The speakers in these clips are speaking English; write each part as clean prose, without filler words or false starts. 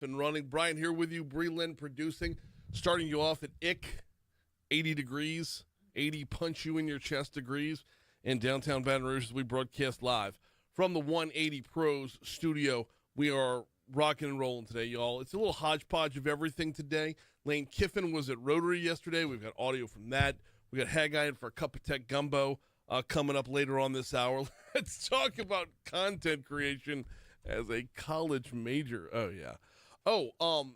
and running. Brian here with you, Breland producing, starting you off at 80 degrees, 80 punch you in your chest degrees in downtown Baton Rouge as we broadcast live from the 180 Pros studio. We are rocking and rolling today, y'all. It's a little hodgepodge of everything today. Lane Kiffin was at Rotary yesterday. We've got audio from that. We got Haggai in for a cup of tech gumbo coming up later on this hour. Let's talk about content creation as a college major. Oh, yeah. I'll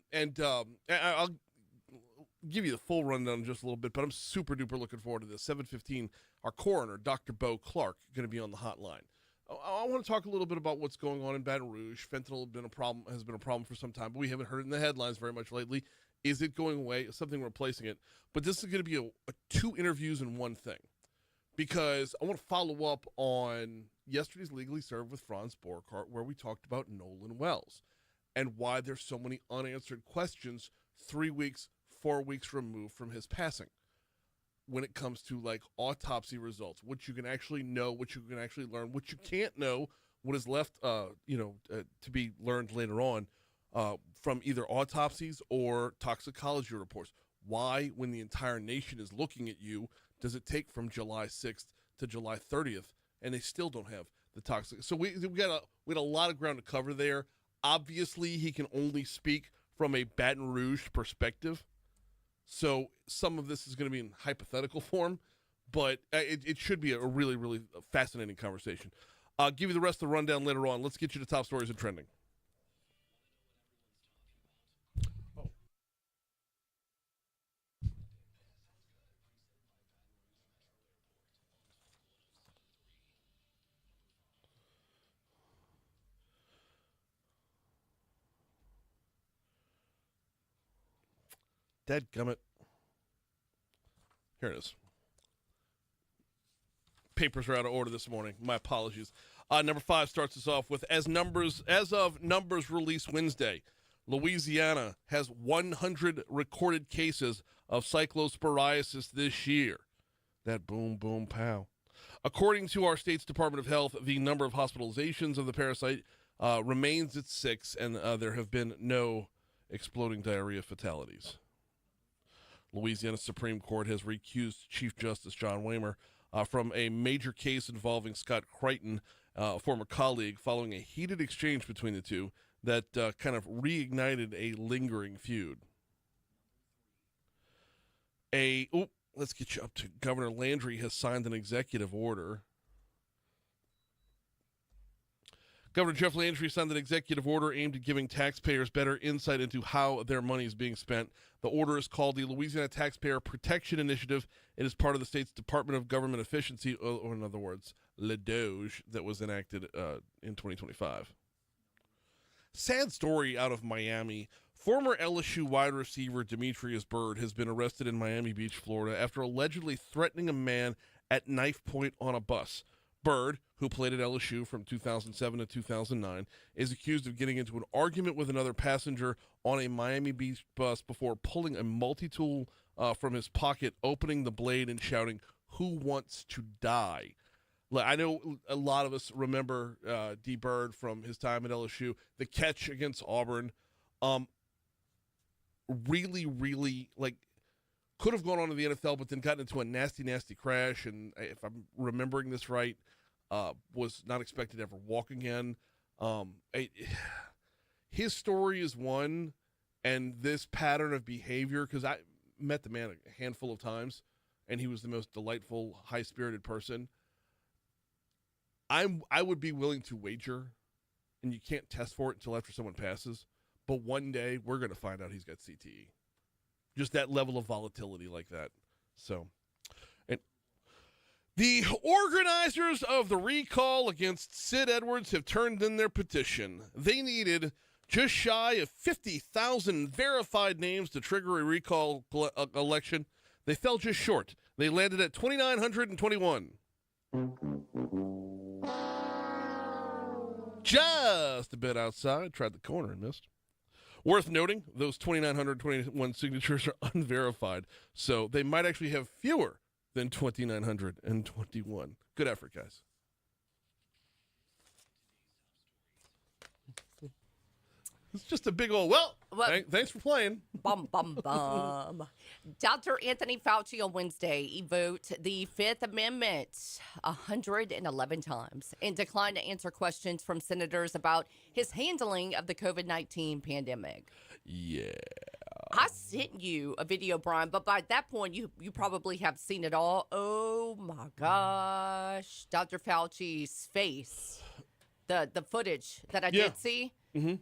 give you the full rundown in just a little bit, but I'm super duper looking forward to this. 7:15, our coroner, Dr. Beau Clark, going to be on the hotline. I want to talk a little bit about what's going on in Baton Rouge. Fentanyl has been a problem for some time, but we haven't heard it in the headlines very much lately. Is it going away? Is something replacing it? But this is going to be a two interviews in one thing, because I want to follow up on yesterday's Legally Served with Franz Borchardt, where we talked about Nolan Wells and why there's so many unanswered questions 3 weeks, 4 weeks removed from his passing when it comes to like autopsy results, what you can actually know, what you can actually learn, what you can't know, what is left to be learned later on from either autopsies or toxicology reports. Why, when the entire nation is looking at you, does it take from July 6th to July 30th and they still don't have the toxic? So we had a lot of ground to cover there. Obviously, he can only speak from a Baton Rouge perspective, so some of this is going to be in hypothetical form, but it should be a really, really fascinating conversation. I'll give you the rest of the rundown later on. Let's get you to top stories and trending. Dadgummit. Here it is. Papers are out of order this morning. My apologies. Number 5 starts us off with as of numbers released Wednesday, Louisiana has 100 recorded cases of cyclosporiasis this year. That boom, boom, pow. According to our state's Department of Health, the number of hospitalizations of the parasite remains at 6, and there have been no exploding diarrhea fatalities. Louisiana Supreme Court has recused Chief Justice John Waymer from a major case involving Scott Crichton, a former colleague, following a heated exchange between the two that kind of reignited a lingering feud. Let's get you up to Governor Landry has signed an executive order. Governor Jeff Landry signed an executive order aimed at giving taxpayers better insight into how their money is being spent. The order is called the Louisiana Taxpayer Protection Initiative. It is part of the state's Department of Government Efficiency, or in other words, LDOGE, that was enacted in 2025. Sad story out of Miami. Former LSU wide receiver Demetrius Byrd has been arrested in Miami Beach, Florida, after allegedly threatening a man at knife point on a bus. Byrd, who played at LSU from 2007 to 2009, is accused of getting into an argument with another passenger on a Miami Beach bus before pulling a multi-tool from his pocket, opening the blade and shouting, "Who wants to die?" I know a lot of us remember D. Byrd from his time at LSU, the catch against Auburn. Really, really, could have gone on to the NFL, but then gotten into a nasty, nasty crash, and if I'm remembering this right, was not expected to ever walk again. His story is one, and this pattern of behavior, because I met the man a handful of times, and he was the most delightful, high-spirited person. I would be willing to wager, and you can't test for it until after someone passes, but one day we're going to find out he's got CTE. Just that level of volatility like that. So, and the organizers of the recall against Sid Edwards have turned in their petition. They needed just shy of 50,000 verified names to trigger a recall election. They fell just short. They landed at 2,921. Just a bit outside. Tried the corner and missed. Worth noting, those 2,921 signatures are unverified, so they might actually have fewer than 2,921. Good effort, guys. It's just a big old, thanks for playing. Bum, bum, bum. Dr. Anthony Fauci on Wednesday evoked the Fifth Amendment 111 times and declined to answer questions from senators about his handling of the COVID-19 pandemic. Yeah. I sent you a video, Brian, but by that point, you probably have seen it all. Oh, my gosh. Dr. Fauci's face, the footage that I did see. Mm-hmm.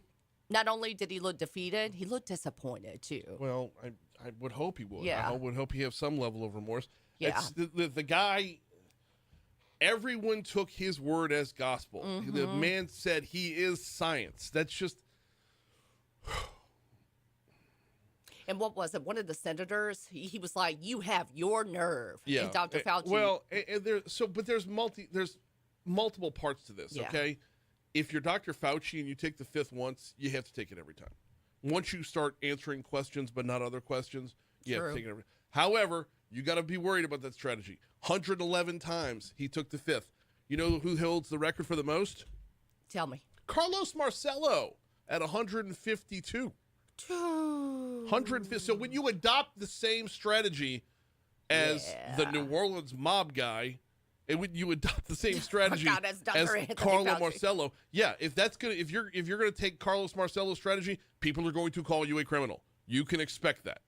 Not only did he look defeated, he looked disappointed, too. Well, I would hope he would. Yeah. I would hope he has some level of remorse. Yeah. The guy, everyone took his word as gospel. Mm-hmm. The man said he is science. That's just... And what was it? One of the senators, he was like, "You have your nerve." Yeah. And Dr. Fauci. Well, there's multiple parts to this, okay? If you're Dr. Fauci and you take the fifth once, you have to take it every time. Once you start answering questions but not other questions, you have to take it every time. However, you got to be worried about that strategy. 111 times he took the fifth. You know who holds the record for the most? Tell me. Carlos Marcello at 152. 150. So when you adopt the same strategy as the New Orleans mob guy, and when you adopt the same strategy as Carlo Marcello, if you're gonna take Carlos Marcello's strategy, people are going to call you a criminal. You can expect that.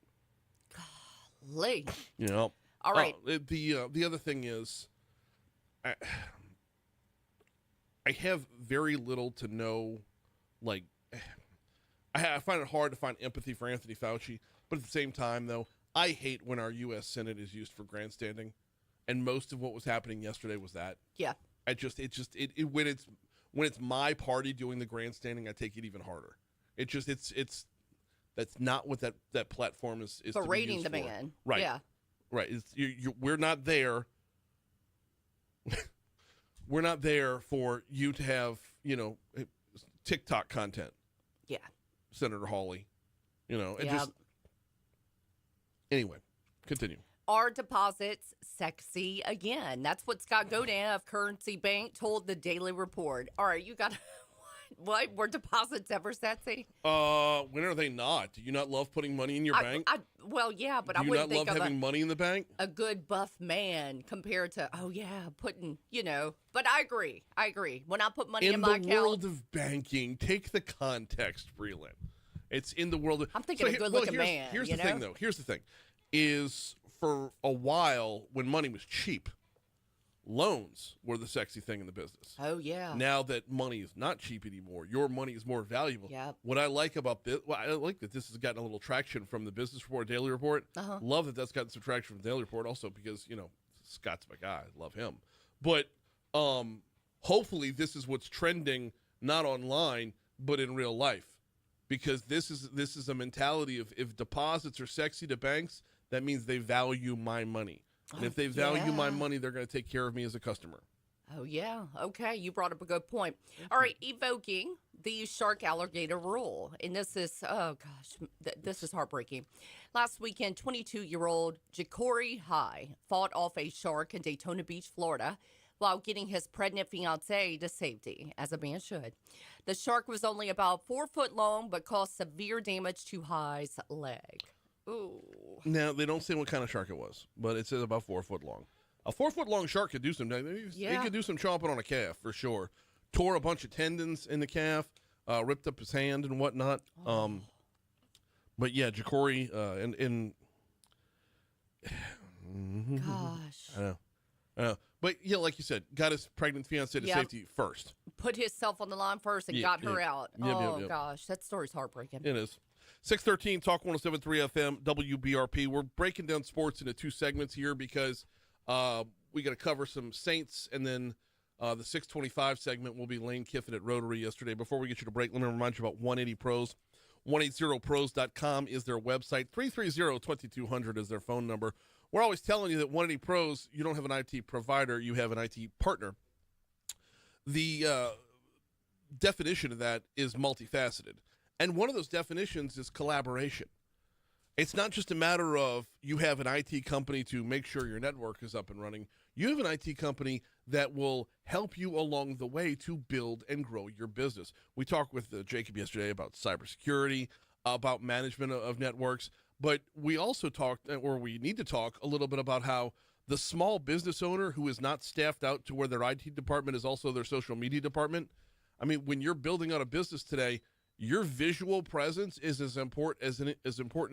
Golly. You know. All right. The other thing is, I have very little to no, like. I find it hard to find empathy for Anthony Fauci, but at the same time, though, I hate when our U.S. Senate is used for grandstanding, and most of what was happening yesterday was that. Yeah. When it's my party doing the grandstanding, I take it even harder. That's not what that platform is. Berating the man. Right. Yeah. Right. We're not there. We're not there for you to have TikTok content. Yeah. Senator Hawley, anyway, continue. Are deposits sexy again? That's what Scott Godin of Currency Bank told the Daily Report. All right, you got what? Were deposits ever sexy? When are they not? Do you not love putting money in your bank? Well, yeah, but I wouldn't think of having money in the bank. A good buff man compared to putting But I agree. When I put money in my account, in the world of banking, take the context, Breland. It's in the world of. I'm thinking a good-looking man. Here's the thing, though. Here's the thing, is for a while when money was cheap, loans were the sexy thing in the business. Oh yeah. Now that money is not cheap anymore, your money is more valuable. Yeah. What I like about this, I like that this has gotten a little traction from the Business Report, Daily Report. Love that that's gotten some traction from the Daily Report, also because Scott's my guy. I love him. But hopefully this is what's trending, not online but in real life. Because this is a mentality of if deposits are sexy to banks, that means they value my money. And if they value my money, they're going to take care of me as a customer. Oh, yeah. Okay. You brought up a good point. All right. Evoking the shark alligator rule. And this is, this is heartbreaking. Last weekend, 22-year-old Ja'Cory High fought off a shark in Daytona Beach, Florida, while getting his pregnant fiancée to safety, as a man should. The shark was only about 4 foot long, but caused severe damage to High's leg. Ooh. Now, they don't say what kind of shark it was, but it says about 4 foot long. A 4 foot long shark could do some damage. It could do some chomping on a calf, for sure. Tore a bunch of tendons in the calf, ripped up his hand and whatnot. Oh. But yeah, Ja'Cory, Gosh. I know. But yeah, like you said, got his pregnant fiancée to safety first. Put himself on the line first and got her out. Gosh, that story's heartbreaking. It is. 613 Talk 107.3 FM WBRP. We're breaking down sports into 2 segments here because we got to cover some Saints, and then the 625 segment will be Lane Kiffin at Rotary yesterday. Before we get you to break, let me remind you about 180 Pros. 180pros.com is their website. 330-2200 is their phone number. We're always telling you that 180 Pros, you don't have an IT provider, you have an IT partner. The definition of that is multifaceted. And one of those definitions is collaboration. It's not just a matter of you have an IT company to make sure your network is up and running. You have an IT company that will help you along the way to build and grow your business. We talked with Jacob yesterday about cybersecurity, about management of networks, but we also talked, or we need to talk a little bit about how the small business owner who is not staffed out to where their IT department is also their social media department. I mean, when you're building out a business today, your visual presence is as important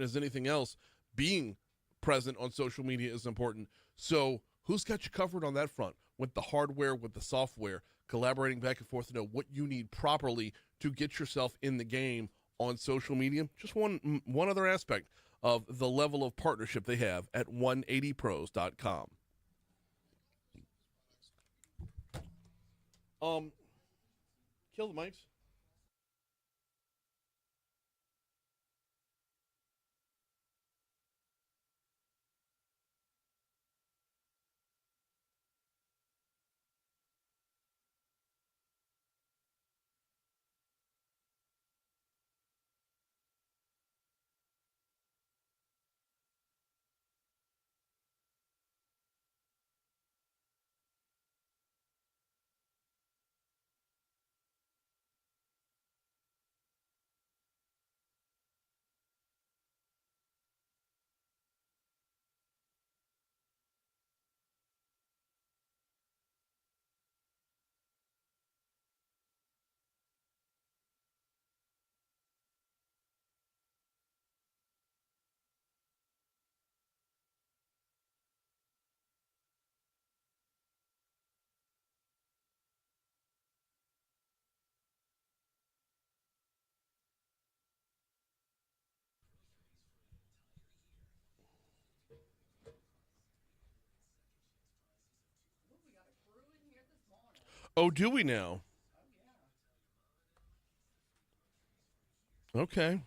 as anything else. Being present on social media is important. So who's got you covered on that front with the hardware, with the software, collaborating back and forth to know what you need properly to get yourself in the game on social media? Just one other aspect of the level of partnership they have at 180pros.com. Kill the mics. Oh, do we now? Okay.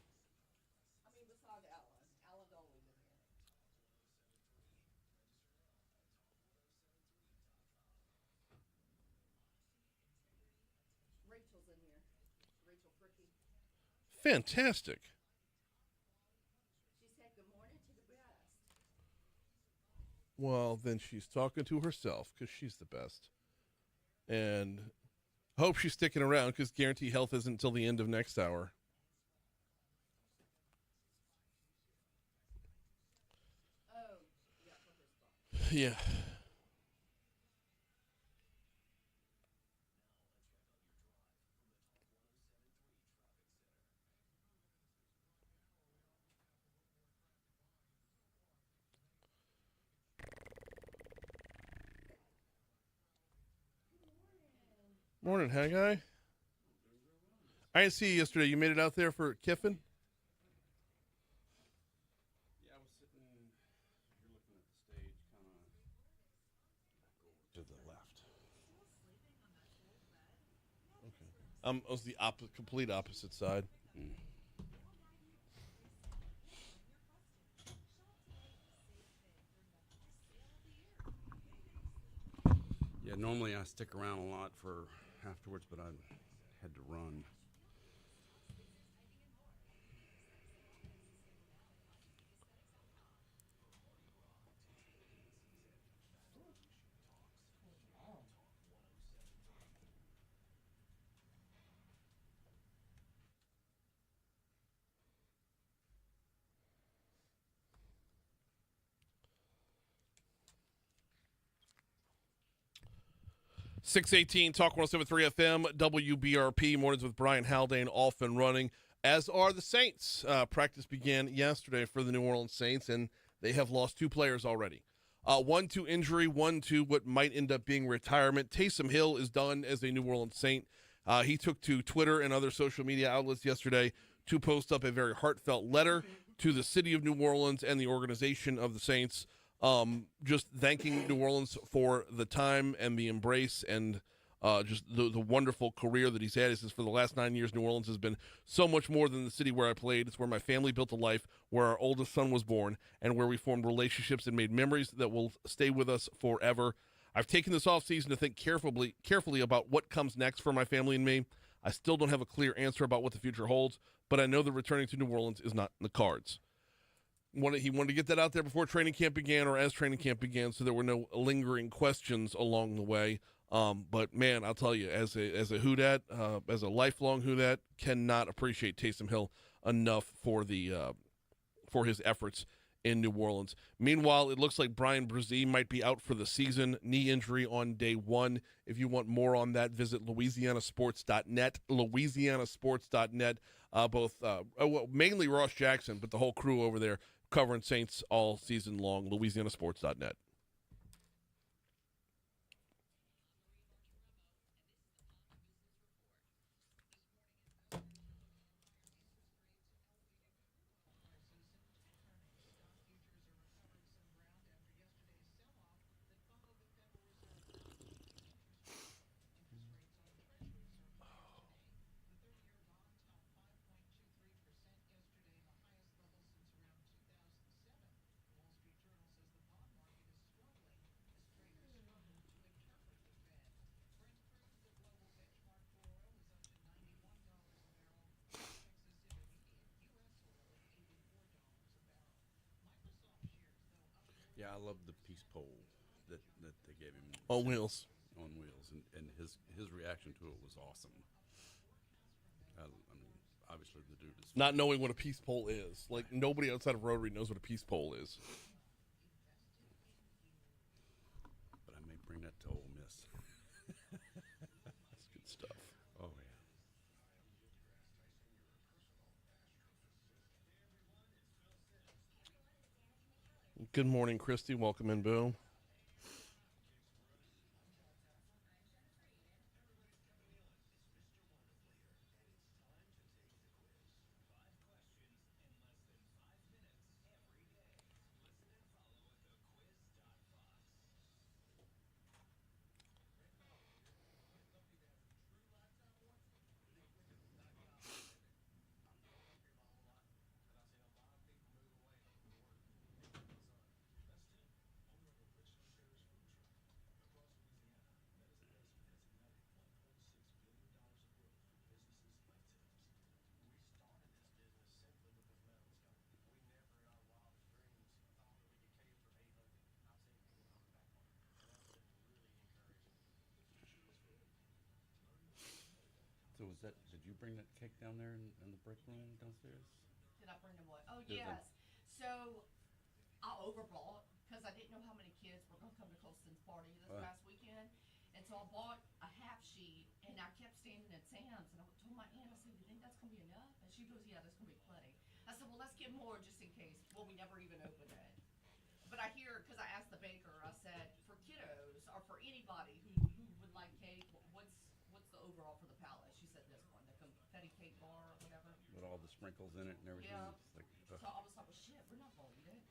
Fantastic. Well, then she's talking to herself because she's the best. And hope she's sticking around because Guarantee Health isn't until the end of next hour. Yeah. Morning, Haggai. I didn't see you yesterday. You made it out there for Kiffin? Yeah, I was sitting. You're looking at the stage, kind of to the left. I was the complete opposite side. Yeah, normally I stick around a lot for afterwards, but I had to run. .618 Talk 107.3 FM WBRP mornings with Brian Haldane off and running, as are the Saints. Practice began yesterday for the New Orleans Saints, and they have lost 2 players already. One to injury, one to what might end up being retirement. Taysom Hill is done as a New Orleans Saint. He took to Twitter and other social media outlets yesterday to post up a very heartfelt letter to the city of New Orleans and the organization of the Saints, just thanking New Orleans for the time and the embrace and just the wonderful career that he's had. He says, for the last 9 years, New Orleans has been so much more than the city where I played. It's where my family built a life, where our oldest son was born, and where we formed relationships and made memories that will stay with us forever. I've taken this offseason to think carefully about what comes next for my family and me. I still don't have a clear answer about what the future holds, but I know that returning to New Orleans is not in the cards. He wanted to get that out there before training camp began or as training camp began, so there were no lingering questions along the way. But man, I'll tell you, as a Houdat, as a lifelong Houdat, cannot appreciate Taysom Hill enough for his efforts in New Orleans. Meanwhile, it looks like Brian Brzee might be out for the season, knee injury on day one. If you want more on that, visit louisianasports.net, louisianasports.net. Mainly Ross Jackson, but the whole crew over there covering Saints all season long, louisianasports.net. Yeah, I love the peace pole that they gave him On wheels. on wheels, and his reaction to it was awesome. I mean, obviously the dude is Not knowing what a peace pole is. Like, nobody outside of Rotary knows what a peace pole is. but I may bring that to Ole Miss. That's good stuff. Oh yeah. Good morning, Christy. Welcome in, Boo. So did you bring that cake down there in the break room downstairs? Did I bring them what? Oh, Did yes. So I overbought because I didn't know how many kids were going to come to Colston's party this past weekend. And so I bought a half sheet, and I kept standing at Sam's, and I told my aunt, I said, you think that's going to be enough? And she goes, yeah, that's going to be plenty. I said, well, let's get more just in case. Well, we never even opened it. But I hear, because I asked the baker, I said, for kiddos or for anybody who would like cake, what's the overall for the palate? She said this one, the confetti cake bar or whatever. With all the sprinkles in it and everything. Yeah. It's like, So I was like, well, shit, we're not going to eat it.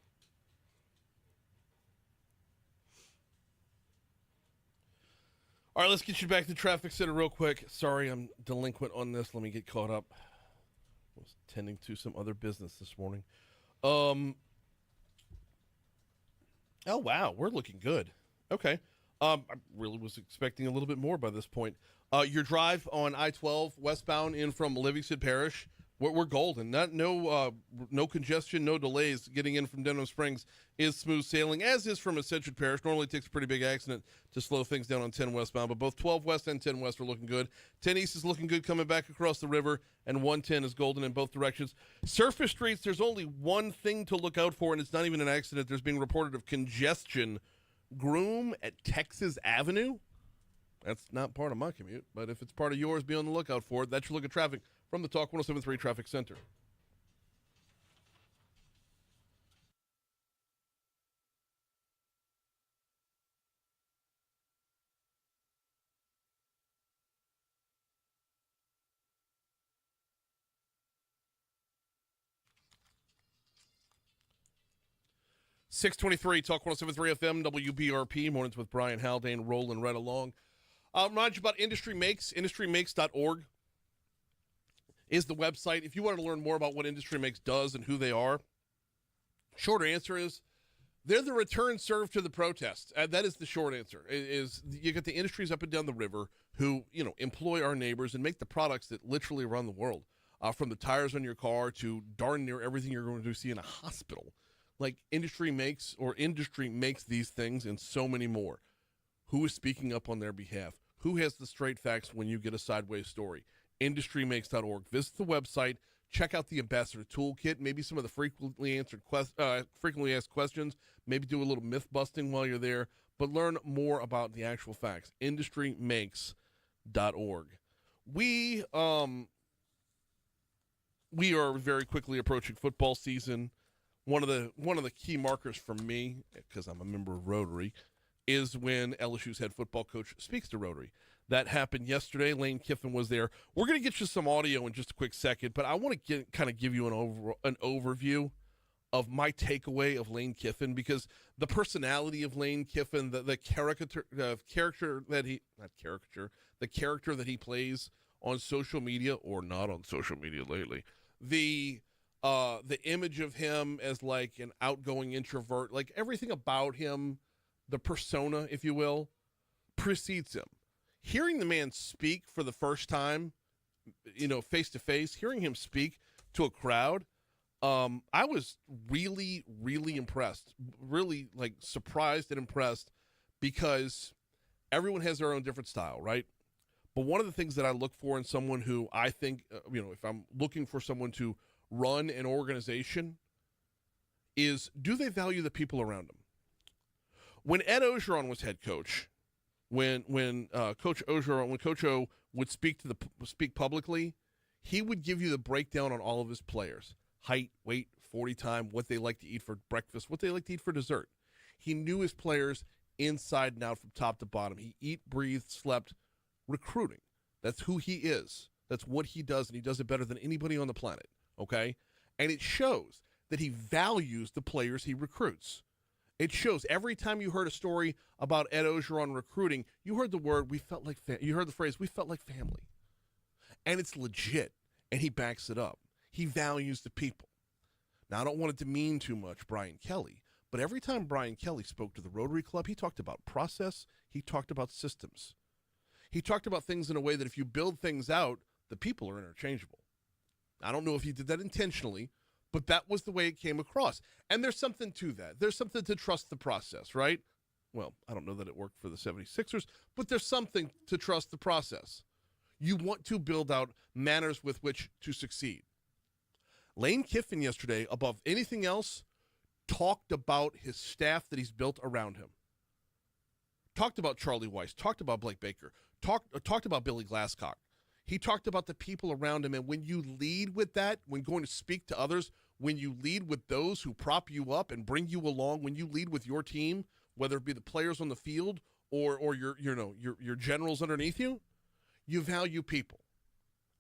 All right, let's get you back to the traffic center real quick. Sorry, I'm delinquent on this. Let me get caught up. I was tending to some other business this morning. Oh, wow, we're looking good. Okay. I really was expecting a little bit more by this point. Your drive on I-12 westbound in from Livingston Parish, we're golden. No congestion, no delays. Getting in from Denham Springs is smooth sailing, as is from Ascension Parish. Normally takes a pretty big accident to slow things down on 10 westbound, but both 12 west and 10 west are looking good. 10 east is looking good coming back across the river, and 110 is golden in both directions. Surface streets, there's only one thing to look out for, and it's not even an accident. There's being reported of congestion. Groom at Texas Avenue. That's not part of my commute, but if it's part of yours, be on the lookout for it. That's your look at traffic from the Talk 107.3 Traffic Center. .623 Talk 107.3 FM WBRP mornings with Brian Haldane rolling right along. I'll remind you about Industry Makes. IndustryMakes.org is the website. If you want to learn more about what Industry Makes does and who they are, short answer is they're the return served to the protest. That is the short answer. Is you get the industries up and down the river who employ our neighbors and make the products that literally run the world, from the tires on your car to darn near everything you're going to see in a hospital. Like industry makes these things and so many more. Who is speaking up on their behalf? Who has the straight facts when you get a sideways story? Industrymakes.org. Visit the website. Check out the Ambassador Toolkit. Maybe some of the frequently asked questions. Maybe do a little myth busting while you're there. But learn more about the actual facts. Industrymakes.org. We are very quickly approaching football season. One of the key markers for me, because I'm a member of Rotary, is when LSU's head football coach speaks to Rotary. That happened yesterday. Lane Kiffin was there. We're going to get you some audio in just a quick second, but I want to give you an overview of my takeaway of Lane Kiffin, because the personality of Lane Kiffin, the character that he plays on social media or not on social media lately, the image of him as like an outgoing introvert, like everything about him, the persona, if you will, precedes him. Hearing the man speak for the first time, face to face, hearing him speak to a crowd, I was really, really impressed, really like surprised and impressed, because everyone has their own different style, right? But one of the things that I look for in someone who I think, if I'm looking for someone to run an organization, is, do they value the people around them? When Ed Ogeron was head coach, when Coach O would speak publicly, he would give you the breakdown on all of his players: height, weight, 40 time, what they like to eat for breakfast, what they like to eat for dessert. He knew his players inside and out from top to bottom. He eat, breathed, slept recruiting. That's who he is. That's what he does, and he does it better than anybody on the planet, okay? And it shows that he values the players he recruits. It shows. Every time you heard a story about Ed Ogeron recruiting, you heard the word, you heard the phrase, we felt like family. And it's legit, and he backs it up. He values the people. Now, I don't want to demean too much Brian Kelly, but every time Brian Kelly spoke to the Rotary Club, he talked about process, he talked about systems. He talked about things in a way that if you build things out, the people are interchangeable. I don't know if he did that intentionally, but that was the way it came across. And there's something to that. There's something to trust the process, right? Well, I don't know that it worked for the 76ers, but there's something to trust the process. You want to build out manners with which to succeed. Lane Kiffin yesterday, above anything else, talked about his staff that he's built around him. Talked about Charlie Weiss, talked about Blake Baker, talked about Billy Glasscock. He talked about the people around him, and when you lead with that, when going to speak to others, when you lead with those who prop you up and bring you along, when you lead with your team, whether it be the players on the field or your generals underneath you, you value people.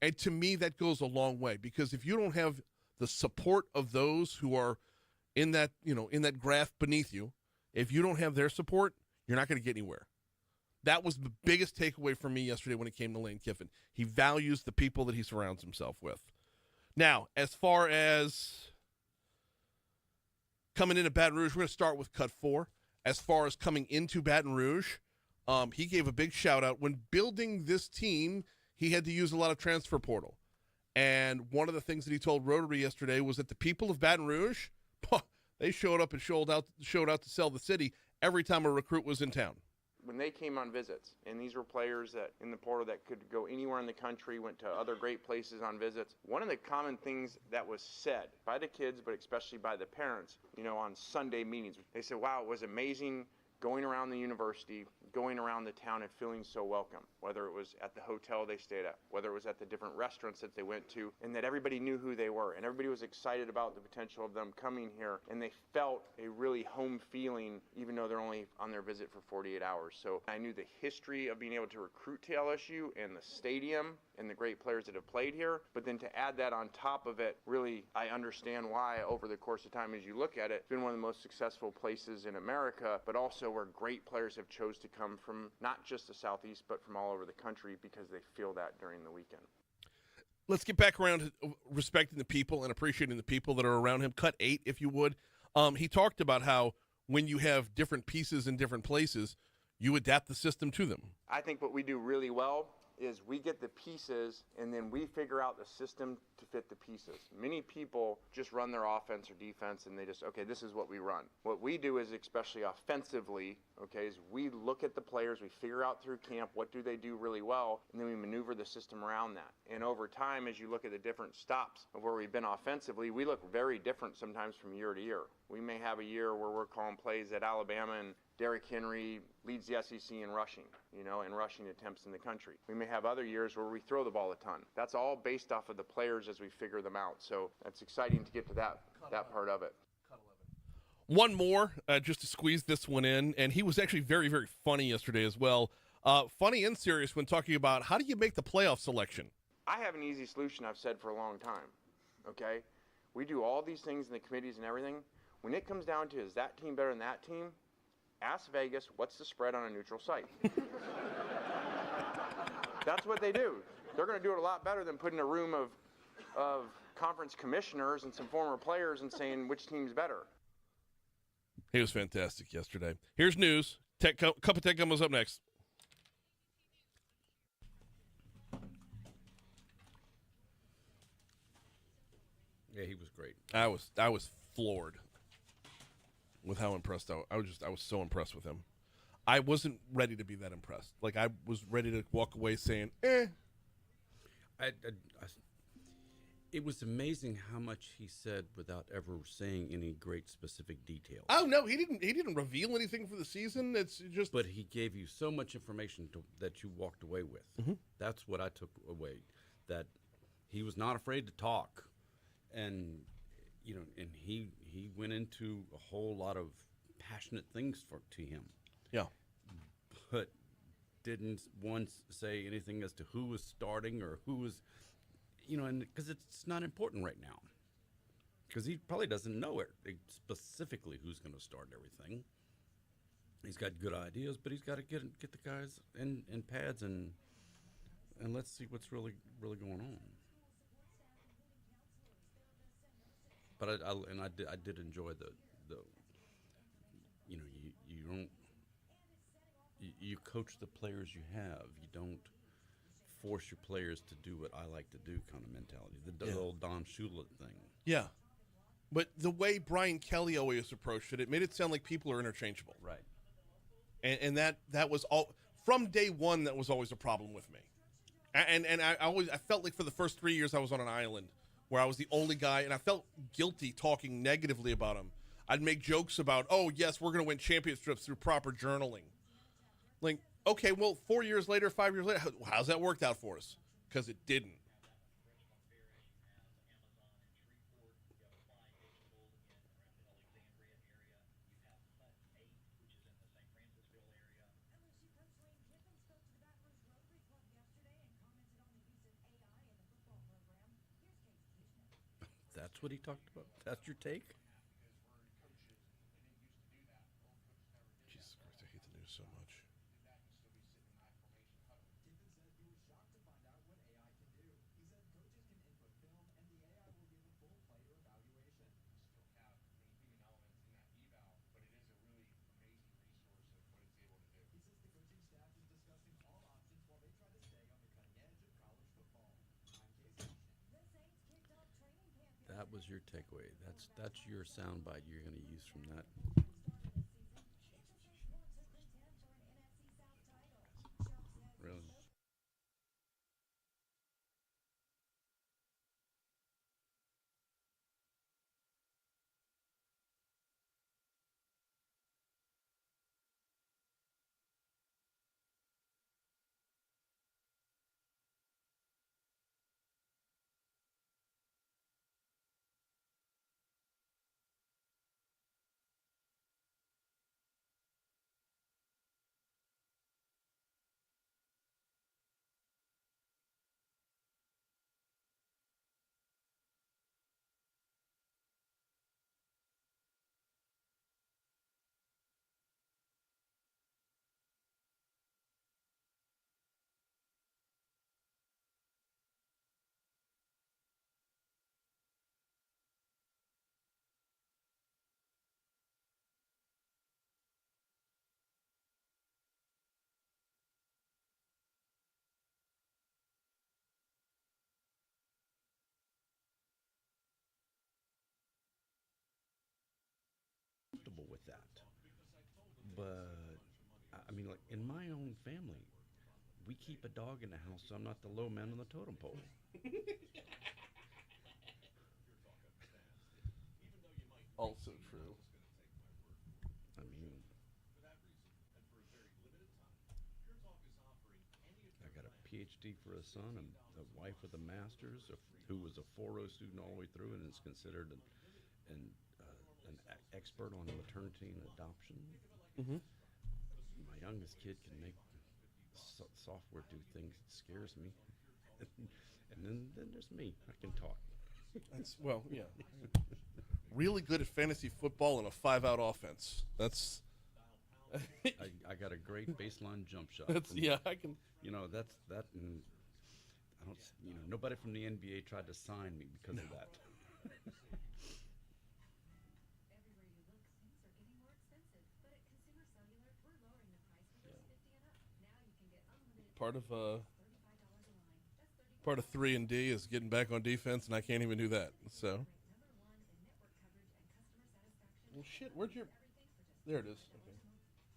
And to me, that goes a long way, because if you don't have the support of those who are in that graph beneath you, if you don't have their support, you're not going to get anywhere. That was the biggest takeaway for me yesterday when it came to Lane Kiffin. He values the people that he surrounds himself with. Now, as far as coming into Baton Rouge, we're going to start with cut 4. As far as coming into Baton Rouge, he gave a big shout out. When building this team, he had to use a lot of transfer portal. And one of the things that he told Rotary yesterday was that the people of Baton Rouge, they showed up and showed out to sell the city every time a recruit was in town. When they came on visits, and these were players that in the portal that could go anywhere in the country, went to other great places on visits, one of the common things that was said by the kids, but especially by the parents, on Sunday meetings, they said, wow, it was amazing going around the university, going around the town and feeling so welcome, whether it was at the hotel they stayed at, whether it was at the different restaurants that they went to, and that everybody knew who they were, and everybody was excited about the potential of them coming here, and they felt a really home feeling, even though they're only on their visit for 48 hours. So I knew the history of being able to recruit to LSU and the stadium and the great players that have played here, but then to add that on top of it, really, I understand why over the course of time, as you look at it, it's been one of the most successful places in America, but also where great players have chose to come from not just the Southeast, but from all over the country because they feel that during the weekend. Let's get back around to respecting the people and appreciating the people that are around him. Cut 8, if you would. He talked about how when you have different pieces in different places, you adapt the system to them. I think what we do really well is we get the pieces and then we figure out the system to fit the pieces. Many people just run their offense or defense and they just, okay, this is what we run. What we do is, especially offensively, okay, is we look at the players, we figure out through camp what do they do really well, and then we maneuver the system around that. And over time, as you look at the different stops of where we've been offensively, we look very different sometimes from year to year. We may have a year where we're calling plays at Alabama and Derrick Henry leads the SEC in rushing, and rushing attempts in the country. We may have other years where we throw the ball a ton. That's all based off of the players as we figure them out. So that's exciting to get to that part of it. One more, just to squeeze this one in, and he was actually very, very funny yesterday as well. Funny and serious when talking about how do you make the playoff selection? I have an easy solution I've said for a long time, okay? We do all these things in the committees and everything. When it comes down to is that team better than that team, ask Vegas what's the spread on a neutral site. That's what they do. They're going to do it a lot better than putting a room of conference commissioners and some former players and saying which team's better. He was fantastic yesterday. Here's news. Cup of Tech Gumbo's up next. Yeah, he was great. I was floored with how impressed I was so impressed with him. I wasn't ready to be that impressed. Like, I was ready to walk away saying, It was amazing how much he said without ever saying any great specific details. Oh no, he didn't reveal anything for the season. It's just. But he gave you so much information that you walked away with. Mm-hmm. That's what I took away. That he was not afraid to talk, and and he went into a whole lot of passionate things to him. Yeah. But didn't once say anything as to who was starting or who was. And because it's not important right now, because he probably doesn't know it specifically who's going to start everything. He's got good ideas, but he's got to get the guys in pads and let's see what's really going on. But I did enjoy the you coach the players you have. You don't force your players to do what I like to do kind of mentality. The old Don Shula thing. Yeah. But the way Brian Kelly always approached it made it sound like people are interchangeable. Right. And that was all from day one. That was always a problem with me. And I felt like for the first 3 years I was on an island where I was the only guy, and I felt guilty talking negatively about him. I'd make jokes about, oh yes, we're going to win championships through proper journaling. Like, okay, well, 4 years later, 5 years later, how's that worked out for us? Because it didn't. That's what he talked about? That's your take? Jesus Christ, I hate the news so much. That was your takeaway. That's your soundbite you're going to use from that. Really? with that. But I mean, like in my own family, we keep a dog in the house, so I'm not the low man on the totem pole. Also true. I mean, I got a PhD for a son and a wife with a master's who was a 4.0 student all the way through and is considered an expert on maternity and adoption. Mm-hmm. My youngest kid can make software do things that scares me. And then there's me. I can talk. That's, well, yeah. Really good at fantasy football and a 5-out offense. That's. I got a great baseline jump shot. Yeah, I can. You know, that's that. And I don't. You know, nobody from the NBA tried to sign me because of that. Everywhere you look, things are getting more expensive. But at Consumer Cellular, we're lowering the price for those 50 and up. Now you can get unlimited Part of $35 a line. That's 30 part of 3 and D is getting back on defense, and I can't even do that. So. number one in network coverage and customer satisfaction. Well, shit. Where'd your? There it is. Okay.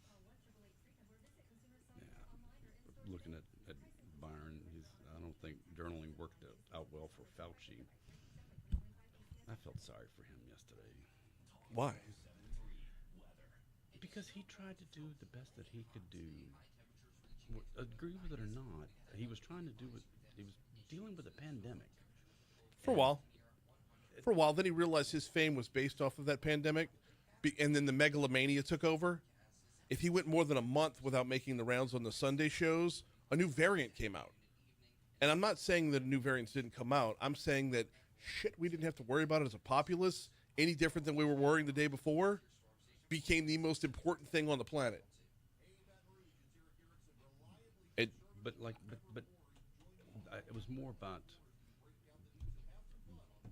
Call 1-888-FREEDOM or visit Consumer Yeah. Cellular online or in-store. Looking at Byron, I don't think journaling worked out well for Fauci. I felt sorry for him yesterday Why? because he tried to do the best that he could do. Agree with it or not, he was trying to do it. He was dealing with a pandemic. For a while. For a while, then he realized his fame was based off of that pandemic, and then the megalomania took over. If he went more than a month without making the rounds on the Sunday shows, a new variant came out. And I'm not saying that new variants didn't come out. I'm saying that, shit, we didn't have to worry about it as a populace, any different than we were worrying the day before, became the most important thing on the planet. It, But it was more about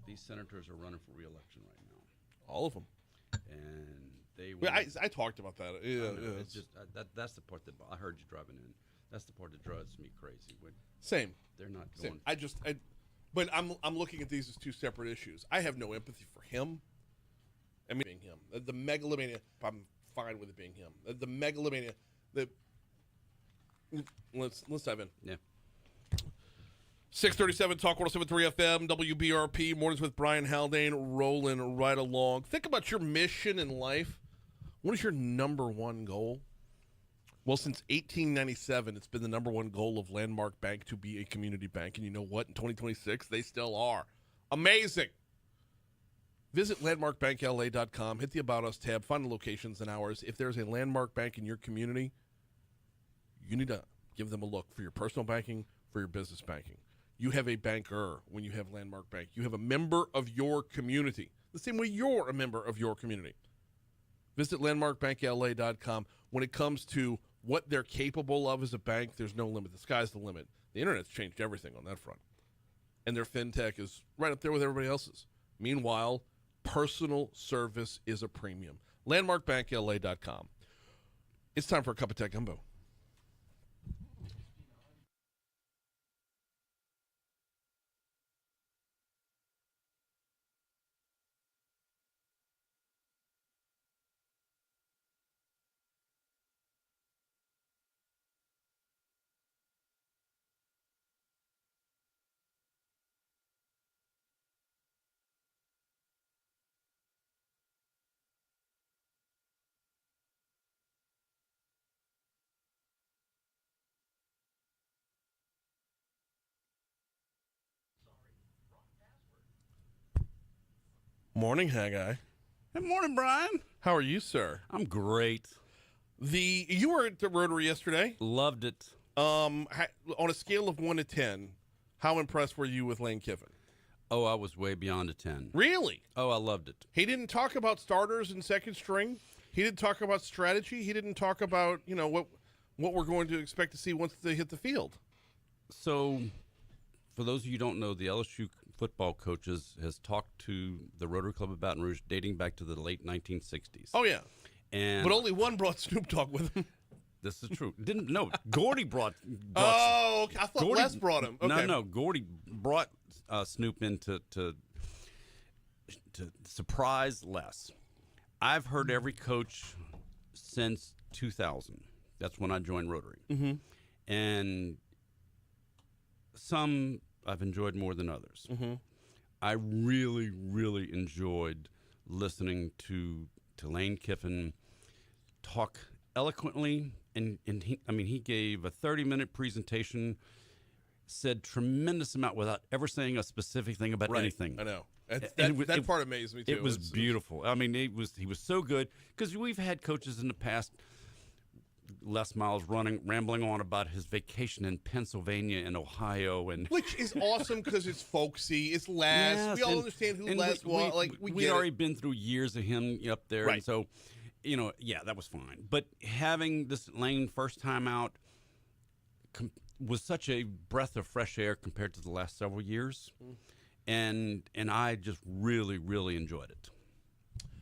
these senators are running for re-election right now, all of them. and they. Well, want- I talked about that. I Yeah, know, yeah, it's just that's the part that I heard you driving in. That's the part that drives me crazy when same. they're not Same. going. But I'm looking at these as two separate issues. I have no empathy for him. I mean, being him, the megalomania. I'm fine with it being him. The megalomania. Let's dive in. Yeah. 637 Talk 107.3 FM WBRP mornings with Brian Haldane rolling right along. Think about your mission in life. What is your number one goal? Well, since 1897, it's been the number one goal of Landmark Bank to be a community bank. And you know what? In 2026, they still are. Amazing. Visit landmarkbankla.com. Hit the About Us tab. Find the locations and hours. If there's a Landmark Bank in your community, you need to give them a look for your personal banking, for your business banking. You have a banker when you have Landmark Bank. You have a member of your community, the same way you're a member of your community. Visit landmarkbankla.com. When it comes to what they're capable of as a bank, there's no limit. The sky's the limit. The internet's changed everything on that front. And their fintech is right up there with everybody else's. Meanwhile, personal service is a premium. Landmarkbankla.com. It's time for a cup of tech gumbo. Morning, Haggai. Good morning, Brian. How are you, sir? I'm great. You were at the Rotary yesterday. Loved it. On a scale of 1 to 10, how impressed were you with Lane Kiffin? Oh, I was way beyond a 10. Really? Oh, I loved it. He didn't talk about starters and second string. He didn't talk about strategy. He didn't talk about, what we're going to expect to see once they hit the field. So, for those of you who don't know, the LSU football coaches has talked to the Rotary Club of Baton Rouge dating back to the late 1960s. Oh, yeah. And But only one brought Snoop Dogg with him. this is true. Gordy brought Oh, okay. I thought Gordy, Les brought him. Okay. No, Gordy brought Snoop in to surprise Les. I've heard every coach since 2000. That's when I joined Rotary. Mm-hmm. And some I've enjoyed more than others. Mm-hmm. I really, really enjoyed listening to Lane Kiffin talk eloquently, and he gave a 30-minute presentation, said tremendous amount without ever saying a specific thing about anything. I know. That part amazed me too. It was beautiful. I mean, he was so good, because we've had coaches in the past, Les Miles rambling on about his vacation in Pennsylvania and Ohio, and which is awesome because it's folksy. It's Les. Yes, we all understand who Les was. Like we'd already been through years of him up there, right. And so, yeah, that was fine. But having this Lane first time out was such a breath of fresh air compared to the last several years, and I just really, really enjoyed it.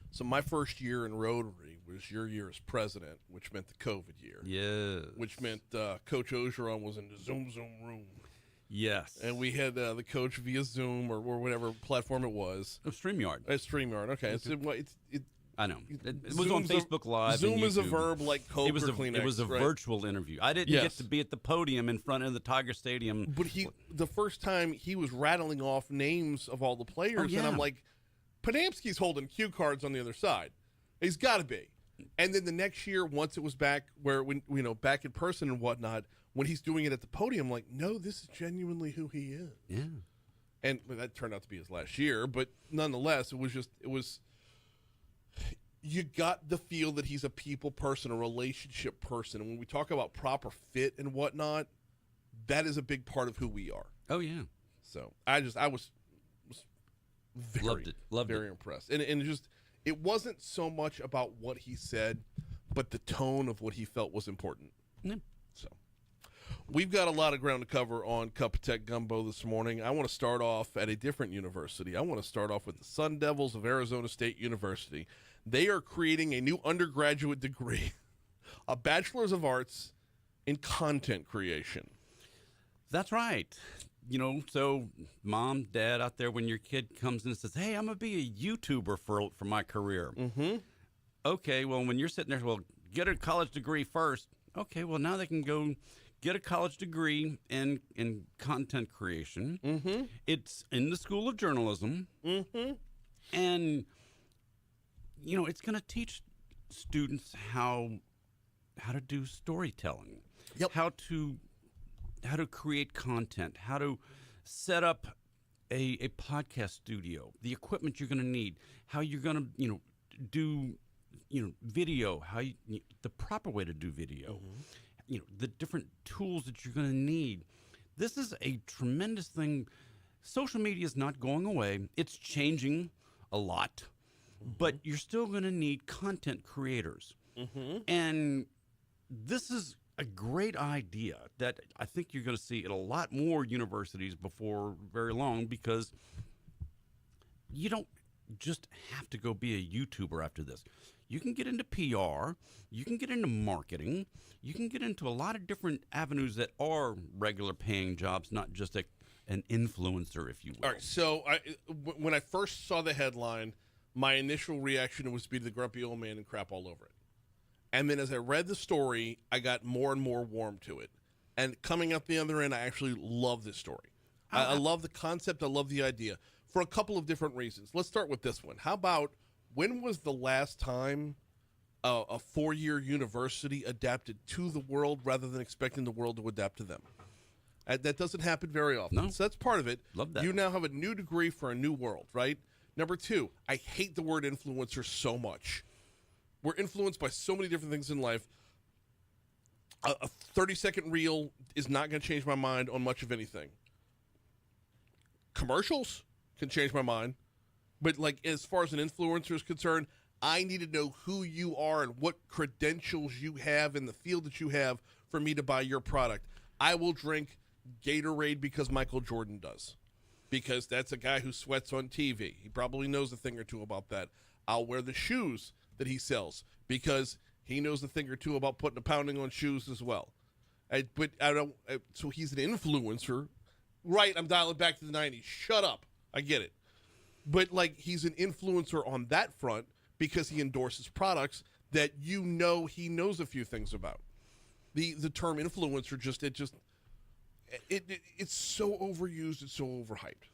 So my first year in Rotary was your year as president, which meant the COVID year. Yes. Which meant Coach Ogeron was in the Zoom room. Yes. And we had the coach via Zoom or whatever platform it was. Oh, StreamYard. StreamYard. Okay. I know. It was on Facebook Live. Zoom and is a YouTube. verb like Coke or Kleenex. It was a right? virtual interview. I didn't get to be at the podium in front of the Tiger Stadium. But the first time he was rattling off names of all the players, and I'm like, Panamsky's holding cue cards on the other side. He's got to be. And then the next year, once it was back back in person and whatnot, when he's doing it at the podium, I'm like, no, this is genuinely who he is. Yeah. And that turned out to be his last year, but nonetheless, you got the feel that he's a people person, a relationship person. And when we talk about proper fit and whatnot, that is a big part of who we are. Oh, yeah. So I was very impressed. And it wasn't so much about what he said, but the tone of what he felt was important. Yeah. So we've got a lot of ground to cover on Cup of Tech Gumbo this morning. I want to start off at a different university. I want to start off with the Sun Devils of Arizona State University. They are creating a new undergraduate degree, a Bachelor's of Arts in Content Creation. That's right. So mom, dad out there, when your kid comes in and says, hey, I'm going to be a YouTuber for my career. Mm-hmm. Okay, well, when you're sitting there, well, get a college degree first. Okay, well, now they can go get a college degree in content creation. Mm-hmm. It's in the School of Journalism. Mm-hmm. And, it's going to teach students how to do storytelling. Yep. How to create content, how to set up a podcast studio, the equipment you're going to need, how you're going to do video, the proper way to do video, the different tools that you're going to need. This is a tremendous thing. Social media is not going away. It's changing a lot, but you're still going to need content creators. Mm-hmm. And this is a great idea that I think you're going to see at a lot more universities before very long, because you don't just have to go be a YouTuber after this. You can get into PR, you can get into marketing, you can get into a lot of different avenues that are regular paying jobs, not just an influencer, if you will. All right, so when I first saw the headline, my initial reaction was to be the grumpy old man and crap all over it. And then as I read the story, I got more and more warm to it. And coming up the other end, I actually love this story. I love the concept. I love the idea for a couple of different reasons. Let's start with this one. How about, when was the last time a four-year university adapted to the world rather than expecting the world to adapt to them? That doesn't happen very often. No. So that's part of it. Love that. You now have a new degree for a new world, right? Number two, I hate the word influencer so much. We're influenced by so many different things in life. A 30-second reel is not going to change my mind on much of anything. Commercials can change my mind. But as far as an influencer is concerned, I need to know who you are and what credentials you have in the field that you have for me to buy your product. I will drink Gatorade because Michael Jordan does. Because that's a guy who sweats on TV. He probably knows a thing or two about that. I'll wear the shoes that he sells because he knows a thing or two about putting a pounding on shoes as well. But I don't. So he's an influencer, right? I'm dialing back to the '90s. Shut up. I get it. But he's an influencer on that front because he endorses products that he knows a few things about. The term influencer it's so overused, it's so overhyped.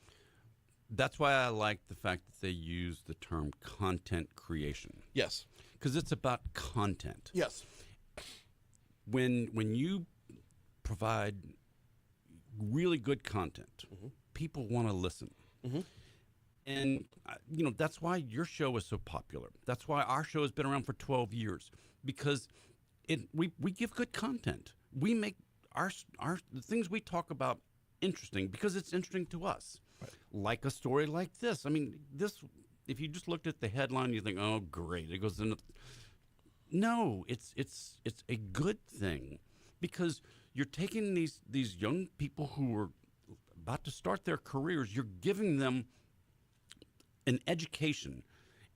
That's why I like the fact that they use the term content creation, Yes. because it's about content. Yes. When you provide really good content, people want to listen. And that's why your show is so popular. That's why our show has been around for 12 years, because we give good content. We make the things we talk about interesting because it's interesting to us. Right. Like a story like this. I mean, if you just looked at the headline, you think, "Oh, great, it goes into." No, it's a good thing, because you're taking these young people who are about to start their careers. You're giving them an education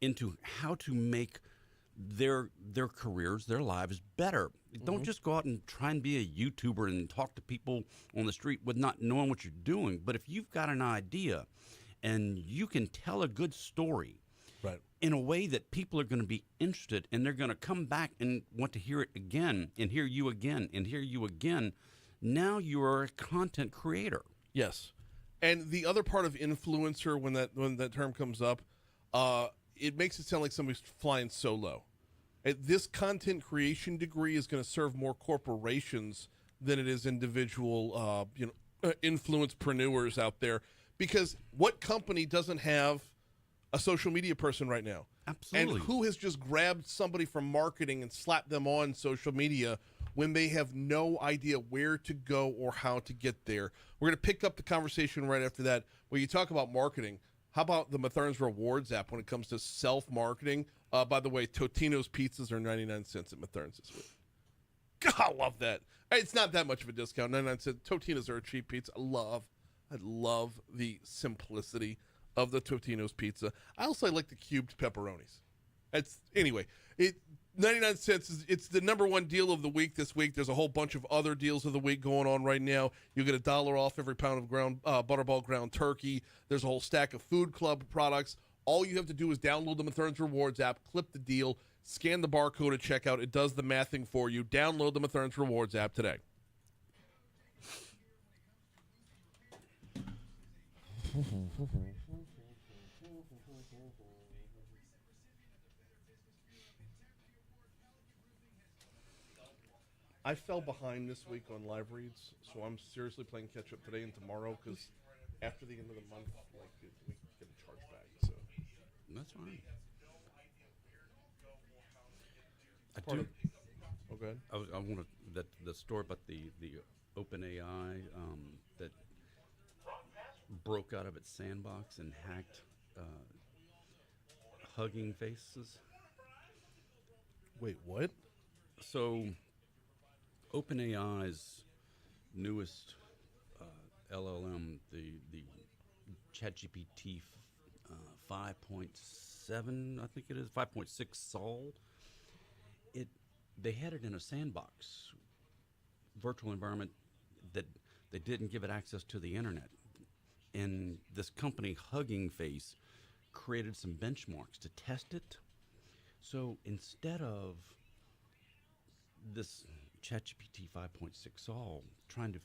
into how to make their careers, their lives better. Don't just go out and try and be a YouTuber and talk to people on the street with not knowing what you're doing. But if you've got an idea and you can tell a good story, right, in a way that people are going to be interested, and they're going to come back and want to hear it again and hear you again and hear you again, now you are a content creator. Yes. And the other part of influencer, when that term comes up, it makes it sound like somebody's flying solo. This content creation degree is going to serve more corporations than it is individual, influencepreneurs out there. Because what company doesn't have a social media person right now? Absolutely. And who has just grabbed somebody from marketing and slapped them on social media when they have no idea where to go or how to get there? We're going to pick up the conversation right after that. When you talk about marketing, how about the Matherns Rewards app when it comes to self-marketing? By the way, Totino's pizzas are 99 cents at Matherns this week. God, I love that. It's not that much of a discount. 99 cents. Totino's are a cheap pizza. I love the simplicity of the Totino's pizza. I also like the cubed pepperonis. Anyway, 99 cents it's the number one deal of the week this week. There's a whole bunch of other deals of the week going on right now. You'll get $1 off every pound of ground Butterball ground turkey. There's a whole stack of Food Club products. All you have to do is download the Matherns Rewards app, clip the deal, scan the barcode at checkout. It does the mathing for you. Download the Matherns Rewards app today. I fell behind this week on live reads, so I'm seriously playing catch up today and tomorrow, because after the end of the month, we get a charge back. So that's fine. Oh, go ahead. I want the story about the OpenAI that broke out of its sandbox and hacked Hugging Faces. Wait, what? So, OpenAI's newest LLM, the ChatGPT 5.7, I think it is, 5.6 Sol, they had it in a sandbox virtual environment that they didn't give it access to the internet. And this company, Hugging Face, created some benchmarks to test it. So instead of this ChatGPT 5.6 Sol trying to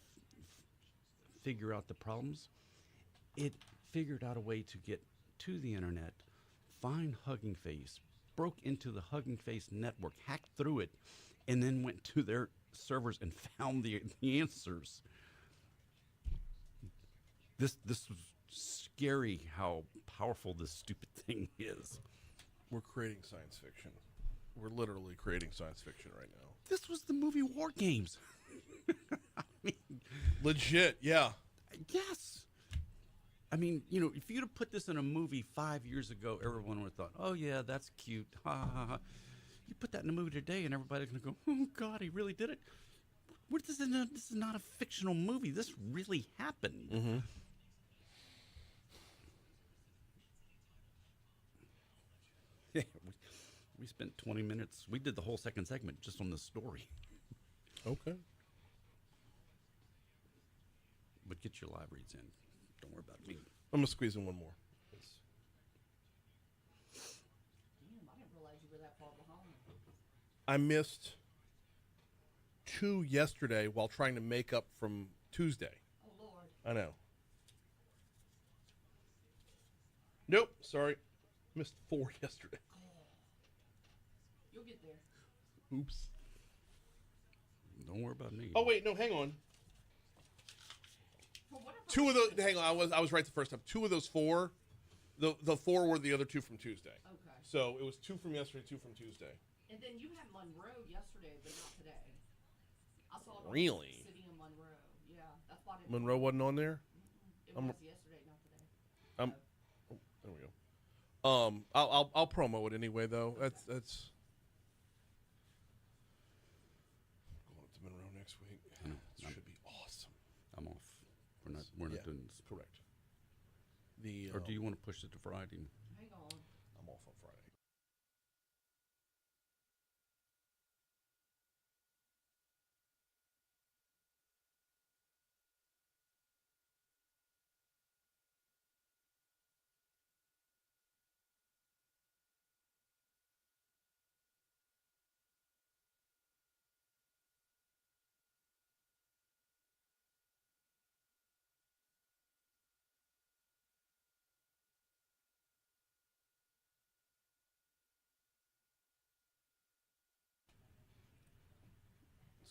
figure out the problems, it figured out a way to get to the internet, find Hugging Face, broke into the Hugging Face network, hacked through it, and then went to their servers and found the answers. This was scary how powerful this stupid thing is. We're creating science fiction. We're literally creating science fiction right now. This was the movie War Games. I mean, legit, yeah. Yes. I mean, if you'd have put this in a movie 5 years ago, everyone would have thought, oh, yeah, that's cute. Ha, ha, ha. You put that in a movie today, and everybody's going to go, oh, God, he really did it. This is not a fictional movie. This really happened. Mm-hmm. Yeah, we spent 20 minutes. We did the whole second segment just on this story. Okay. But get your live reads in. Don't worry about me. I'm going to squeeze in one more. were that far behind. I missed 2 yesterday while trying to make up from Tuesday. Oh, Lord. I know. Nope, sorry. Missed 4 yesterday. You'll get there. Oops. Don't worry about me. Oh wait, no, hang on. Well, whatever. 2 of those. Hang on, I was right the first time. 2 of those 4. The 4 were the other 2 from Tuesday. Okay. So it was 2 from yesterday, 2 from Tuesday. And then you had Monroe yesterday, but not today. I saw it on Really? City of Monroe. Yeah, that's why I didn't. Monroe wasn't on there. It was yesterday, not today. I'm. Oh, there we go. I'll promo it anyway though. That's. Going up to Monroe next week. I know. It should be awesome. I'm off. We're not doing this. Correct. The Or do you want to push it to Friday? Hang on. I'm off on Friday.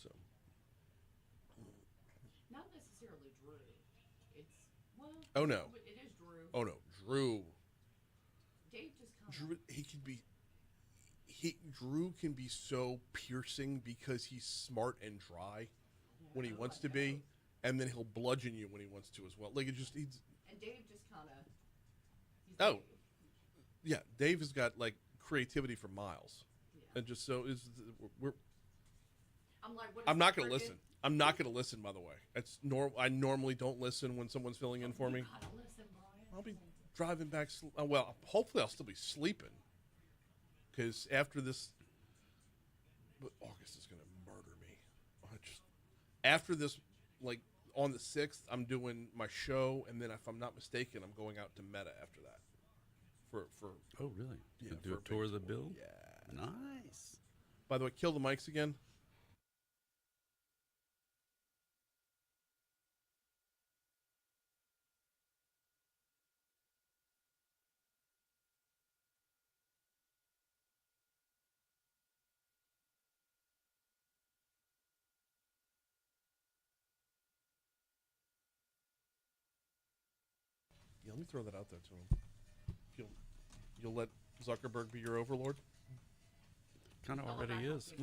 So Not necessarily Drew. It's well. Oh, no. It is Drew. oh no, Drew. Dave just kind of. Drew Drew can be so piercing because he's smart and dry when he wants to be, and then he'll bludgeon you when he wants to as well. Like he's And Dave just kind of. Oh. Yeah, Dave has got like creativity for miles, and just so is we're. I'm like, what is I'm not that going to freaking- listen. I'm not going to listen. By the way, I normally don't listen when someone's filling in for me. You gotta listen, Brian. I'll be driving back. Well, hopefully I'll still be sleeping, because after this, but August is going to murder me. After this, like on the 6th, I'm doing my show, and then if I'm not mistaken, I'm going out to Meta after that. For Oh, really? Yeah, To do for a a tour big of the tour. bill? Yeah. Nice. By the way, kill the mics again. Yeah, let me throw that out there to him. You'll let Zuckerberg be your overlord? Kind of already is.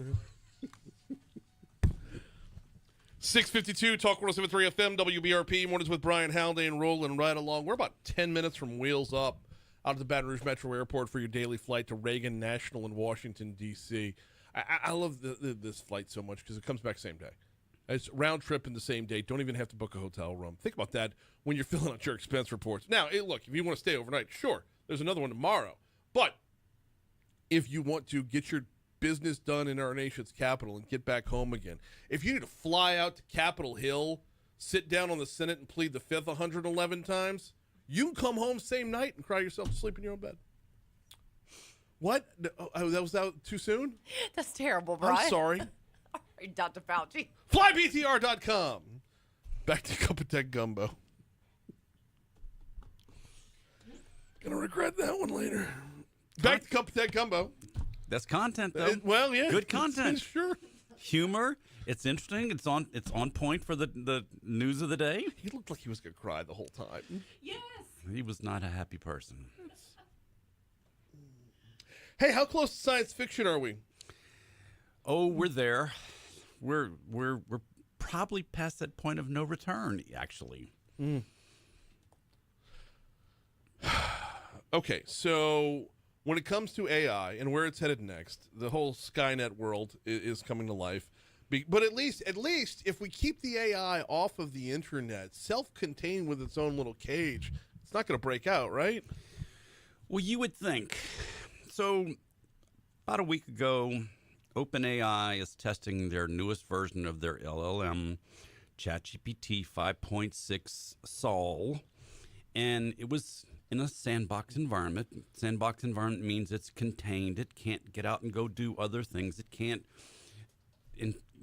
652 Talk 107.3 FM WBRP mornings with Brian Haldane rolling right along. We're about 10 minutes from Wheels Up out of the Baton Rouge Metro Airport for your daily flight to Reagan National in Washington, D.C. I love this flight so much because it comes back same day. It's round trip in the same day. Don't even have to book a hotel room. Think about that when you're filling out your expense reports. Now, look, if you want to stay overnight, sure, there's another one tomorrow. But if you want to get your business done in our nation's capital and get back home again, if you need to fly out to Capitol Hill, sit down on the Senate and plead the fifth 111 times, you can come home same night and cry yourself to sleep in your own bed. What? Oh, that was out too soon? That's terrible, Brian. I'm sorry. Dr. Fauci. FlyBTR.com. Back to Cup of Tech Gumbo. Gonna regret that one later. Back to Cup of Tech Gumbo. That's content, though. Well, yeah. Good content. Sure. Humor. It's interesting. It's on point for the news of the day. He looked like he was gonna cry the whole time. Yes. He was not a happy person. Hey, how close to science fiction are we? Oh, we're there. We're probably past that point of no return, actually. Okay, so when it comes to AI and where it's headed next, the whole Skynet world is coming to life. But at least if we keep the AI off of the internet, self-contained with its own little cage, it's not going to break out, right? Well, you would think. So, about a week ago, OpenAI is testing their newest version of their LLM, ChatGPT 5.6 Sol, and it was in a sandbox environment. Sandbox environment means it's contained. It can't get out and go do other things. It can't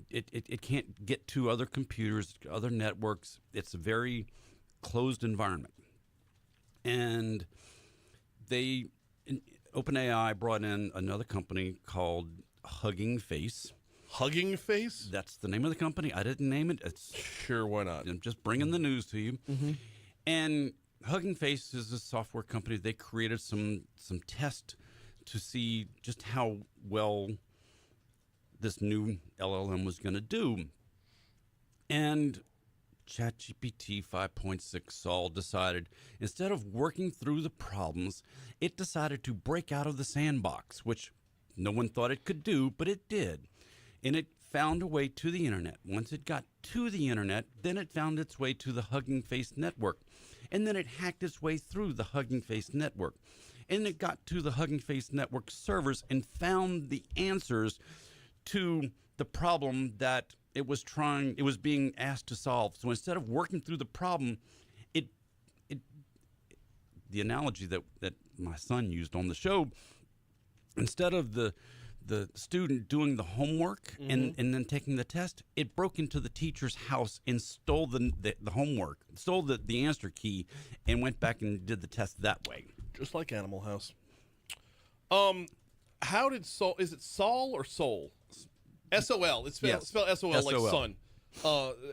it can't get to other computers, other networks. It's a very closed environment. And OpenAI brought in another company called Hugging Face. Hugging Face? That's the name of the company. I didn't name it. It's Sure, why not? I'm just bringing the news to you. And Hugging Face is a software company. They created some tests to see just how well this new LLM was going to do. And ChatGPT 5.6 Sol decided, instead of working through the problems, it decided to break out of the sandbox, which no one thought it could do, but it did. And it found a way to the internet. Once it got to the internet, then it found its way to the Hugging Face network. And then it hacked its way through the Hugging Face network. And it got to the Hugging Face network servers and found the answers to the problem that it was being asked to solve. So instead of working through the problem, the analogy that my son used on the show, instead of the student doing the homework and then taking the test, it broke into the teacher's house and stole the homework, stole the answer key, and went back and did the test that way. Just like Animal House. How did Sol? Is it Sol or Soul? S-O-L. It's spelled, Yes. spelled S-O-L like S-O-L. son.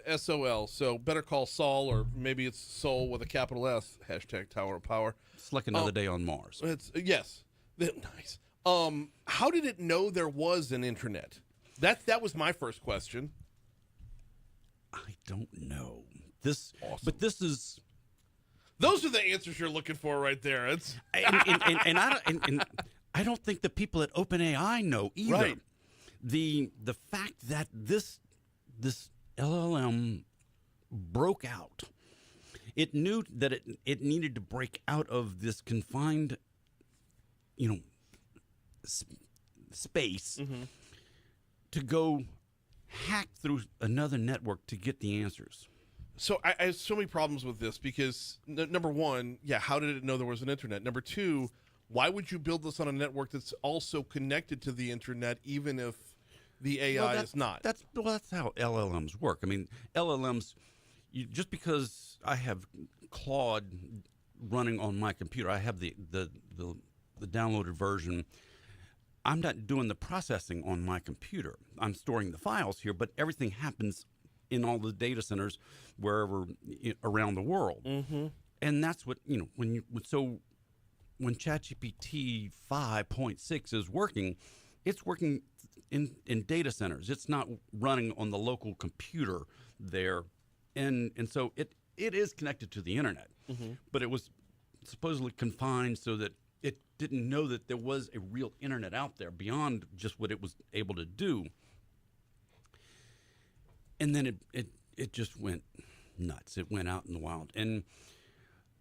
S-O-L. So better call Sol, or maybe it's Soul with a capital S. Hashtag Tower of Power. It's like another day on Mars. It's yes. Nice. How did it know there was an internet? That was my first question. I don't know. Awesome. But this is. Those are the answers you're looking for right there. It's and I don't think the people at OpenAI know either. Right. The fact that this LLM broke out, it knew that it needed to break out of this confined, space to go hack through another network to get the answers. So I have so many problems with this because number one, how did it know there was an internet? Number two, why would you build this on a network that's also connected to the internet, even if the AI is not? That's how LLMs work. I mean, LLMs, just because I have Claude running on my computer, I have the downloaded version. I'm not doing the processing on my computer. I'm storing the files here, but everything happens in all the data centers wherever around the world. And that's what, when ChatGPT 5.6 is working, it's working in data centers. It's not running on the local computer there. And so it is connected to the internet, but it was supposedly confined so that it didn't know that there was a real internet out there beyond just what it was able to do. And then it just went nuts. It went out in the wild. And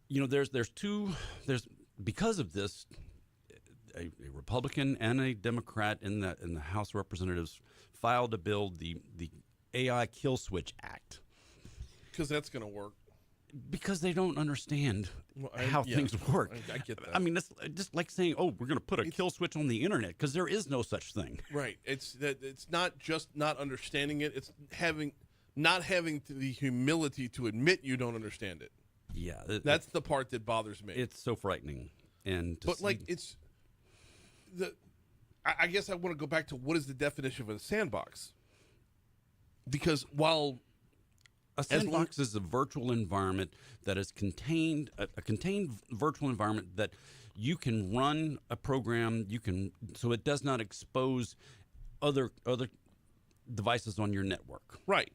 there's because of this, a Republican and a Democrat in the House of Representatives filed a bill, the AI Kill Switch Act. Because that's going to work. Because they don't understand how things work. I get that. I mean, it's just like saying, "Oh, we're going to put a kill switch on the internet," because there is no such thing. Right. It's not just not understanding it. It's not having the humility to admit you don't understand it. Yeah, That's the part that bothers me. It's so frightening. I guess I want to go back to what is the definition of a sandbox? Because while a sandbox is a virtual environment that is contained, a contained virtual environment that you can run a program, so it does not expose other devices on your network. Right.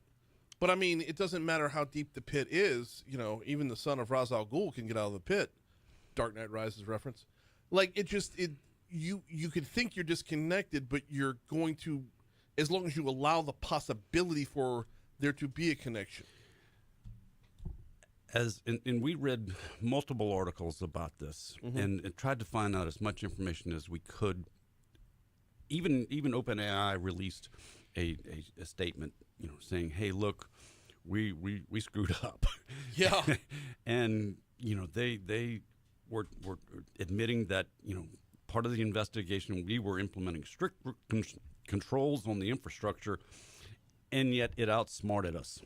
But I mean, it doesn't matter how deep the pit is. Even the son of Ra's al Ghul can get out of the pit. Dark Knight Rises reference. Like you could think you're disconnected, but you're going to, as long as you allow the possibility for there to be a connection. And we read multiple articles about this and tried to find out as much information as we could. Even OpenAI released a statement, saying, "Hey, look, we screwed up." Yeah. And they we're admitting that, part of the investigation, we were implementing strict controls on the infrastructure, and yet it outsmarted us.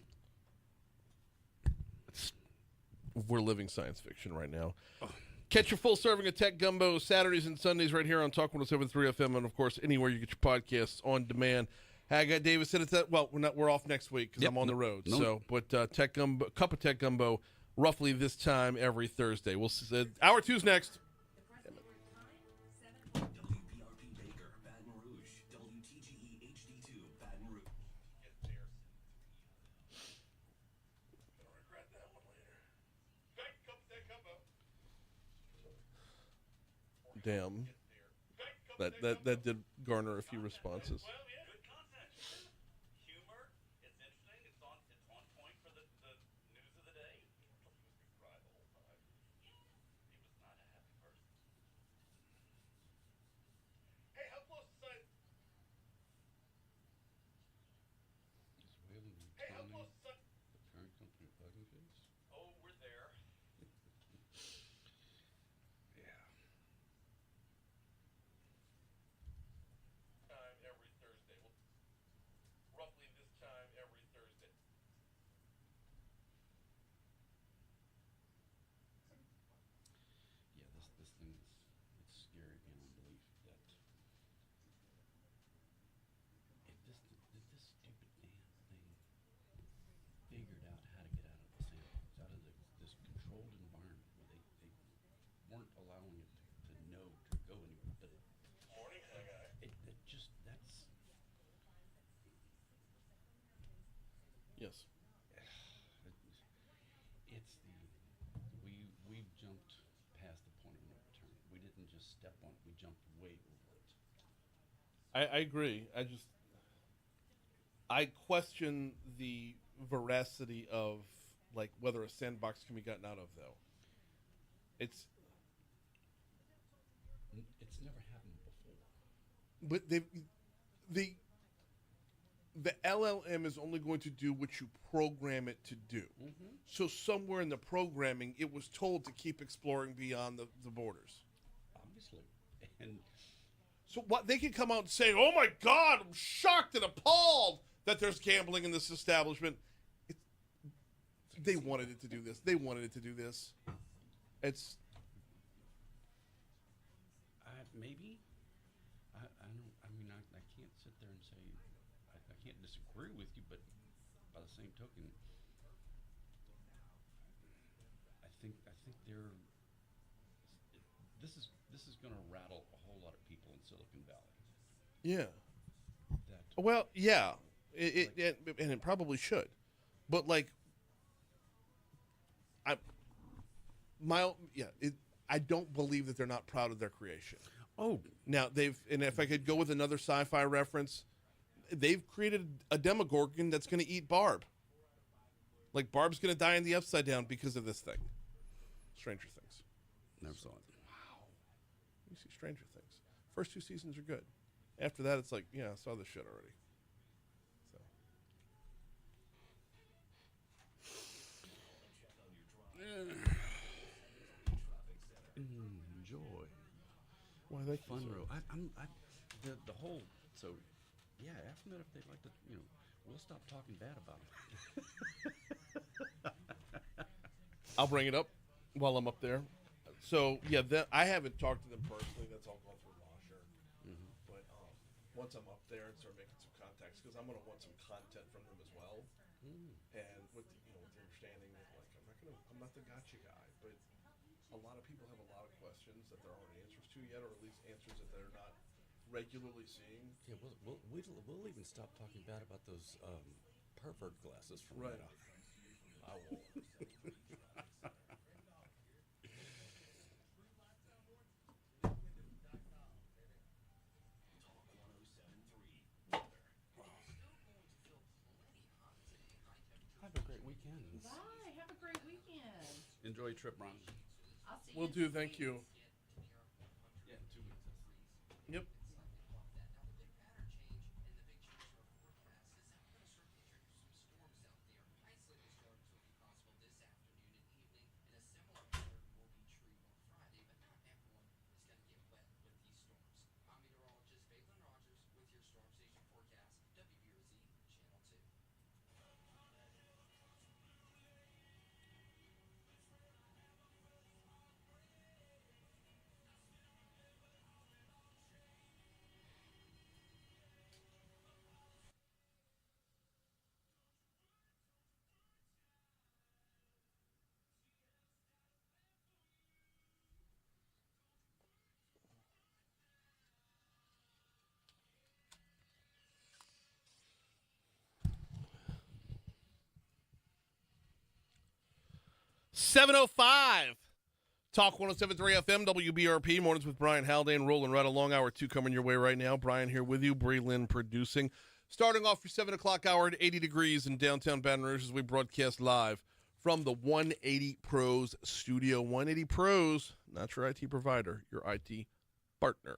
We're living science fiction right now. Catch your full serving of Tech Gumbo Saturdays and Sundays right here on Talk 107.3 FM, and of course anywhere you get your podcasts on demand. Haggai Davis said it's that. Well, we're off next week because I'm on the road. So, but Tech Gumbo, cup of Tech Gumbo, roughly this time every Thursday. We'll hour two's next. WPRP Baker, Baton Rouge. WTGE HD2, Baton Rouge. Gonna regret that one later. Damn. That did garner a few responses. Good content. Humor. It's interesting. It's on point for the news of the day. He cried the whole time. He was not a happy person. Hey, how close is that? Hey, how close is that? The parent company plugging case? Oh, we're there. Time every Thursday. Roughly this time every Thursday. Yeah, this thing it's scary beyond belief that if this stupid damn thing figured out how to get out of the samples, out of this controlled environment where they weren't allowing it to know to go anywhere, but Morning, Haggai. it just that's Yes. it's we've jumped past the point of no return. We didn't just step on it; we jumped way over it. I agree. I question the veracity of like whether a sandbox can be gotten out of though. It's Never happened before. but the LLM is only going to do what you program it to do. Mm-hmm. So somewhere in the programming, it was told to keep exploring beyond the borders. Obviously, and So what they can come out and say, "Oh my God, I'm shocked and appalled that there's gambling in this establishment." They wanted it to do this. They wanted it to do this. It's maybe I don't. I mean, I can't sit there and say I can't disagree with you, but by the same token, I think they're this is going to rattle a whole lot of people in Silicon Valley. yeah. That Well, yeah, and it probably should, but like, I don't believe that they're not proud of their creation. oh Now and if I could go with another sci-fi reference, they've created a Demogorgon that's going to eat Barb. Like Barb's going to die in the Upside Down because of this thing. Stranger Things. never saw it. You see Stranger Things. First two seasons are good. After that, it's like, yeah, I saw this shit already. So. Enjoy. Why they Fun row. The whole yeah. Ask them that if they'd like to. We'll stop talking bad about them. I'll bring it up while I'm up there. So yeah, I haven't talked to them personally. That's all gone through Lasher. Mm-hmm. But once I'm up there and start making some contacts, because I'm gonna want some content from them as well. And with the understanding that like I'm not the gotcha guy, but a lot of people have a lot of questions that there aren't answers to yet, or at least answers that they're not regularly seeing. Yeah, we'll even stop talking bad about those pervert glasses from Right. Meta. I will. Have a great weekend. Bye. Have a great weekend. Enjoy your trip, Ron. I'll see Will do. Thank you. Yeah, 2 weeks. Yep. 7:05. Talk 107.3 FM, WBRP. Mornings with Brian Haldane, rolling right along. Hour 2 coming your way right now. Brian here with you. Bree Lynn producing. Starting off your 7 o'clock hour at 80 degrees in downtown Baton Rouge as we broadcast live from the 180 Pros studio. 180 Pros, not your IT provider, your IT partner.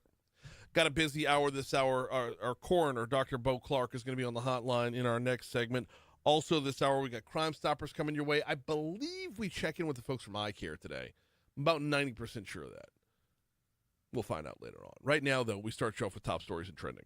Got a busy hour this hour. Our coroner, Dr. Beau Clark, is going to be on the hotline in our next segment. Also this hour, we got Crimestoppers coming your way. I believe we check in with the folks from iCare today. I'm about 90% sure of that. We'll find out later on. Right now, though, we start the show off with top stories and trending.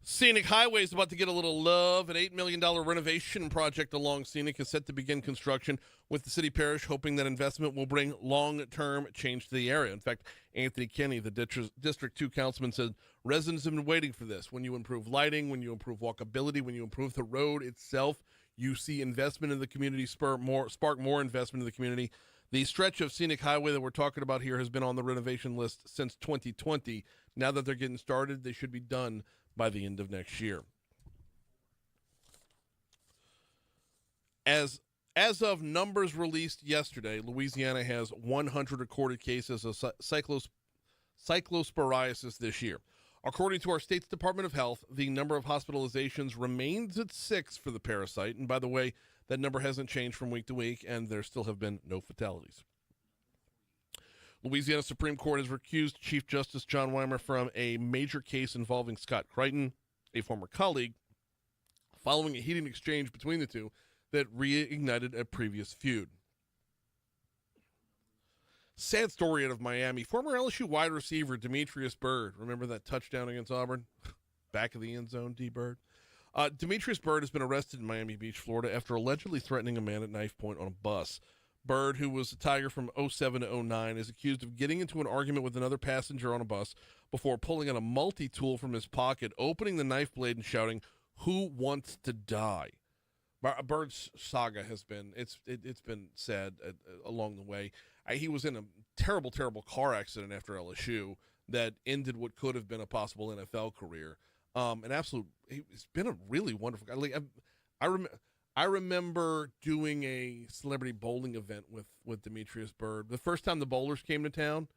Scenic Highway is about to get a little love. An $8 million renovation project along Scenic is set to begin construction, with the city parish hoping that investment will bring long-term change to the area. In fact, Anthony Kenny, the District 2 councilman, said residents have been waiting for this. When you improve lighting, when you improve walkability, when you improve the road itself, you see investment in the community, spark more investment in the community. The stretch of Scenic Highway that we're talking about here has been on the renovation list since 2020. Now that they're getting started, they should be done by the end of next year. As of numbers released yesterday, Louisiana has 100 recorded cases of cyclosporiasis this year. According to our state's Department of Health, the number of hospitalizations remains at 6 for the parasite. And by the way, that number hasn't changed from week to week, and there still have been no fatalities. Louisiana Supreme Court has recused Chief Justice John Weimer from a major case involving Scott Crichton, a former colleague, following a heated exchange between the two that reignited a previous feud. Sad story out of Miami. Former LSU wide receiver Demetrius Byrd. Remember that touchdown against Auburn? Back of the end zone, D-Bird. Demetrius Byrd has been arrested in Miami Beach, Florida, after allegedly threatening a man at knife point on a bus. Byrd, who was a Tiger from 07 to 09, is accused of getting into an argument with another passenger on a bus before pulling out a multi-tool from his pocket, opening the knife blade and shouting, "Who wants to die?" Byrd's saga has been, it's been sad along the way. He was in a terrible, terrible car accident after LSU that ended what could have been a possible NFL career. He's been a really wonderful guy. I remember doing a celebrity bowling event with Demetrius Byrd. The first time the bowlers came to town,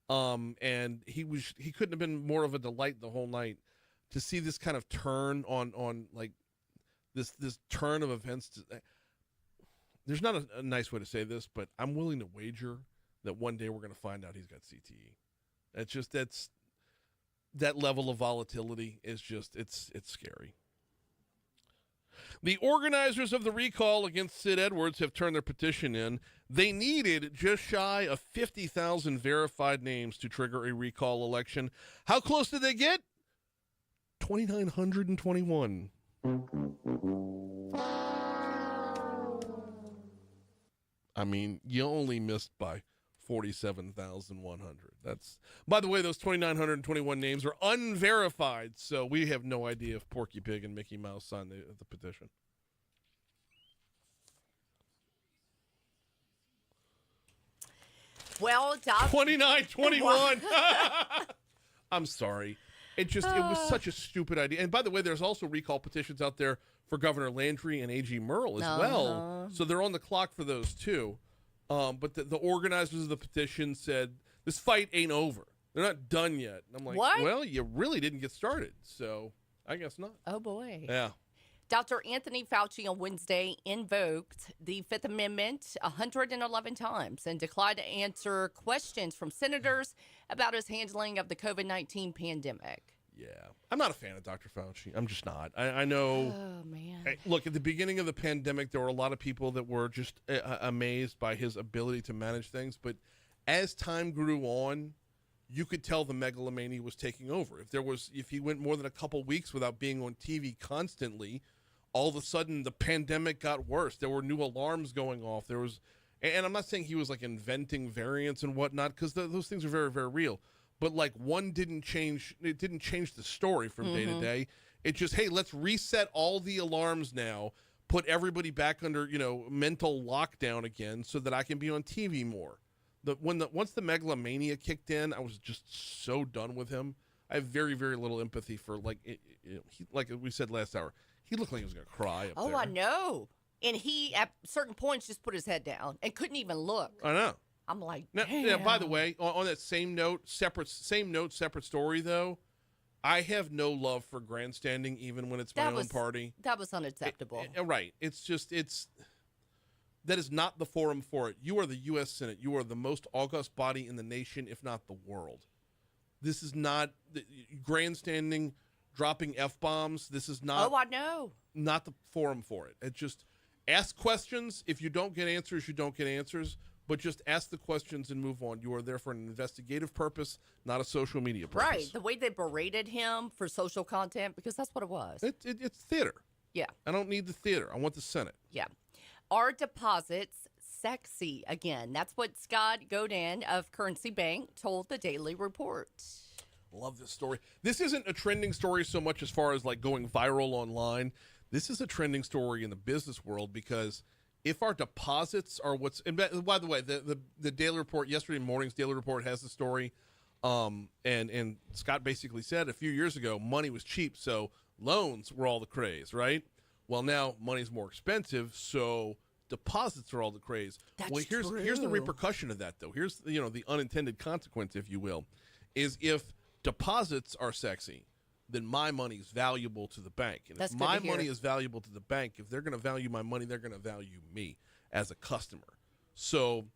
and he couldn't have been more of a delight the whole night to see this kind of turn on like this turn of events. There's not a nice way to say this, but I'm willing to wager that one day we're going to find out he's got CTE. That level of volatility is just it's scary. The organizers of the recall against Sid Edwards have turned their petition in. They needed just shy of 50,000 verified names to trigger a recall election. How close did they get? 2,921. I mean, you only missed by 47,100. That's, by the way, those 2,921 names are unverified, so we have no idea if Porky Pig and Mickey Mouse signed the petition. Well, 2921. I'm sorry. It was such a stupid idea. And by the way, there's also recall petitions out there for Governor Landry and A.G. Merle as well. So they're on the clock for those too. But the organizers of the petition said, this fight ain't over. They're not done yet. And I'm like, what? Well, you really didn't get started. So I guess not. Oh, boy. Yeah. Dr. Anthony Fauci on Wednesday invoked the Fifth Amendment 111 times and declined to answer questions from senators about his handling of the COVID-19 pandemic. Yeah. I'm not a fan of Dr. Fauci. I'm just not. I know. Oh, man. Look, at the beginning of the pandemic, there were a lot of people that were just amazed by his ability to manage things. But as time grew on, you could tell the megalomania was taking over. If he went more than a couple weeks without being on TV constantly, all of a sudden the pandemic got worse. There were new alarms going off. And I'm not saying he was like inventing variants and whatnot, because those things are very, very real. But like one didn't change the story from day to day. It just, hey, let's reset all the alarms now, put everybody back under, mental lockdown again so that I can be on TV more. Once the megalomania kicked in, I was just so done with him. I have very, very little empathy for, like we said last hour, he looked like he was going to cry up there. Oh, I know. And he, at certain points, just put his head down and couldn't even look. I know. I'm like, Now, damn. by the way, on that same note, separate story, though, I have no love for grandstanding, even when it's my own party. That was unacceptable. Right. That is not the forum for it. You are the U.S. Senate. You are the most august body in the nation, if not the world. This is not grandstanding, dropping F-bombs. This is not. Oh, I know. Not the forum for it. It just ask questions. If you don't get answers, you don't get answers. But just ask the questions and move on. You are there for an investigative purpose, not a social media purpose. Right. The way they berated him for social content, because that's what it was. It's theater. Yeah. I don't need the theater. I want the Senate. Yeah. Are deposits sexy again? That's what Scott Godin of Currency Bank told the Daily Report. Love this story. This isn't a trending story so much as far as like going viral online. This is a trending story in the business world because if our deposits are what's, and by the way, the Daily Report, yesterday morning's Daily Report has the story. And Scott basically said a few years ago, money was cheap, so loans were all the craze, right? Well, now money's more expensive, so deposits are all the craze. That's well, here's the repercussion of that, though. Here's the unintended consequence, if you will, is if deposits are sexy, then my money's valuable to the bank. And That's if good to my hear. money is valuable to the bank, if they're going to value my money, they're going to value me as a customer. So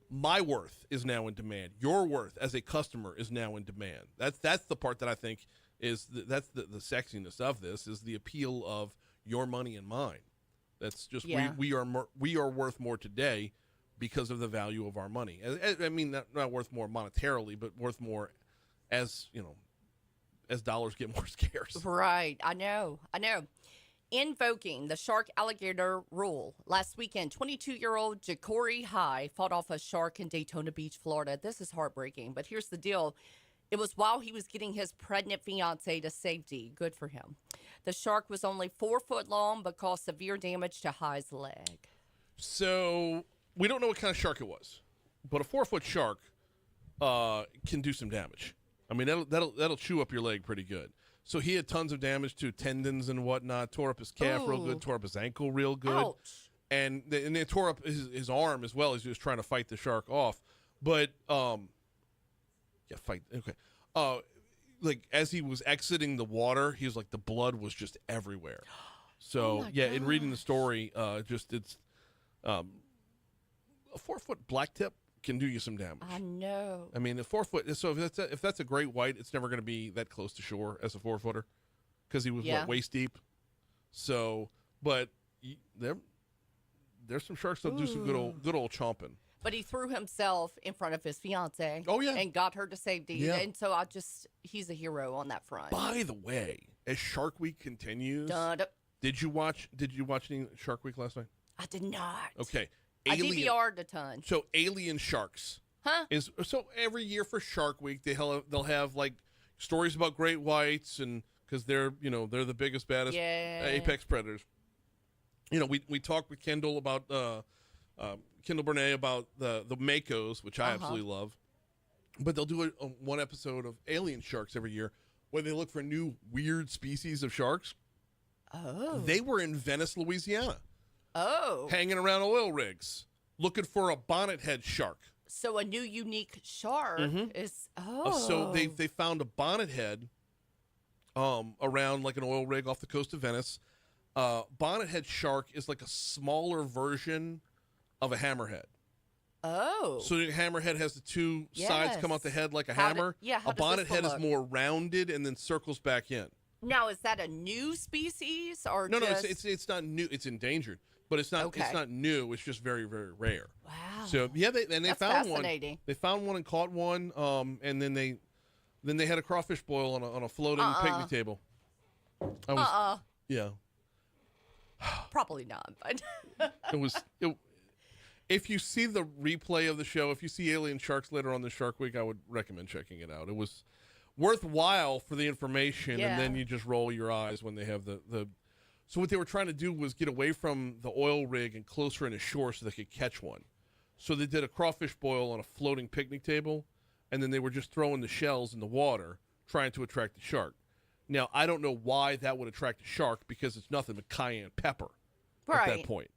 my worth is now in demand. Your worth as a customer is now in demand. That's the part that I think is that's the sexiness of this, is the appeal of your money and mine. That's just we are worth more today because of the value of our money. I mean, not worth more monetarily, but worth more as as dollars get more scarce. Right. I know. Invoking the shark alligator rule. Last weekend, 22-year-old Ja'Cory High fought off a shark in Daytona Beach, Florida. This is heartbreaking, but here's the deal. It was while he was getting his pregnant fiancée to safety. Good for him. The shark was only 4 foot long, but caused severe damage to High's leg. So we don't know what kind of shark it was, but a 4-foot shark can do some damage. I mean, that'll chew up your leg pretty good. So he had tons of damage to tendons and whatnot. Tore up his calf real good. Tore up his ankle real good. Ouch. And they tore up his arm as well as he was trying to fight the shark off. But fight. Okay. Like as he was exiting the water, he was like the blood was just everywhere. So in reading the story, it's a 4-foot blacktip can do you some damage. I know. I mean, a 4-foot. So if that's a great white, it's never going to be that close to shore as a 4-footer, because he was waist deep. So, but there's some sharks that'll do some good old chomping. But he threw himself in front of his fiancée. Oh, yeah. And got her to safety. Yeah. And so he's a hero on that front. By the way, as Shark Week continues, did you watch any Shark Week last night? I did not. Okay. I DVR'd a ton. So alien sharks. Huh? So every year for Shark Week they'll have like stories about great whites, and because they're the biggest, baddest apex predators. We talked with Kendall about Kendall Burnett about the Makos, which I absolutely love. But they'll do one episode of alien sharks every year where they look for new weird species of sharks. Oh. They were in Venice, Louisiana. Oh. Hanging around oil rigs, looking for a bonnethead shark. So a new unique shark is, So they found a bonnethead around like an oil rig off the coast of Venice. Bonnethead shark is like a smaller version of a hammerhead. Oh. So the hammerhead has the two sides come out the head like a hammer. How a does this bonnethead is look? more rounded and then circles back in. Now, is that a new species or No, just... it's not new. It's endangered, but it's not. Okay. It's not new. It's just very, very rare. Wow. So they That's found one. fascinating. They found one and caught one. And then they had a crawfish boil on a floating picnic table. Yeah. Probably not, but... If you see the replay of the show, if you see alien sharks later on the Shark Week, I would recommend checking it out. It was worthwhile for the information, and then you just roll your eyes when they have the So what they were trying to do was get away from the oil rig and closer in ashore so they could catch one. So they did a crawfish boil on a floating picnic table, and then they were just throwing the shells in the water, trying to attract the shark. Now, I don't know why that would attract a shark, because it's nothing but cayenne pepper at that point.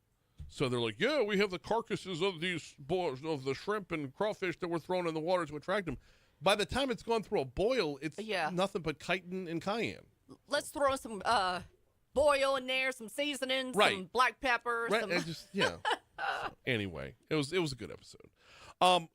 So they're like, yeah, we have the carcasses of these of the shrimp and crawfish that we're throwing in the water to attract them. By the time it's gone through a boil, it's nothing but chitin and cayenne. Let's throw some boil in there, some seasoning, some black pepper. Right, some... Anyway, it was a good episode.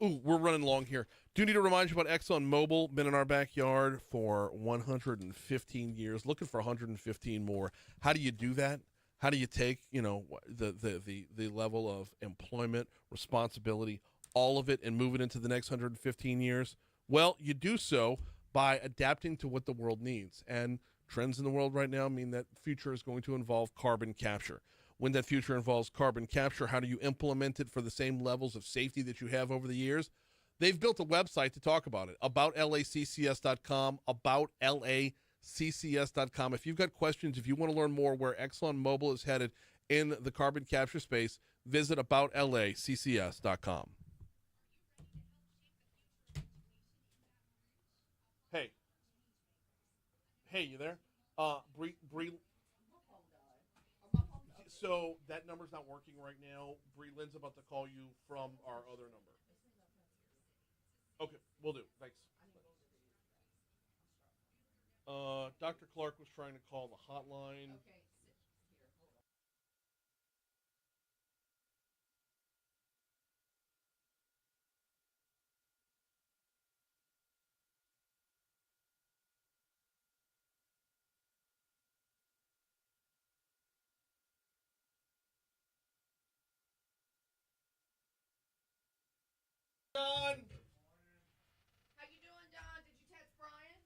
We're running long here. Do need to remind you about ExxonMobil. Been in our backyard for 115 years, looking for 115 more. How do you do that? How do you take, the level of employment, responsibility, all of it, and move it into the next 115 years? Well, you do so by adapting to what the world needs. And trends in the world right now mean that future is going to involve carbon capture. When that future involves carbon capture, how do you implement it for the same levels of safety that you have over the years? They've built a website to talk about it, aboutlaccs.com, aboutlaccs.com. If you've got questions, if you want to learn more where ExxonMobil is headed in the carbon capture space, visit aboutlaccs.com. Hey, you there? Bree. So that number's not working right now. Bree Lynn's about to call you from our other number. Okay, we'll do. Thanks. Dr. Clark was trying to call the hotline. Okay. Don! How you doing, Don? Did you text Brian?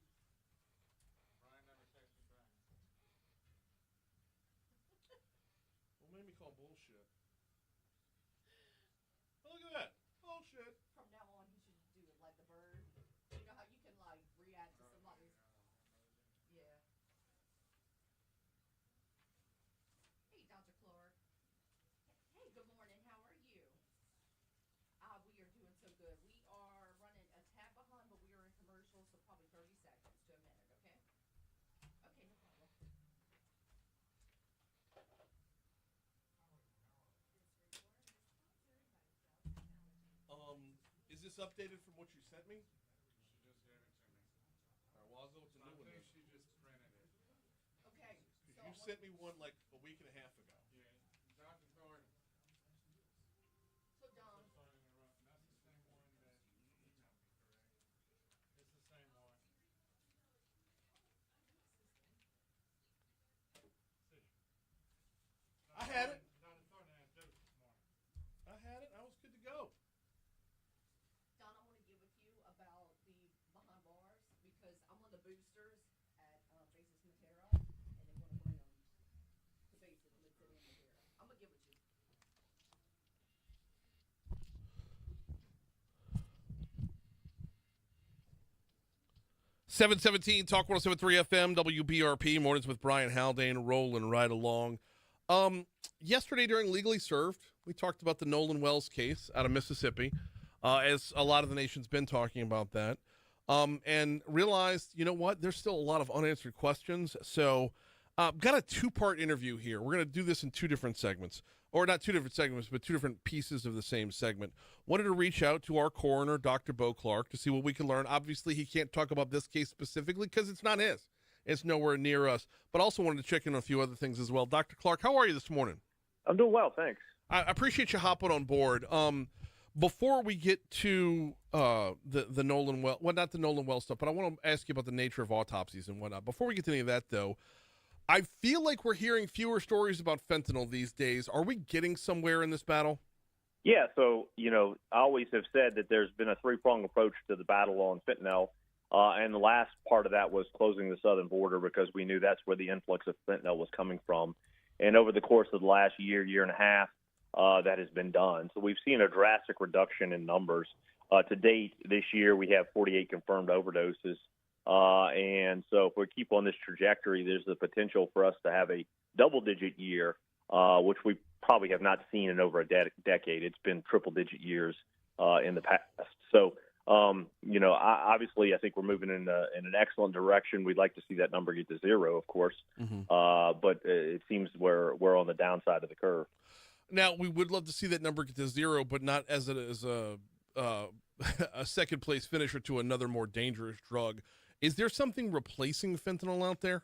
Brian never texted back. What made me call bullshit? Oh, look at that. Bullshit. From now on, he should do it like the bird. You know how you can, react to somebody's... Yeah. Hey, Dr. Clark. Hey, good morning. How are you? We are doing so good. We are running a tad behind, but we are in commercials, so probably 30 seconds to a minute, okay? Okay, no problem. Is this updated from what you sent me? She just gave it to me. All right, well, I'll go with the new one. I think she just printed it. Okay. So You sent me one like a week and a half ago. Yeah. Dr. Thornton. So, Don, Sorry to interrupt. That's the same one that you emailed me, correct? It's the same one. See. I had it. Dr. Thornton had Joseph this morning. I had it. I was good to go. Don, I want to get with you about the behind bars because I'm on the boosters at Basis Matera, and they want to bring them to Basis Matera. I'm going to get with you. 717 Talk 107.3 FM, WBRP, mornings with Brian Haldane, rolling right along. Yesterday during Legally Served, we talked about the Nolan Wells case out of Mississippi, as a lot of the nation's been talking about that, and realized, you know what, there's still a lot of unanswered questions. So got a two-part interview here. We're going to do this in two different segments, or not two different segments, but two different pieces of the same segment. Wanted to reach out to our coroner, Dr. Beau Clark, to see what we can learn. Obviously, he can't talk about this case specifically because it's not his. It's nowhere near us. But also wanted to check in on a few other things as well. Dr. Clark, how are you this morning? I'm doing well, thanks. I appreciate you hopping on board. Before we get to the Nolan Wells, well, not the Nolan Wells stuff, but I want to ask you about the nature of autopsies and whatnot. Before we get to any of that, though, I feel like we're hearing fewer stories about fentanyl these days. Are we getting somewhere in this battle? Yeah, so, I always have said that there's been a three-pronged approach to the battle on fentanyl, and the last part of that was closing the southern border because we knew that's where the influx of fentanyl was coming from. And over the course of the last year and a half, that has been done. So we've seen a drastic reduction in numbers. To date, this year, we have 48 confirmed overdoses. And so if we keep on this trajectory, there's the potential for us to have a double-digit year, which we probably have not seen in over a decade. It's been triple-digit years in the past. So, obviously, I think we're moving in an excellent direction. We'd like to see that number get to zero, of course, but it seems we're on the downside of the curve. Now, we would love to see that number get to zero, but not as a second place finisher to another more dangerous drug. Is there something replacing fentanyl out there?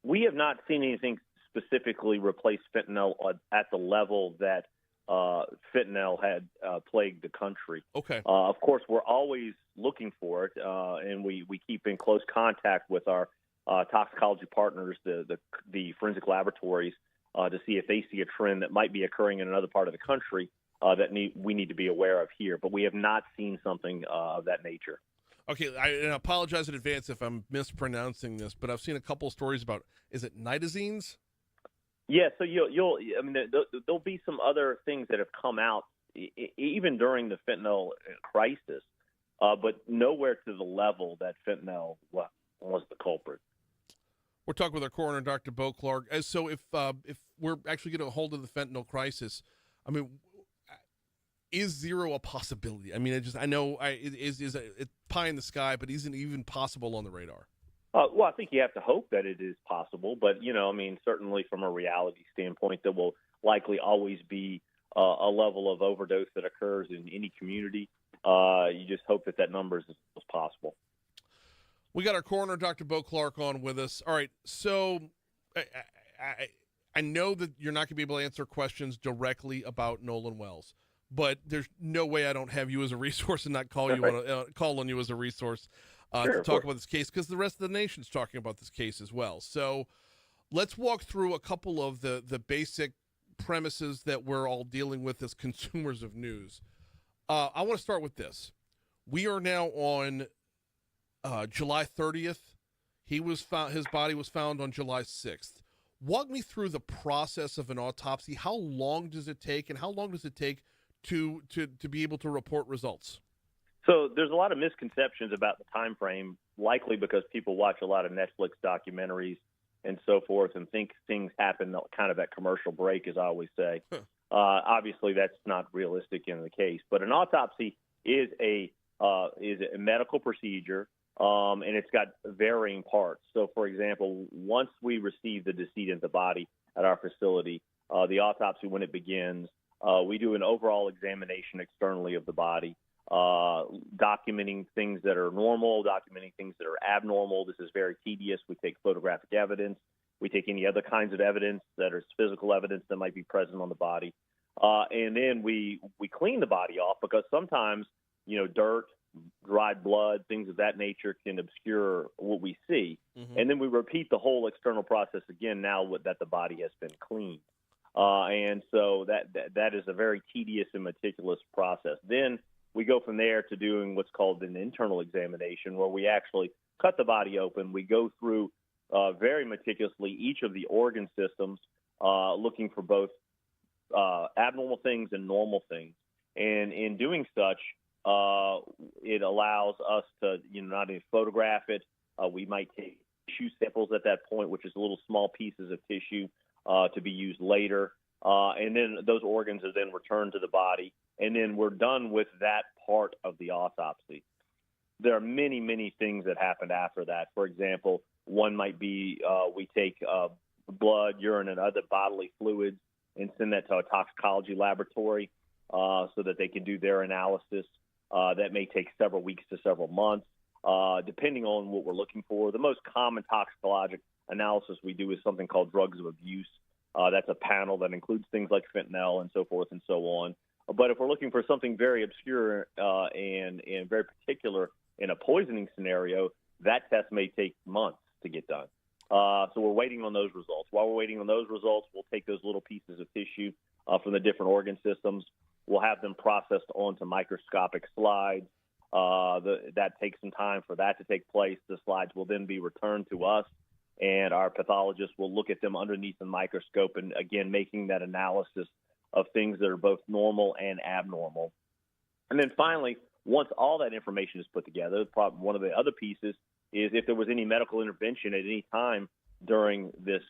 We have not seen anything specifically replace fentanyl at the level that fentanyl had plagued the country. Okay. Of course, we're always looking for it, and we keep in close contact with our toxicology partners, the forensic laboratories, to see if they see a trend that might be occurring in another part of the country that we need to be aware of here. But we have not seen something of that nature. Okay, I apologize in advance if I'm mispronouncing this, but I've seen a couple of stories about, is it nitazines? Yeah, so there'll be some other things that have come out even during the fentanyl crisis, but nowhere to the level that fentanyl was the culprit. We're talking with our coroner, Dr. Beau Clark. So if we're actually getting a hold of the fentanyl crisis, I mean, is zero a possibility? I mean, it's pie in the sky, but isn't even possible on the radar? Well, I think you have to hope that it is possible, but certainly from a reality standpoint, there will likely always be a level of overdose that occurs in any community. You just hope that number is as possible. We got our coroner, Dr. Beau Clark, on with us. All right, so I know that you're not going to be able to answer questions directly about Nolan Wells, but there's no way I don't have you as a resource and not call on you as a resource to talk about this case, because the rest of the nation's talking about this case as well. So let's walk through a couple of the basic premises that we're all dealing with as consumers of news. I want to start with this. We are now on July 30th. His body was found on July 6th. Walk me through the process of an autopsy. How long does it take, and how long does it take to be able to report results? So there's a lot of misconceptions about the time frame, likely because people watch a lot of Netflix documentaries and so forth and think things happen kind of at commercial break, as I always say. Obviously, that's not realistic in the case. But an autopsy is a medical procedure, and it's got varying parts. So, for example, once we receive the decedent, the body, at our facility, the autopsy, when it begins, we do an overall examination externally of the body, documenting things that are normal, documenting things that are abnormal. This is very tedious. We take photographic evidence. We take any other kinds of evidence that is physical evidence that might be present on the body. And then we clean the body off, because sometimes, dirt, dried blood, things of that nature can obscure what we see. Mm-hmm. And then we repeat the whole external process again now that the body has been cleaned. And so that is a very tedious and meticulous process. Then we go from there to doing what's called an internal examination, where we actually cut the body open. We go through very meticulously each of the organ systems, looking for both abnormal things and normal things. And in doing such, it allows us to, not only photograph it, we might take tissue samples at that point, which is little small pieces of tissue to be used later. And then those organs are then returned to the body, and then we're done with that part of the autopsy. There are many, many things that happen after that. For example, one might be we take blood, urine, and other bodily fluids and send that to a toxicology laboratory so that they can do their analysis. That may take several weeks to several months, depending on what we're looking for. The most common toxicologic analysis we do is something called drugs of abuse. That's a panel that includes things like fentanyl and so forth and so on. But if we're looking for something very obscure and very particular in a poisoning scenario, that test may take months to get done. So we're waiting on those results. While we're waiting on those results, we'll take those little pieces of tissue from the different organ systems. We'll have them processed onto microscopic slides. That takes some time for that to take place. The slides will then be returned to us, and our pathologist will look at them underneath the microscope and, again, making that analysis of things that are both normal and abnormal. And then finally, once all that information is put together, one of the other pieces is if there was any medical intervention at any time during this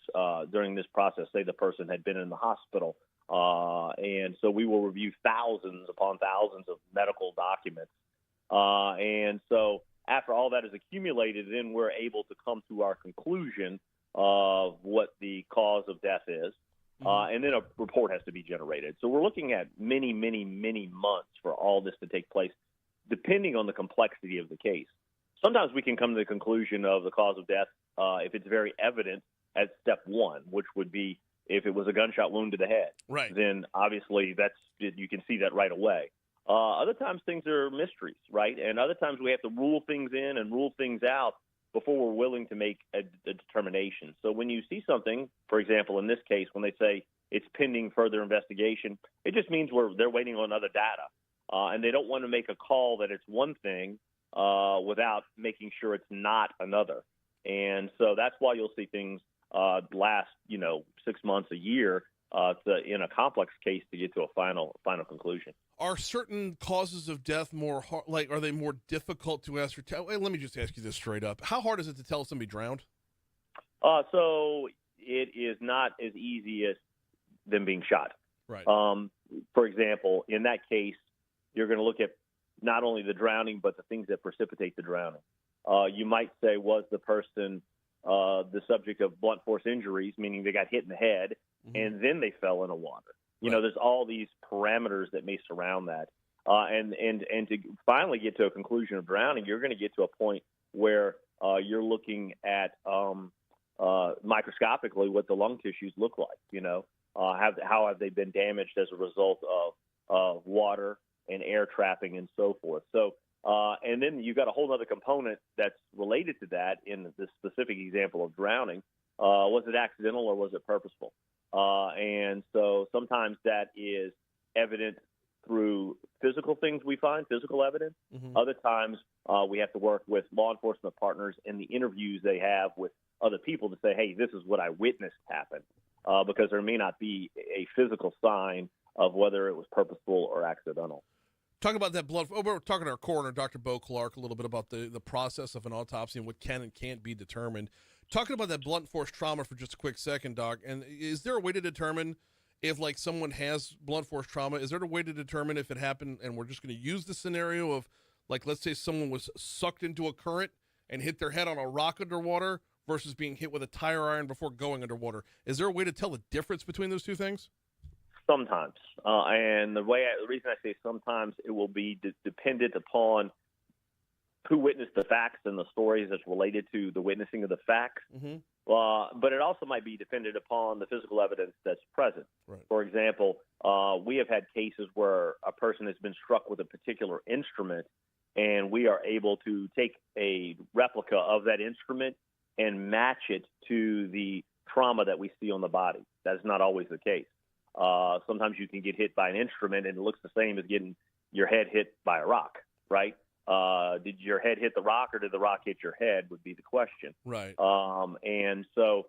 process. Say the person had been in the hospital, and so we will review thousands upon thousands of medical documents, and so after all that is accumulated, then we're able to come to our conclusion of what the cause of death is. And then a report has to be generated. So we're looking at many, many, many months for all this to take place, depending on the complexity of the case. Sometimes we can come to the conclusion of the cause of death if it's very evident at step one, which would be if it was a gunshot wound to the head. Right. Then obviously you can see that right away. Other times things are mysteries, right? And other times we have to rule things in and rule things out before we're willing to make a determination. So when you see something, for example, in this case, when they say it's pending further investigation, it just means they're waiting on other data. And they don't want to make a call that it's one thing without making sure it's not another. And so that's why you'll see things last, 6 months, a year in a complex case to get to a final conclusion. Are certain causes of death are they more difficult to ascertain? Let me just ask you this straight up. How hard is it to tell somebody drowned? So it is not as easy as them being shot. Right. For example, in that case, you're going to look at not only the drowning, but the things that precipitate the drowning. You might say, was the person the subject of blunt force injuries, meaning they got hit in the head, and then they fell in the water? There's all these parameters that may surround that. And to finally get to a conclusion of drowning, you're going to get to a point where you're looking at microscopically what the lung tissues look like. How have they been damaged as a result of water and air trapping and so forth. So, and then you've got a whole other component that's related to that in the specific example of drowning. Was it accidental or was it purposeful? And so sometimes that is evident through physical things we find, physical evidence. Other times we have to work with law enforcement partners in the interviews they have with other people to say, hey, this is what I witnessed happen, because there may not be a physical sign of whether it was purposeful or accidental. Talk about that blood. We're talking to our coroner, Dr. Beau Clark, a little bit about the process of an autopsy and what can and can't be determined. Talking about that blunt force trauma for just a quick second, Doc, and is there a way to determine if, like, someone has blunt force trauma? Is there a way to determine if it happened, and we're just going to use the scenario of, like, let's say someone was sucked into a current and hit their head on a rock underwater versus being hit with a tire iron before going underwater? Is there a way to tell the difference between those two things? Sometimes. And the reason I say sometimes, it will be dependent upon who witnessed the facts and the stories that's related to the witnessing of the facts. But it also might be dependent upon the physical evidence that's present. Right. For example, we have had cases where a person has been struck with a particular instrument, and we are able to take a replica of that instrument and match it to the trauma that we see on the body. That is not always the case. Sometimes you can get hit by an instrument and it looks the same as getting your head hit by a rock, right? Did your head hit the rock or did the rock hit your head would be the question. Right. And so,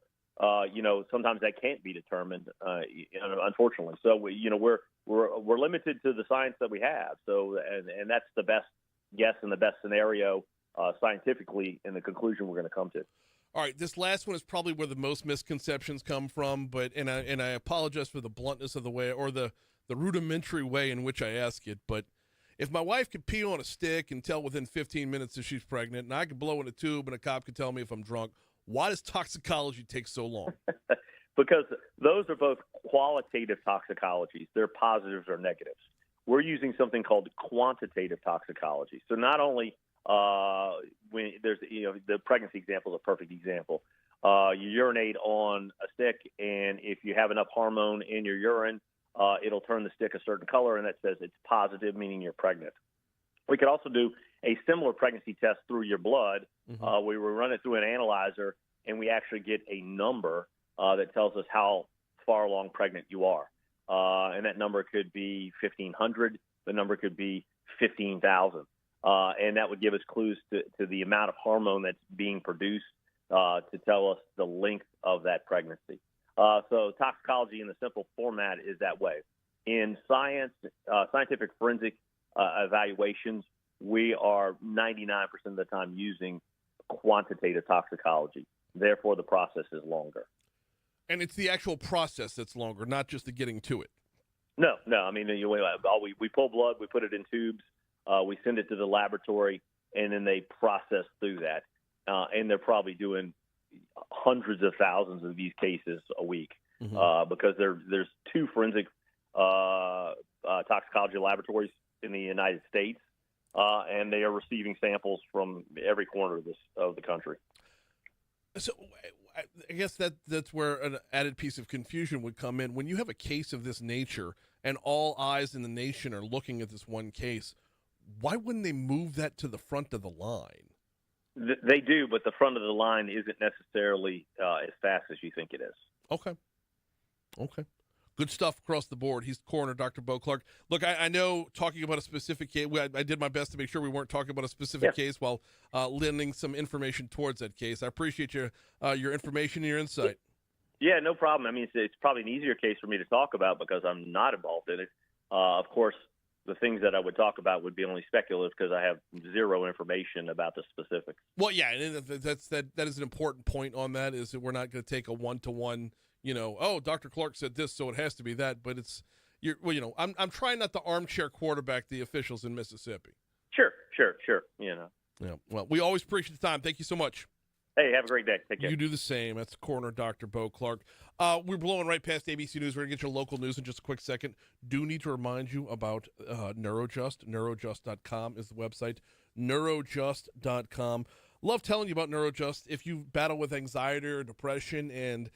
sometimes that can't be determined, unfortunately. So, we're limited to the science that we have. So, and that's the best guess and the best scenario scientifically in the conclusion we're going to come to. All right, this last one is probably where the most misconceptions come from, but I apologize for the bluntness of the way or the rudimentary way in which I ask it, but if my wife could pee on a stick and tell within 15 minutes if she's pregnant, and I could blow in a tube and a cop could tell me if I'm drunk, why does toxicology take so long? Because those are both qualitative toxicologies. They're positives or negatives. We're using something called quantitative toxicology. So not only when there's, the pregnancy example is a perfect example. You urinate on a stick, and if you have enough hormone in your urine, it'll turn the stick a certain color, and that says it's positive, meaning you're pregnant. We could also do a similar pregnancy test through your blood. We will run it through an analyzer, and we actually get a number that tells us how far along pregnant you are. And that number could be 1,500. The number could be 15,000. And that would give us clues to the amount of hormone that's being produced to tell us the length of that pregnancy. So toxicology in the simple format is that way. In science, scientific forensic evaluations, we are 99% of the time using quantitative toxicology. Therefore, the process is longer. And it's the actual process that's longer, not just the getting to it. No. I mean, we pull blood, we put it in tubes, we send it to the laboratory, and then they process through that. And they're probably doing hundreds of thousands of these cases a week because there's 2 forensic toxicology laboratories in the United States, and they are receiving samples from every corner of the country. So I guess that's where an added piece of confusion would come in. When you have a case of this nature and all eyes in the nation are looking at this one case, why wouldn't they move that to the front of the line? They do, but the front of the line isn't necessarily as fast as you think it is. Okay. Good stuff across the board. He's coroner Dr. Beau Clark. Look, I know talking about a specific case, I did my best to make sure we weren't talking about a specific case while lending some information towards that case. I appreciate your information and your insight. Yeah, no problem. I mean, it's probably an easier case for me to talk about because I'm not involved in it. Of course, the things that I would talk about would be only speculative because I have zero information about the specifics. Well, yeah, and that is an important point on that, is that we're not going to take a one-to-one, Dr. Clark said this, so it has to be that. But I'm trying not to armchair quarterback the officials in Mississippi. Sure. Yeah. Well, we always appreciate the time. Thank you so much. Hey, have a great day. Take care. You do the same. That's coroner Dr. Beau Clark. We're blowing right past ABC News. We're going to get your local news in just a quick second. Do need to remind you about Neurojust. Neurojust.com is the website. Neurojust.com. Love telling you about Neurojust. If you battle with anxiety or depression and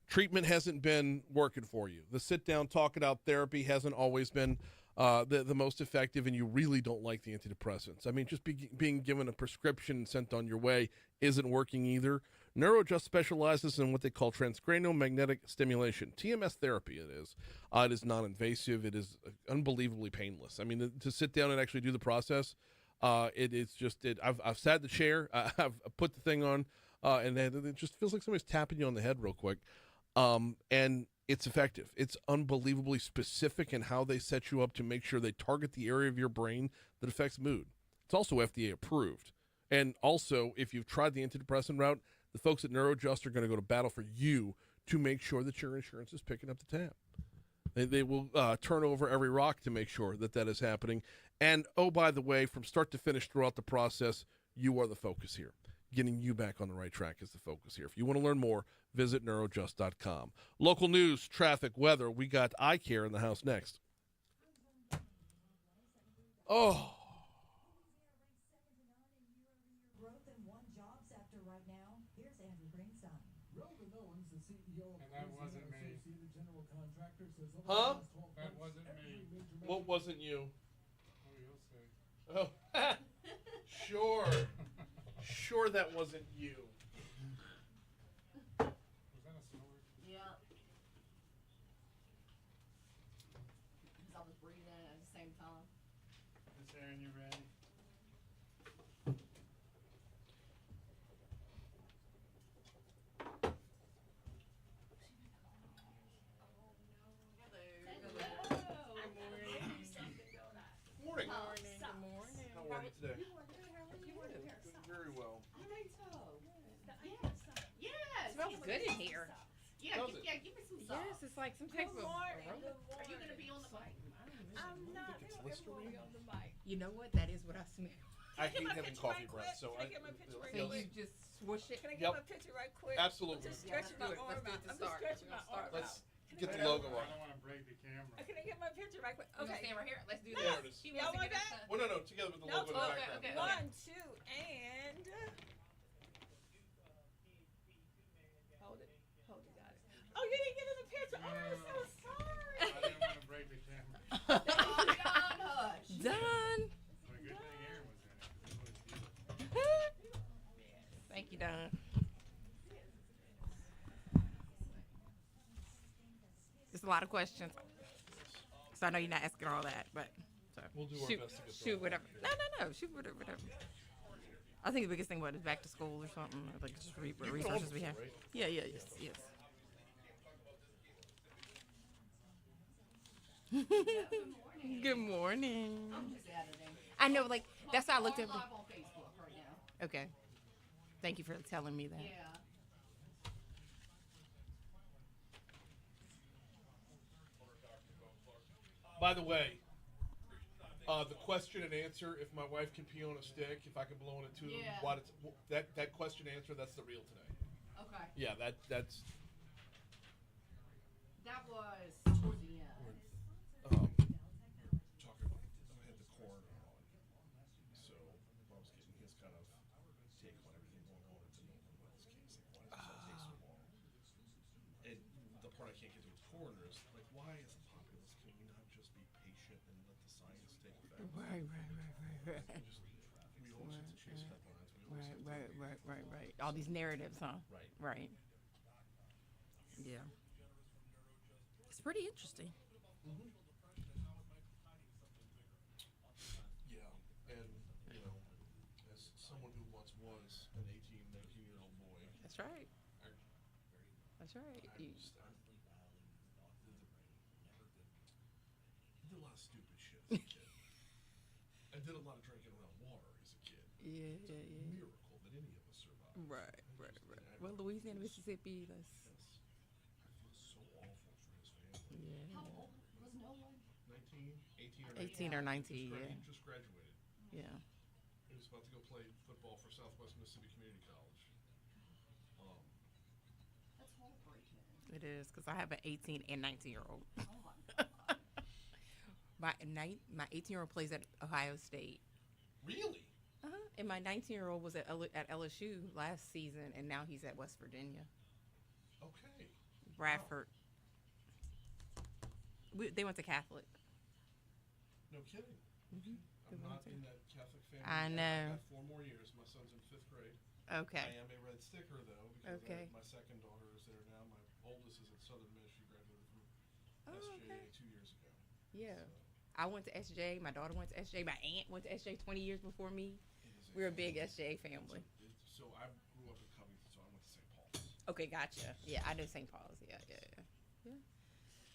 treatment hasn't been working for you, the sit-down, talk-it-out therapy hasn't always been the most effective, and you really don't like the antidepressants. I mean, just being given a prescription and sent on your way isn't working either. Neurojust specializes in what they call transcranial magnetic stimulation. TMS therapy it is. It is non-invasive. It is unbelievably painless. I mean, to sit down and actually do the process, I've sat in the chair, I've put the thing on, and it just feels like somebody's tapping you on the head real quick. And it's effective. It's unbelievably specific in how they set you up to make sure they target the area of your brain that affects mood. It's also FDA approved. And also, if you've tried the antidepressant route, the folks at Neurojust are going to go to battle for you to make sure that your insurance is picking up the tab. They will turn over every rock to make sure that is happening. And, oh, by the way, from start to finish throughout the process, you are the focus here. Getting you back on the right track is the focus here. If you want to learn more, visit neurojust.com. Local news, traffic, weather. We got iCare in the house next. Oh. And that wasn't me. Huh? That wasn't me. What wasn't you? Oh, you'll see. Oh, sure. Sure that wasn't you. Was that a snort? Yeah. Because I was breathing at the same time. Miss Aaron, you ready? Morning. How are you today? Very well. Yes. Smells good in here. Yeah, Does it? yeah, give me some sauce. Yes, it's like some type of aroma. Are you going to be on the mic? I'm not Think it's Listerine? on the mic. You know what? That is what I smell. I hate having coffee breath, so Can I get my picture right yes. So you just swoosh it. Can I Yep. get my picture right quick? Absolutely. I'm just stretching my Let's do it. arm Let's out. do it to I'm just start. stretching We're my gonna start. arm Let's out. get the I logo don't on. want to break the camera. Can I get my picture right quick? Okay. Okay. Stand right here. Let's do There this. it is. She Y'all wants to want get that? us Well, no, together with the No, logo in the okay, background. okay. 1, 2, and hold it. Hold it, got it. Oh, you didn't get in the picture. Oh, I'm so sorry. I didn't want to break the camera. Hush. Done. But good thing Aaron was in it. 'Cause it was beautiful. Thank you, Don. Just a lot of questions. So I know you're not asking all that, but so We'll do our shoot, best to get through shoot all whatever. No. Shoot whatever. I think the biggest thing about it is back to school or something. Like just what You've been on resources we have. before, right? Yeah, yes. Good morning. I'm just editing. I know, like that's how I looked We're at. live on Facebook right now. Okay. Thank you for telling me that. Yeah. By the way, the question and answer, if my wife can pee on a stick, if I can blow on it too, Yeah. that question answer, that's the reel today. Okay. Yeah, that's That was toward the end. talking. I had the coroner on, so I was getting his kind of take on everything going on. It's a Nolan Wells case. Like, why does it take so long? And the part I can't get to with coroner is like, why as a populace can we not just be patient and let the science take effect? Right. We always have to chase headlines. We always have to Right. All these narratives, huh? Right. Yeah. It's pretty interesting. Yeah, and you know, as someone who once was an 18, 19-year-old boy, That's right. That's right. I did a lot of stupid shit as a kid. I did a lot of drinking around water as a kid. Yeah. It's a miracle that any of us survived. Right. Well, Louisiana, Mississippi, that's. I feel so awful for his family. Yeah. How old was Nolan? 19, 18 or 19, yeah. He just graduated. Yeah. He was about to go play football for Southwest Mississippi Community College. That's heartbreaking. It is, because I have an 18 and 19-year-old. Oh my God. My 18-year-old plays at Ohio State. Really? And my 19-year-old was at LSU last season, and now he's at West Virginia. Okay. Bradford. They went to Catholic. No kidding. Mm-hmm. I'm not in that Catholic family. I know. I got 4 more years. My son's in 5th grade. Okay. I am a red sticker, though, because Okay. my second daughter is there now. My oldest is at Southern Miss. She graduated from SJA okay. 2 years ago. Yeah. So, I went to SJ. My daughter went to SJ. My aunt went to SJ 20 years before me. it is We're a big SJ family. So I grew up in Covington, so I went to St. Paul's. Okay, gotcha. Yeah, I know St. Paul's. Yeah.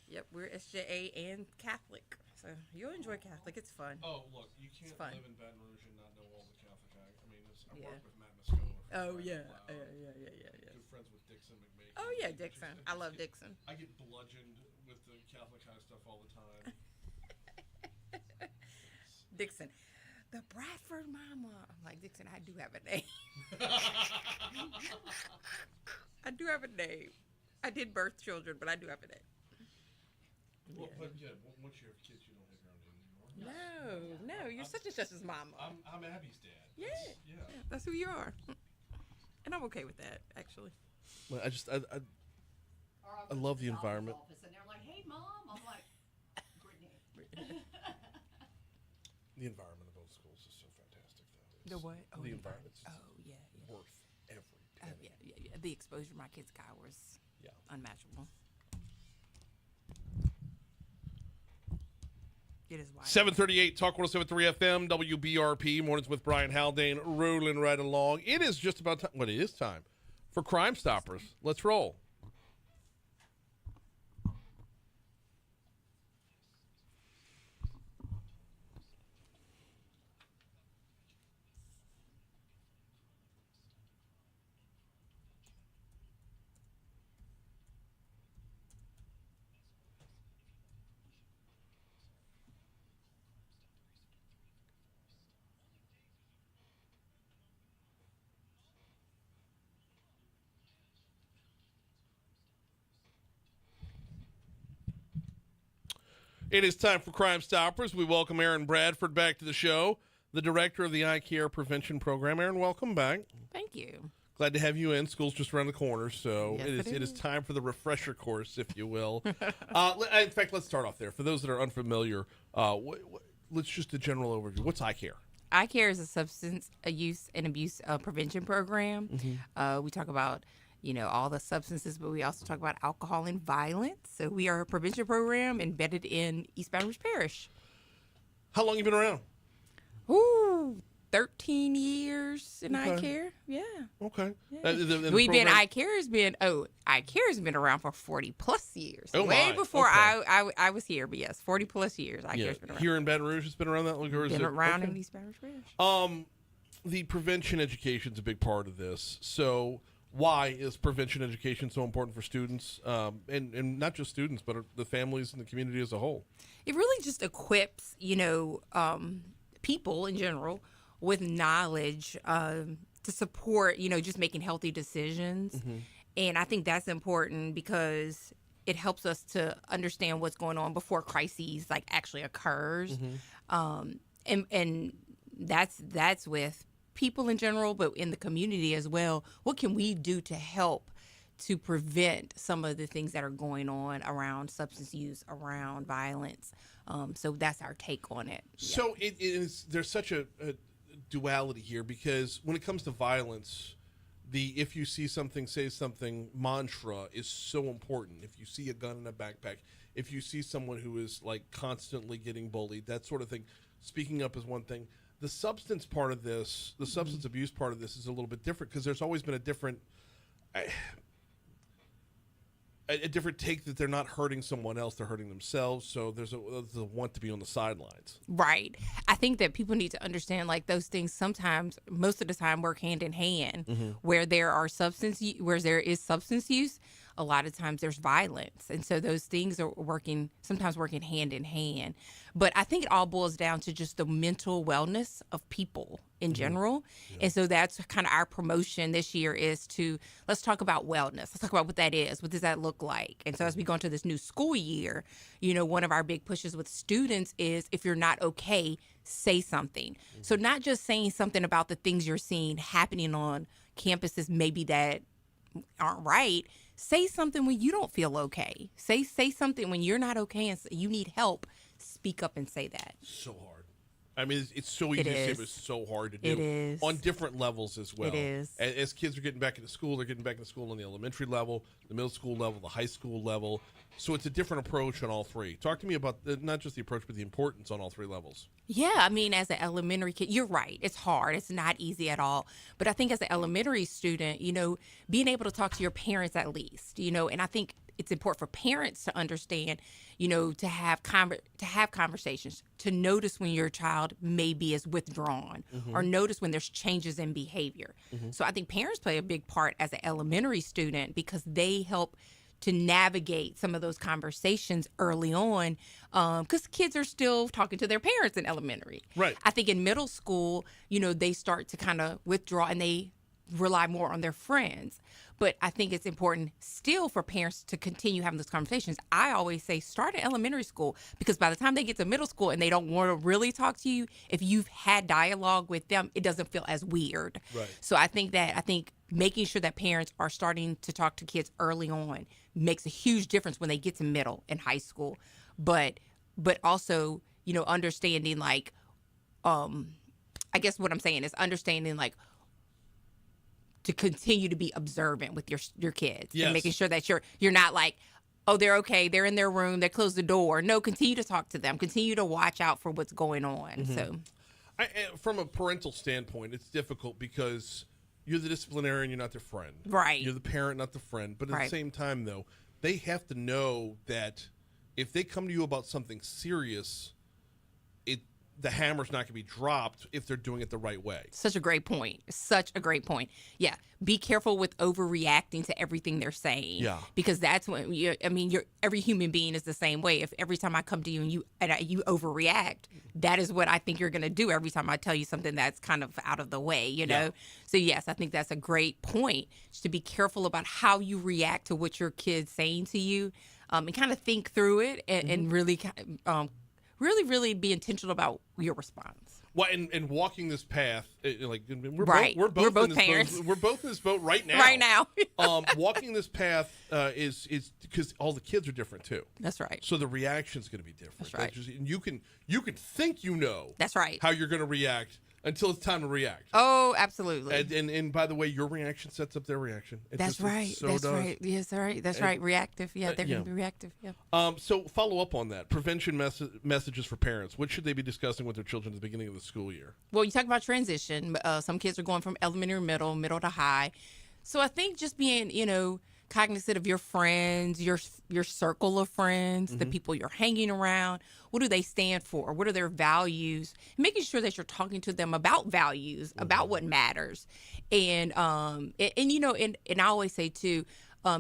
Yep, we're SJA and Catholic. So you'll enjoy Catholic. It's fun. Oh, look, you can't fun. live in Baton Rouge and not know all the Catholic. I mean, I Yeah. work with Matt Moscone. Oh, yeah. Good friends with Dixon McMahon. Oh, yeah, Dixon. I love Dixon. I get bludgeoned with the Catholic high stuff all the time. Dixon. The Bradford Mama. I'm like, Dixon, I do have a name. I do have a name. I did birth children, but I do have a name. Well, but yeah, once you have kids, you don't have your own name anymore. No, you're such and such as Mama. I'm Abby's dad. Yeah. Yeah. That's who you are. And I'm okay with that, actually. Well, I just Or I love the was in environment. Office and they're like, "Hey, Mom." I'm like, "Brittany." The environment of both schools is so fantastic, though. The what? Oh, the environment's yeah. worth every Oh, penny. yeah. The exposure my kids got was unmatchable. It is wild. 738 Talk 107.3 FM, WBRP, Mornings with Brian Haldane, rolling right along. It is just about time. Well, it is time for Crimestoppers. Let's roll. It is time for Crimestoppers. We welcome Aaron Bradford back to the show, the director of the iCare Prevention Program. Aaron, welcome back. Thank you. Glad to have you in. School's just around the corner, so Yes, it is time for the refresher course, if you will. In fact, let's start off there. For those that are unfamiliar, let's just a general overview. What's iCare? iCare is a substance use and abuse prevention program. We talk about, all the substances, but we also talk about alcohol and violence. So we are a prevention program embedded in East Baton Rouge Parish. How long you been around? Ooh, 13 years in iCare. Yeah. Okay. Yeah. The We've been program- iCare has been around for 40 plus years. Oh, way my. before Okay. I was here, but yes, 40 plus years. iCare's been around. Here in Baton Rouge, it's been around that long. Or is Been it- around okay. in East Baton Rouge Parish. the prevention education is a big part of this. So why is prevention education so important for students, and not just students, but the families and the community as a whole? It really just equips, people in general with knowledge to support, just making healthy decisions. And I think that's important because it helps us to understand what's going on before crises like actually occurs. And that's with people in general, but in the community as well. What can we do to help to prevent some of the things that are going on around substance use, around violence? So that's our take on it. So there's such a duality here, because when it comes to violence, the if you see something, say something mantra is so important. If you see a gun in a backpack, if you see someone who is like constantly getting bullied, that sort of thing, speaking up is one thing. The substance part of this, the substance abuse part of this is a little bit different, because there's always been a different take that they're not hurting someone else, they're hurting themselves. So there's a want to be on the sidelines. Right. I think that people need to understand like those things sometimes, most of the time, work hand in hand. Where there is substance use, a lot of times there's violence. And so those things are sometimes working hand in hand. But I think it all boils down to just the mental wellness of people in general. And so that's kind of our promotion this year is let's talk about wellness. Let's talk about what that is. What does that look like? And so as we go into this new school year, one of our big pushes with students is if you're not okay, say something. So not just saying something about the things you're seeing happening on campuses maybe that aren't right. Say something when you don't feel okay. Say something when you're not okay and you need help. Speak up and say that. So hard. I mean, it's so easy to say, but it's so hard to do. It is. On different levels as well. It is. As kids are getting back into school, they're getting back into school on the elementary level, the middle school level, the high school level. So it's a different approach on all three. Talk to me about not just the approach, but the importance on all three levels. Yeah, I mean, as an elementary kid, you're right. It's hard. It's not easy at all. But I think as an elementary student, being able to talk to your parents at least, and I think it's important for parents to understand, to have conversations, to notice when your child maybe is withdrawn or notice when there's changes in behavior. So I think parents play a big part as an elementary student because they help to navigate some of those conversations early on because kids are still talking to their parents in elementary. Right. I think in middle school, they start to kind of withdraw and they rely more on their friends. But I think it's important still for parents to continue having those conversations. I always say start in elementary school because by the time they get to middle school and they don't want to really talk to you, if you've had dialogue with them, it doesn't feel as weird. Right. So I think making sure that parents are starting to talk to kids early on makes a huge difference when they get to middle and high school. But also, understanding like, I guess what I'm saying is understanding like, to continue to be observant with your kids and making sure that you're not like, oh, they're okay, they're in their room, they close the door. No, continue to talk to them, continue to watch out for what's going on. So, from a parental standpoint, it's difficult because you're the disciplinarian, you're not their friend. Right. You're the parent, not the friend. But at the same time, though, they have to know that if they come to you about something serious, the hammer's not going to be dropped if they're doing it the right way. Such a great point. Yeah. Be careful with overreacting to everything they're saying. Yeah. Because that's when every human being is the same way. If every time I come to you and you overreact, that is what I think you're going to do every time I tell you something that's kind of out of the way, Yeah. So yes, I think that's a great point, just to be careful about how you react to what your kid's saying to you, and kind of think through it and really really be intentional about your response. Well, and walking this path, we're both parents. We're both in this boat right now. Right now. Walking this path is because all the kids are different too. That's right. So the reaction's going to be different. That's right. And you can think That's right. how you're going to react until it's time to react. Oh, absolutely. And by the way, your reaction sets up their reaction. That's right. Right. Yes, all right. That's right. Reactive. Yeah, they're going to be reactive. Yeah. So follow up on that. Prevention messages for parents. What should they be discussing with their children at the beginning of the school year? Well, you talk about transition. Some kids are going from elementary, middle to high. So I think just being, cognizant of your friends, your circle of friends, the people you're hanging around. What do they stand for? What are their values? Making sure that you're talking to them about values, about what matters, and you know, and I always say too,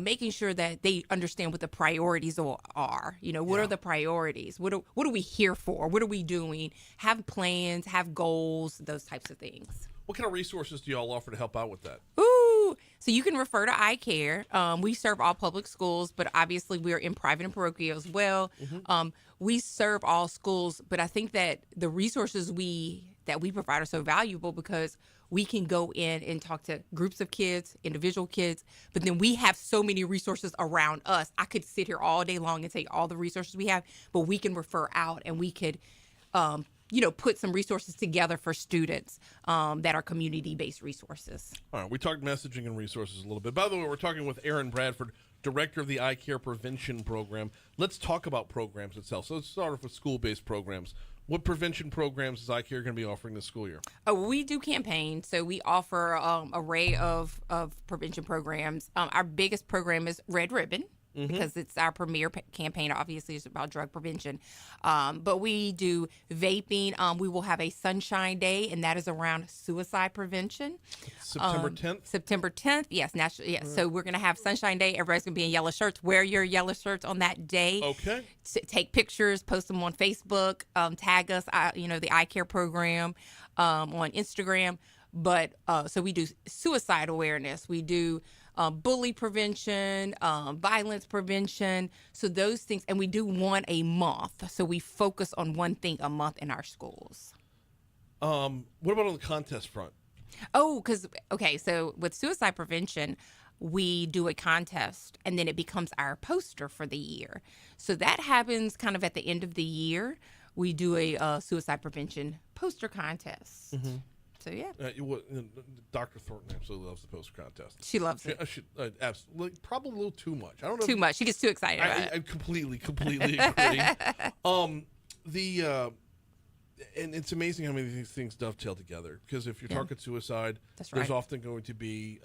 making sure that they understand what the priorities are. You know, what are the priorities? What are we here for? What are we doing? Have plans, have goals, those types of things. What kind of resources do y'all offer to help out with that? Ooh, so you can refer to iCare. We serve all public schools, but obviously we're in private and parochial as well. We serve all schools, but I think that the resources that we provide are so valuable because we can go in and talk to groups of kids, individual kids, but then we have so many resources around us. I could sit here all day long and say all the resources we have, but we can refer out and we could you know, put some resources together for students that are community-based resources. All right, we talked messaging and resources a little bit. By the way, we're talking with Erin Bradford, Director of the iCare Prevention Program. Let's talk about programs itself. So let's start off with school-based programs. What prevention programs is iCare going to be offering this school year? We do campaigns, so we offer an array of prevention programs. Our biggest program is Red Ribbon. Because it's our premier campaign, obviously, it's about drug prevention. But we do vaping. We will have a Sunshine Day, and that is around suicide prevention. September 10th? September 10th, yes. Yes. So we're going to have Sunshine Day. Everybody's going to be in yellow shirts. Wear your yellow shirts on that day. Okay. Take pictures, post them on Facebook, tag us, you know, the iCare program on Instagram. But so we do suicide awareness. We do bully prevention, violence prevention. So those things, and we do one a month. So we focus on one thing a month in our schools. What about on the contest front? Oh, so with suicide prevention, we do a contest and then it becomes our poster for the year. So that happens kind of at the end of the year. We do a suicide prevention poster contest. So yeah, Dr. Thornton absolutely loves the poster contest. She loves it. Absolutely, probably a little too much. I don't know. Too much. She gets too excited. I completely agree. And it's amazing how many these things dovetail together. Because if you're talking suicide, there's often going to be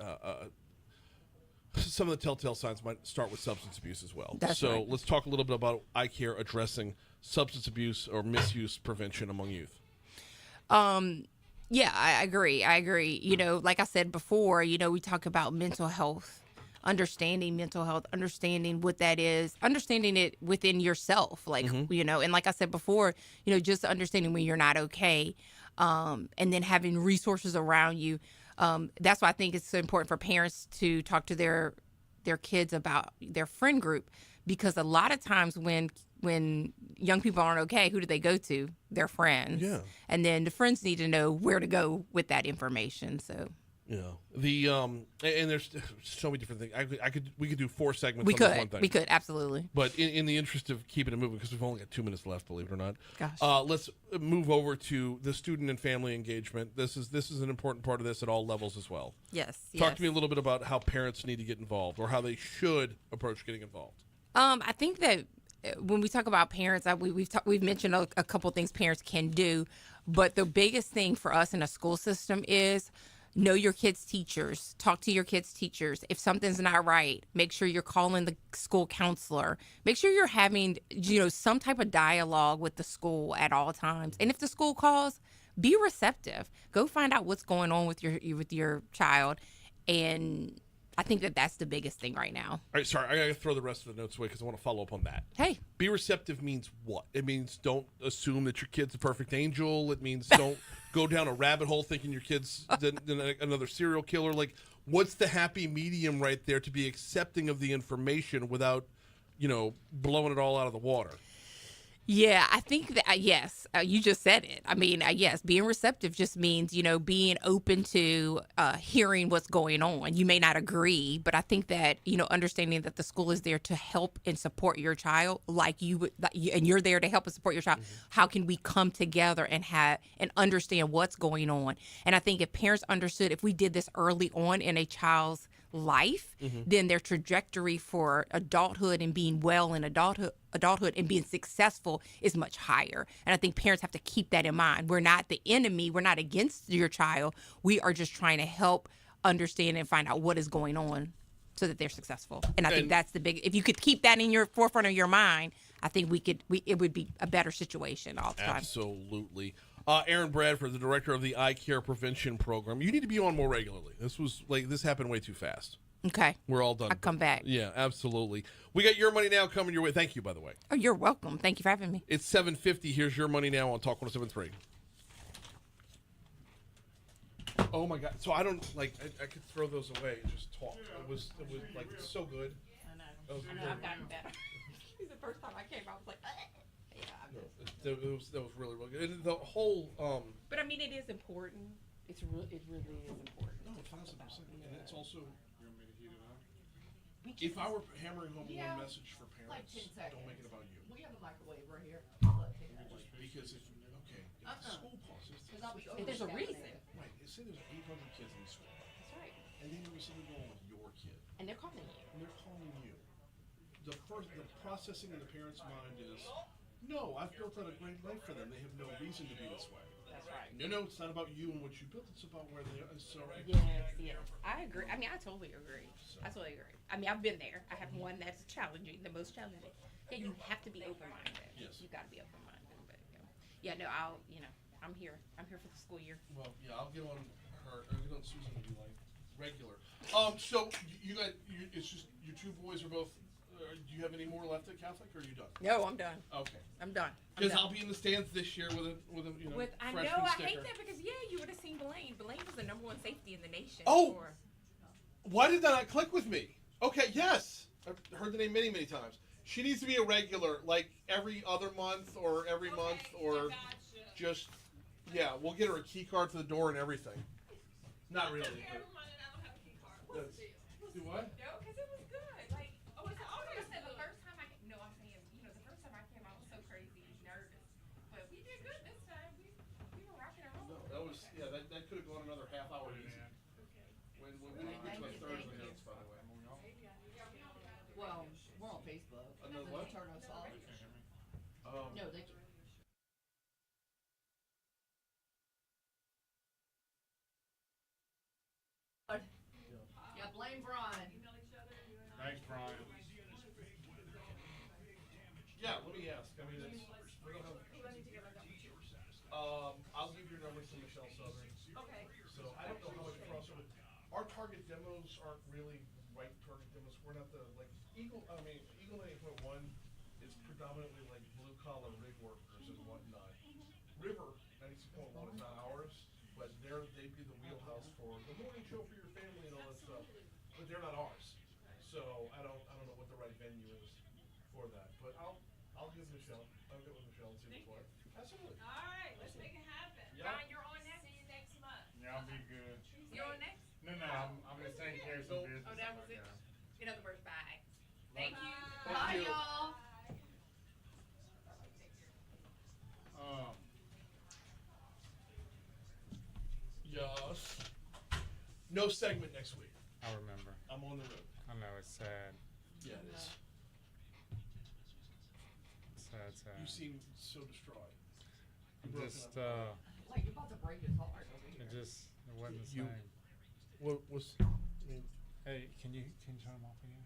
some of the telltale signs might start with substance abuse as well. Let's talk a little bit about iCare addressing substance abuse or misuse prevention among youth. Yeah, I agree. You know, like I said before, you know, we talk about mental health, understanding mental health, understanding what that is, understanding it within yourself. Like, you know, and like I said before, you know, just understanding when you're not okay, and then having resources around you. That's why I think it's so important for parents to talk to their kids about their friend group, because a lot of times when young people aren't okay, who do they go to? Their friends. Yeah. And then the friends need to know where to go with that information. So. Yeah. And there's so many different things. We could do 4 segments on this one thing. We could, absolutely. But in the interest of keeping it moving, because we've only got 2 minutes left, believe it or not. Gosh. Let's move over to the student and family engagement. This is an important part of this at all levels as well. Yes. Talk to me a little bit about how parents need to get involved or how they should approach getting involved. I think that when we talk about parents, we've mentioned a couple things parents can do, but the biggest thing for us in a school system is know your kids' teachers. Talk to your kids' teachers. If something's not right, make sure you're calling the school counselor. Make sure you're having, you know, some type of dialogue with the school at all times. And if the school calls, be receptive. Go find out what's going on with your child, and I think that that's the biggest thing right now. All right, sorry, I got to throw the rest of the notes away because I want to follow up on that. Hey. Be receptive means what? It means don't assume that your kid's a perfect angel. It means don't go down a rabbit hole thinking your kid's another serial killer. Like, what's the happy medium right there to be accepting of the information without, you know, blowing it all out of the water? Yeah, I think that, yes, you just said it. I mean, yes, being receptive just means, you know, being open to hearing what's going on. You may not agree, but I think that, you know, understanding that the school is there to help and support your child like you would, and you're there to help and support your child. How can we come together and understand what's going on? And I think if parents understood, if we did this early on in a child's life, then their trajectory for adulthood and being well in adulthood and being successful is much higher. And I think parents have to keep that in mind. We're not the enemy. We're not against your child. We are just trying to help understand and find out what is going on. so that they're successful. And I think And- that's the big. If you could keep that in your forefront of your mind, I think it would be a better situation all the time. Absolutely. Aaron Bradford, the director of the iCare prevention program. You need to be on more regularly. This happened way too fast. Okay. We're all done. I'll come back. Yeah, absolutely. We got Your Money Now coming your way. Thank you, by the way. Oh, you're welcome. Thank you for having me. It's 7:50. Here's Your Money Now on Talk 107.3. Oh my God! So I don't like. I could throw those away and just talk. It was like so good. I know. That was I know. very I've gotten better. The first time I came, I was like, yeah. that was really good. And the whole But I mean, it is important. It really is important. no, 1,000%. And it's also You want me to heat it up? if I were hammering home Yeah. one message for Like parents, 10 seconds. don't make it about you. We have a microwave right here. Because if the school pauses, If there's a reason. right? Say there's 800 kids in the school, That's right. and then there was something going on with your kid, And they're calling you. and they're calling you. The processing in the parent's mind is, no, I've built out a great life for them. They have no reason to be this way. That's right. No, it's not about you and what you built. It's about where they are. So Yes. I agree. I mean, I totally agree. I totally agree. I mean, I've been there. I have one that's challenging, the most challenging. Yeah, you have to be open-minded. Yes. You got to be open-minded. But yeah, no, I'm here. I'm here for the school year. well, yeah, I'll get on her. I'll get on Susan and be like regular. So it's just your two boys are both. Do you have any more left at Catholic, or are you done? No, I'm done. Okay. I'm done. Because I'll be in the stands this year with a I freshman know. I sticker. hate that because you would have seen Blaine. Blaine was the #1 safety in the nation. Oh! Why did that not click with me? Okay, yes. I've heard the name many, many times. She needs to be a regular, like every other month or every month or just, yeah, we'll get her a key card to the door and everything. Not really. But do what? No, because it was good. Like, I said the first time I came, no, I'm saying, the first time I came, I was so crazy, nervous. But we did good this time. We were rocking and No, rolling. that was, yeah, that could have gone another half hour easy. When we didn't get to a third of the notes, by the way. Well, we're on Facebook. Another They what? Turn us off. No, they. Yeah, blame Brian. Thanks, Brian. Yeah, let me ask. I mean, it's, we don't have, I'll give your numbers to Michelle Southern. Okay. So I don't know how much crossover. Our target demos aren't really right target demos. We're not the, like, Eagle 98.1 is predominantly like blue collar rig workers and whatnot. River 96.1 is not ours, but they'd be the wheelhouse for the morning show for your family and all that stuff. But they're not ours. So I don't know what the right venue is for that. But I'll give Michelle. I'll get with Michelle and see what's what. Absolutely. All right, let's make it happen. Yeah. Brian, you're on next. See you next month. Yeah, I'll be good. You're on next? No, I'm just taking care of some business. Oh, that was like it. that. In other words, bye. Thank you. Thank Bye, you. y'all. Yes. No segment next week. I remember. I'm on the road. I know it's sad. Yeah, it is. Sad. You seem so distraught. Just Like, you're about to break his heart over here. it wasn't the You- same. What was? I mean, Hey, can you turn them off again?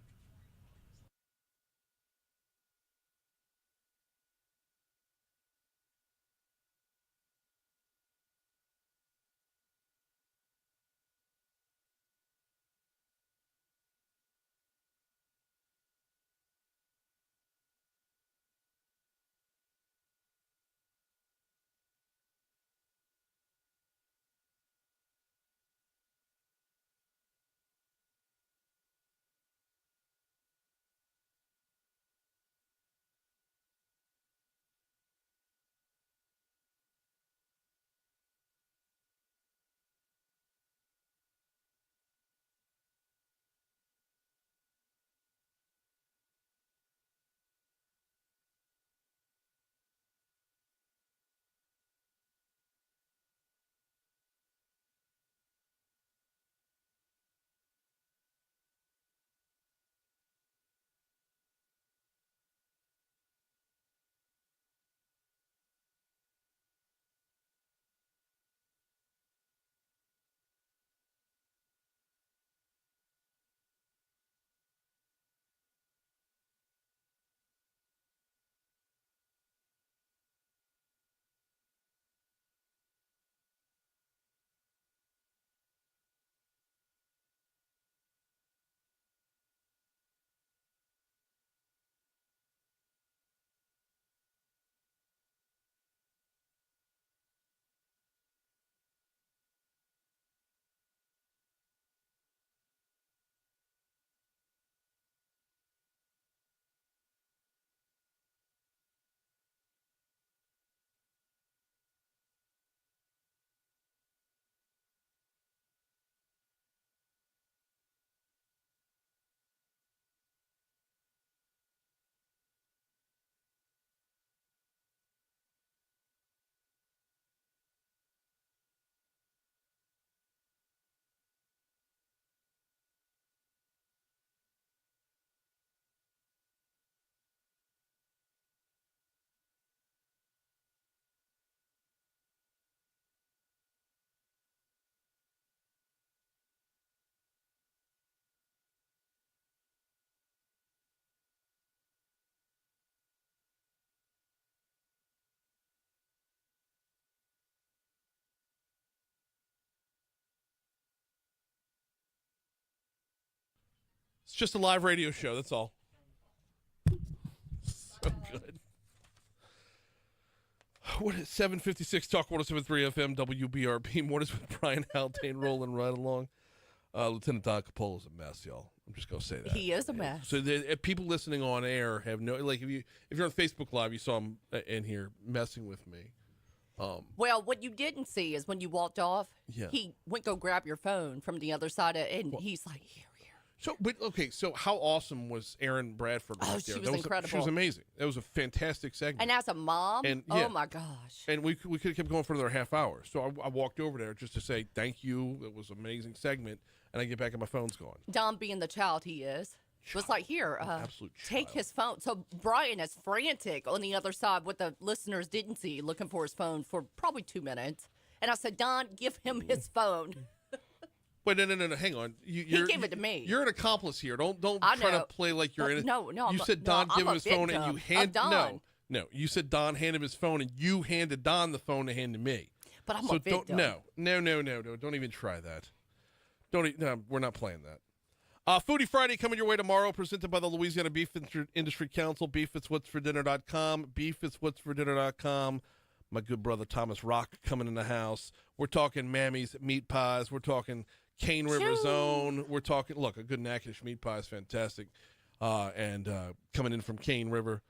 just a live radio show. That's all. So good. What is 756 Talk 107.3 FM WBRB? Mornings with Brian Haldane rolling right along. Lieutenant Don Capola's a mess, y'all. I'm just gonna say that He is a mess. So people listening on air have no like. If you're on Facebook Live, you saw him in here messing with me. Well, what you didn't see is when you walked off, Yeah. he went go grab your phone from the other side, and he's like, here. So, but okay. So, how awesome was Erin Bradford? Oh, right she there? was incredible. She was amazing. That was a fantastic segment. And as a mom, And, oh yeah. my gosh. And we could have kept going for another half hour. So I walked over there just to say thank you. It was an amazing segment. And I get back and my phone's gone. Don being the child he is. Was like, here, absolute take child. his phone. So Brian is frantic on the other side, what the listeners didn't see, looking for his phone for probably 2 minutes. And I said, Don, give him his phone. Wait, no. Hang on. He gave it to me. You're an accomplice here. Don't I try to know. play like you're in it. No. You said Don give him his phone and you hand Don. No. You said Don handed him his phone and you handed Don the phone to hand to me. But I'm so a victim. No. Don't even try that. No, we're not playing that. Foodie Friday coming your way tomorrow, presented by the Louisiana Beef Industry Council. BeefIt'sWhat'sForDinner.com. BeefIt'sWhat'sForDinner.com. My good brother Thomas Rock coming in the house. We're talking Mammy's meat pies. We're talking Cane River Zone. We're talking, look, a good Natchitoches meat pie is fantastic. And coming in from Cane River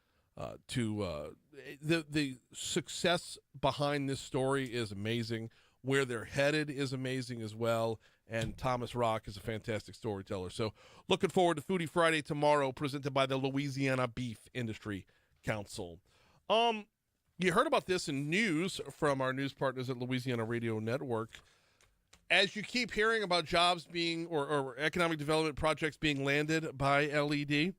to the success behind this story is amazing. Where they're headed is amazing as well. And Thomas Rock is a fantastic storyteller. So looking forward to Foodie Friday tomorrow, presented by the Louisiana Beef Industry Council. You heard about this in news from our news partners at Louisiana Radio Network. As you keep hearing about jobs being or economic development projects being landed by LED,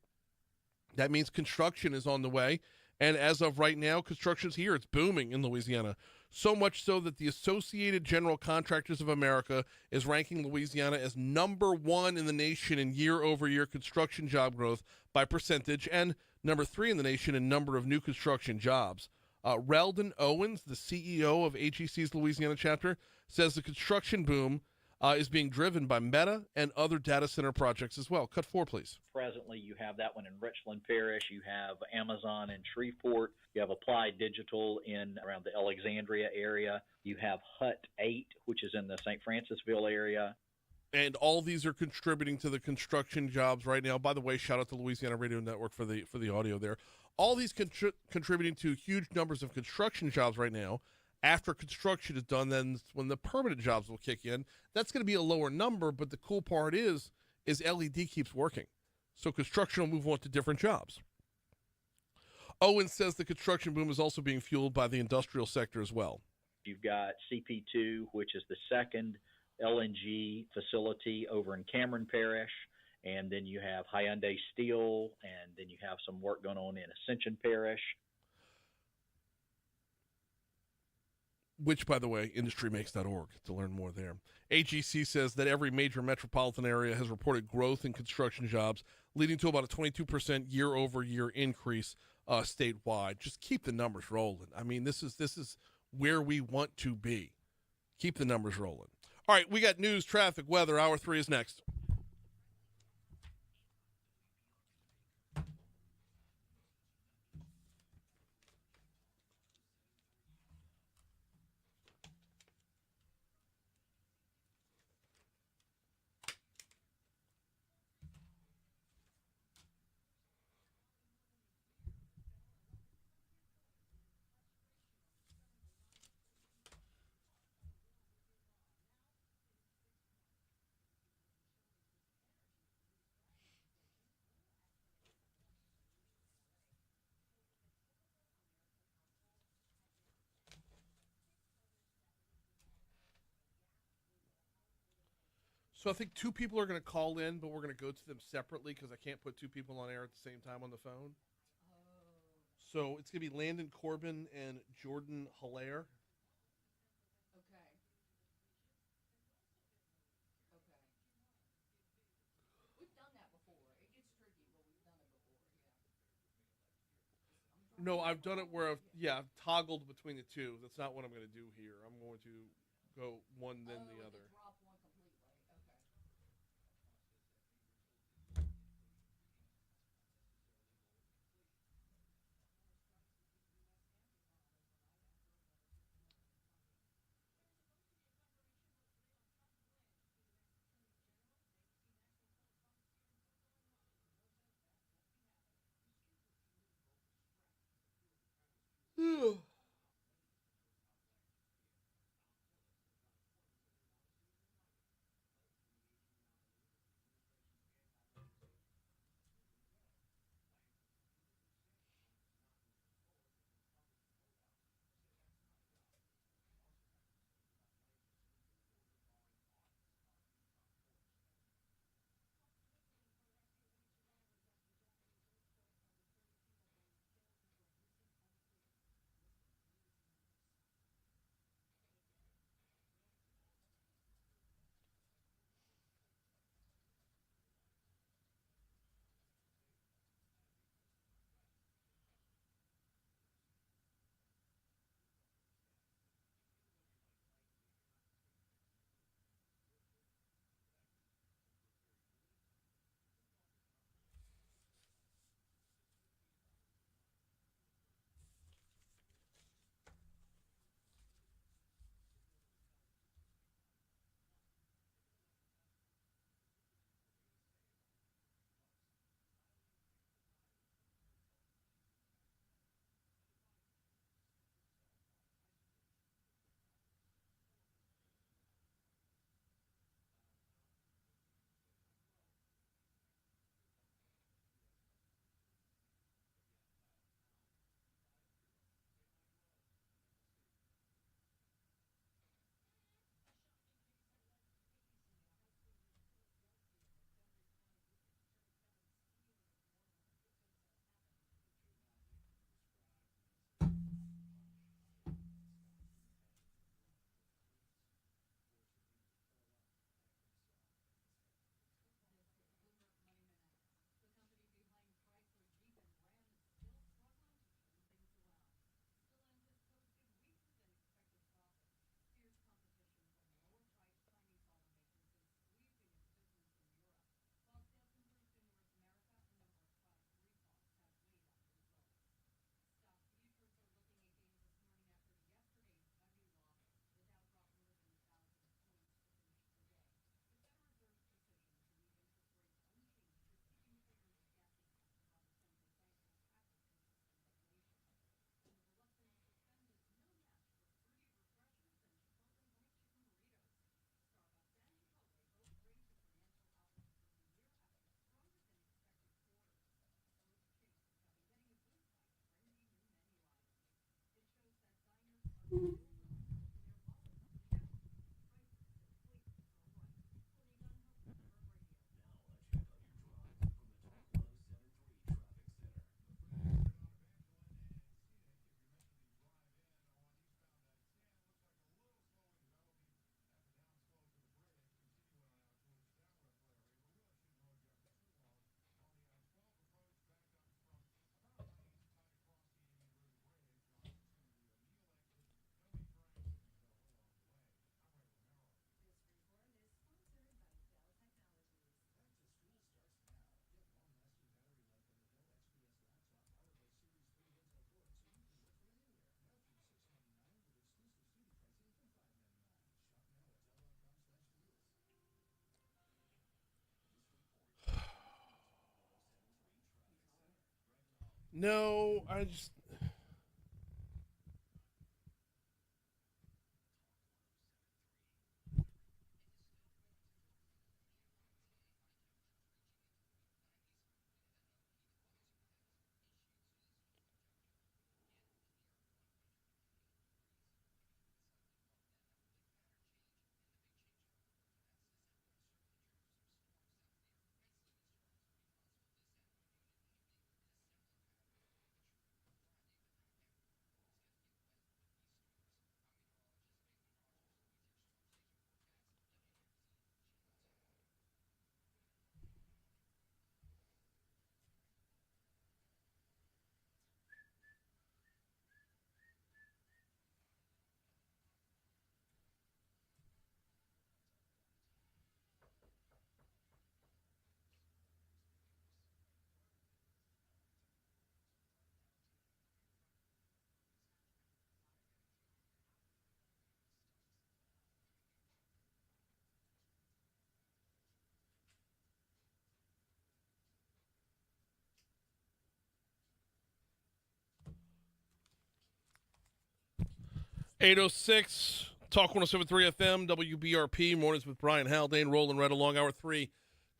that means construction is on the way. And as of right now, construction's here. It's booming in Louisiana. So much so that the Associated General Contractors of America is ranking Louisiana as number 1 in the nation in year-over-year construction job growth by percentage and number 3 in the nation in number of new construction jobs. Reldon Owens, the CEO of AGC's Louisiana chapter, says the construction boom is being driven by Meta and other data center projects as well. Cut 4, please. Presently, you have that one in Richland Parish. You have Amazon in Shreveport. You have Applied Digital in around the Alexandria area. You have Hut 8, which is in the St. Francisville area. And all these are contributing to the construction jobs right now. By the way, shout out to Louisiana Radio Network for the audio there. All these contributing to huge numbers of construction jobs right now. After construction is done, then when the permanent jobs will kick in. That's going to be a lower number, but the cool part is LED keeps working. So construction will move on to different jobs. Owen says the construction boom is also being fueled by the industrial sector as well. You've got CP2, which is the second LNG facility over in Cameron Parish. And then you have Hyundai Steel, and then you have some work going on in Ascension Parish. Which, by the way, industrymakes.org to learn more there. AGC says that every major metropolitan area has reported growth in construction jobs, leading to about a 22% year-over-year increase statewide. Just keep the numbers rolling. I mean, this is where we want to be. Keep the numbers rolling. All right, we got news, traffic, weather. Hour 3 is next. So I think 2 people are going to call in, but we're going to go to them separately because I can't put 2 people on air at the same time on the phone. So it's going to be Landon Corbin and Jordan Hilaire. Okay. We've done that before. It gets tricky, but we've done it before, yeah. No, I've done it where I've toggled between the 2. That's not what I'm going to do here. I'm going to go one, then the other. Drop one completely. Okay. No, I just. .806 Talk 107.3 FM, WBRP, mornings with Brian Haldane, rolling right along hour 3.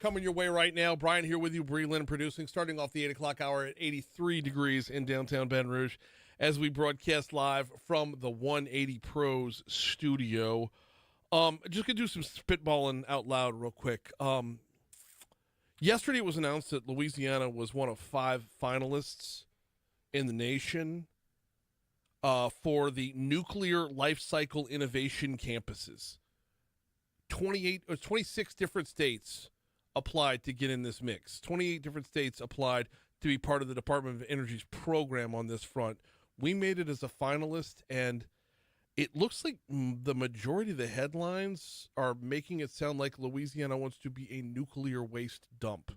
Coming your way right now. Brian here with you, Bree Lynn producing, starting off the 8 o'clock hour at 83 degrees in downtown Baton Rouge as we broadcast live from the 180 Pros studio. Just going to do some spitballing out loud real quick. Yesterday it was announced that Louisiana was one of 5 finalists in the nation for the Nuclear Life Cycle Innovation Campuses. 26 different states applied to get in this mix. 28 different states applied to be part of the Department of Energy's program on this front. We made it as a finalist, and it looks like the majority of the headlines are making it sound like Louisiana wants to be a nuclear waste dump.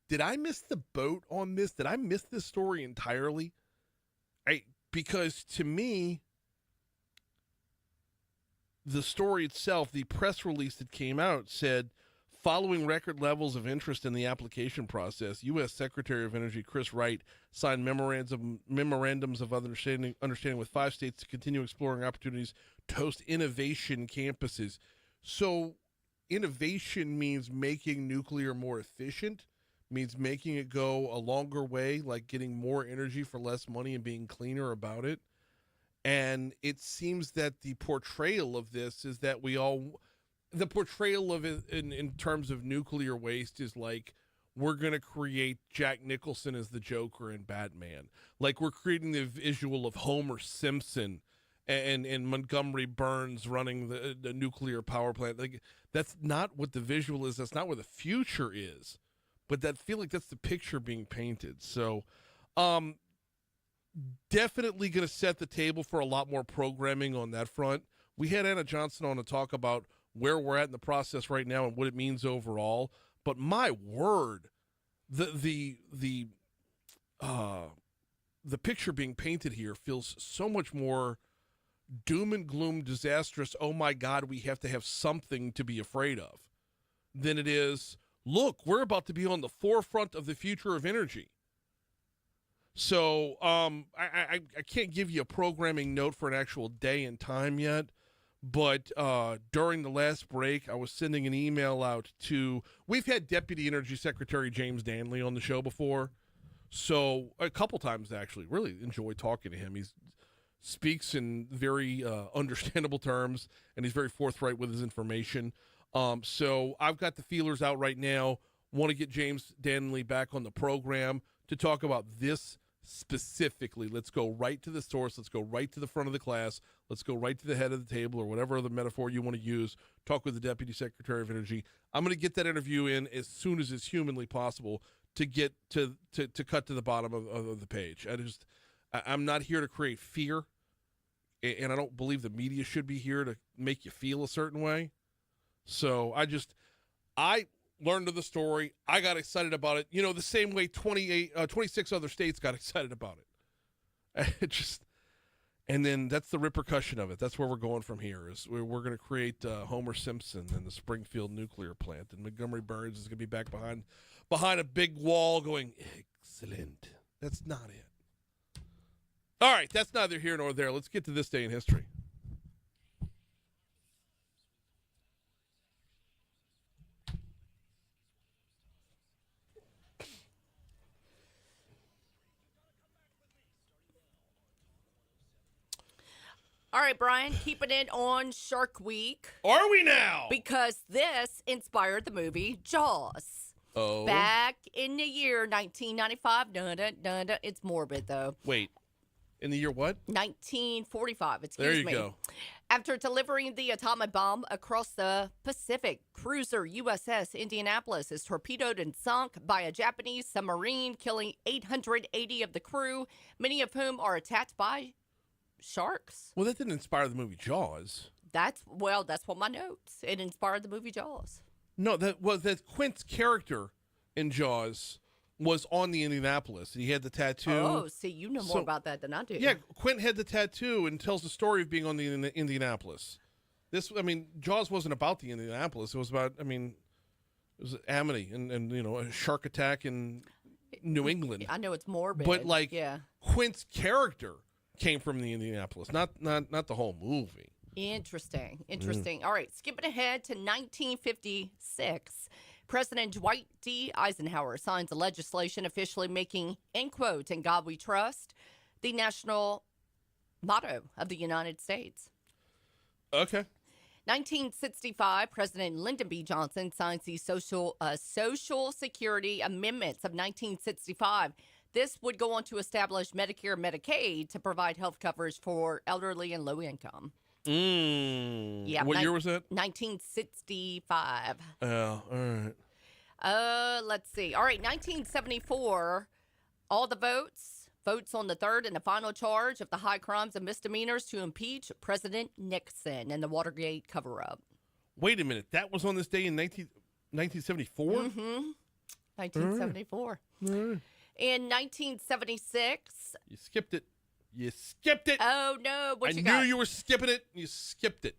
Did I miss the boat on this? Did I miss this story entirely? Because to me, the story itself, the press release that came out said, following record levels of interest in the application process, U.S. Secretary of Energy Chris Wright signed memorandums of understanding with 5 states to continue exploring opportunities to host innovation campuses. So innovation means making nuclear more efficient, means making it go a longer way, like getting more energy for less money and being cleaner about it. And it seems that the portrayal of this is that the portrayal of it in terms of nuclear waste is like, we're going to create Jack Nicholson as the Joker in Batman. Like, we're creating the visual of Homer Simpson and Montgomery Burns running the nuclear power plant. Like, that's not what the visual is. That's not where the future is. But I feel like that's the picture being painted. So definitely going to set the table for a lot more programming on that front. We had Anna Johnson on to talk about where we're at in the process right now and what it means overall. But my word, the picture being painted here feels so much more doom and gloom, disastrous, oh my God, we have to have something to be afraid of, than it is, look, we're about to be on the forefront of the future of energy. So I can't give you a programming note for an actual day and time yet, but during the last break, I was sending an email out to, we've had Deputy Energy Secretary James Danley on the show before, so a couple times actually. Really enjoy talking to him. He's speaks in very understandable terms, and he's very forthright with his information. So I've got the feelers out right now. Want to get James Danley back on the program to talk about this specifically. Let's go right to the source. Let's go right to the front of the class. Let's go right to the head of the table, or whatever other metaphor you want to use. Talk with the Deputy Secretary of Energy. I'm going to get that interview in as soon as is humanly possible to get to cut to the bottom of the page. I'm not here to create fear, and I don't believe the media should be here to make you feel a certain way. So I learned of the story. I got excited about it. You know, the same way 26 other states got excited about it. And then that's the repercussion of it. That's where we're going from here. Is we're going to create Homer Simpson and the Springfield nuclear plant, and Montgomery Burns is going to be back behind a big wall going, excellent. That's not it. All right, that's neither here nor there. Let's get to this day in history. All right, Brian, keeping it on Shark Week. Are we now? Because this inspired the movie Jaws. Oh. Back in the year 1995. Dun-dun-dun-dun. It's morbid, though. Wait. In the year what? 1945. Excuse there you me. Go. After delivering the atomic bomb across the Pacific, cruiser USS Indianapolis is torpedoed and sunk by a Japanese submarine, killing 880 of the crew, many of whom are attacked by sharks. Well, that didn't inspire the movie Jaws. That's what my notes. It inspired the movie Jaws. No, that Quint's character in Jaws was on the Indianapolis. He had the tattoo. Oh, see, you know more about that than I do. Yeah, Quint had the tattoo and tells the story of being on the Indianapolis. Jaws wasn't about the Indianapolis. It was about, it was Amity and a shark attack in New England. I know it's morbid. But yeah. Quint's character came from the Indianapolis, not the whole movie. Interesting. All right, skipping ahead to 1956, President Dwight D. Eisenhower signs a legislation officially making, end quote, "In God We Trust," the national motto of the United States. Okay. 1965, President Lyndon B. Johnson signs the Social Security Amendments of 1965. This would go on to establish Medicare and Medicaid to provide health coverage for elderly and low income. Yeah. What year was that? 1965. Yeah, all right. Let's see. All right, 1974, all the votes on the third and the final charge of the high crimes and misdemeanors to impeach President Nixon and the Watergate cover-up. Wait a minute. That was on this day in 1974? Mm-hmm. 1974. All right. In 1976. You skipped it. Oh, no. What you got? I knew you were skipping it. You skipped it.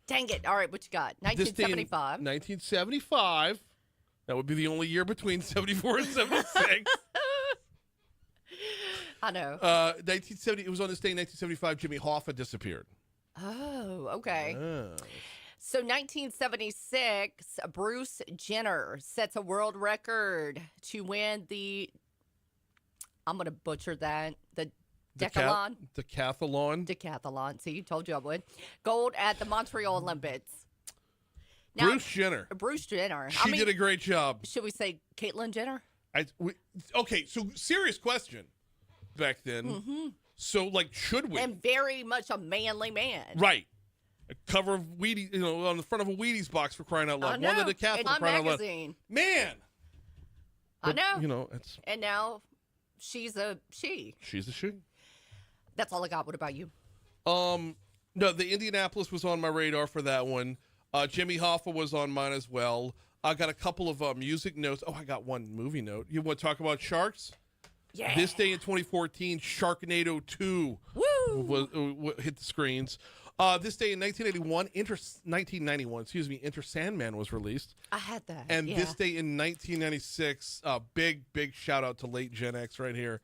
Dang it. All right, what you got? 1975. 1975. That would be the only year between 74 and 76. I know. 1970. It was on this day in 1975. Jimmy Hoffa disappeared. Oh, okay. Oh. So 1976, Bruce Jenner sets a world record to win the, I'm going to butcher that, the decathlon. Decathlon. See, you told you I would. Gold at the Montreal Olympics. Now, Bruce Jenner. She did a great job. Should we say Caitlyn Jenner? Okay, so serious question back then. Mm-hmm. So, should we? And very much a manly man. Right. A cover of Wheaties, on the front of a Wheaties box, for crying out loud. I know. One of the decathlon for crying out loud. Man. I know. It's. And now she's a she. She's a she. That's all I got. What about you? No, the Indianapolis was on my radar for that one. Jimmy Hoffa was on mine as well. I got a couple of music notes. Oh, I got one movie note. You want to talk about sharks? Yeah. This day in 2014, Sharknado 2 hit the screens. This day in 1991, Enter Sandman was released. I had that. And this day in 1996, big shout out to late Gen X right here.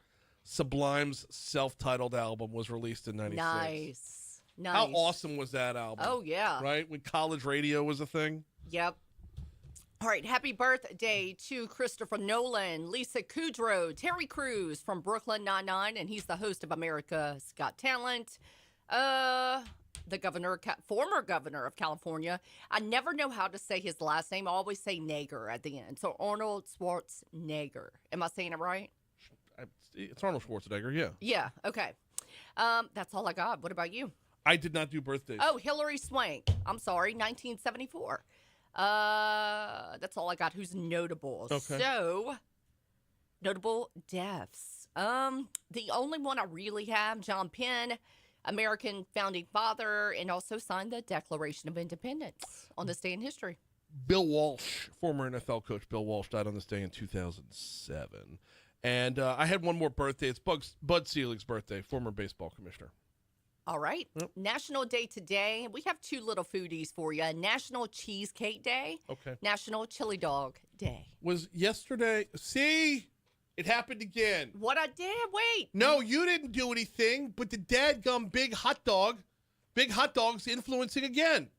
Sublime's self-titled album was released in 96. Nice. How awesome was that album? Oh, yeah. Right? When college radio was a thing? Yep. All right, happy birthday to Christopher Nolan, Lisa Kudrow, Terry Crews from Brooklyn Nine-Nine, and he's the host of America's Got Talent. The former governor of California. I never know how to say his last name. I always say Nager at the end. So Arnold Schwarzenegger. Am I saying it right? It's Arnold Schwarzenegger, yeah. Yeah, okay. That's all I got. What about you? I did not do birthdays. Oh, Hillary Swank. I'm sorry, 1974. That's all I got. Who's notable? Okay. So, notable deaths. The only one I really have, John Penn, American founding father, and also signed the Declaration of Independence on this day in history. Bill Walsh, former NFL coach Bill Walsh, died on this day in 2007. And I had one more birthday. It's Bud Selig's birthday, former baseball commissioner. All right. Yep. National Day today. We have two little foodies for you. National Cheesecake Day. Okay. National Chili Dog Day. Was yesterday. See? It happened again. What I did? Wait. No, you didn't do anything, but the dadgum big hot dog's influencing again.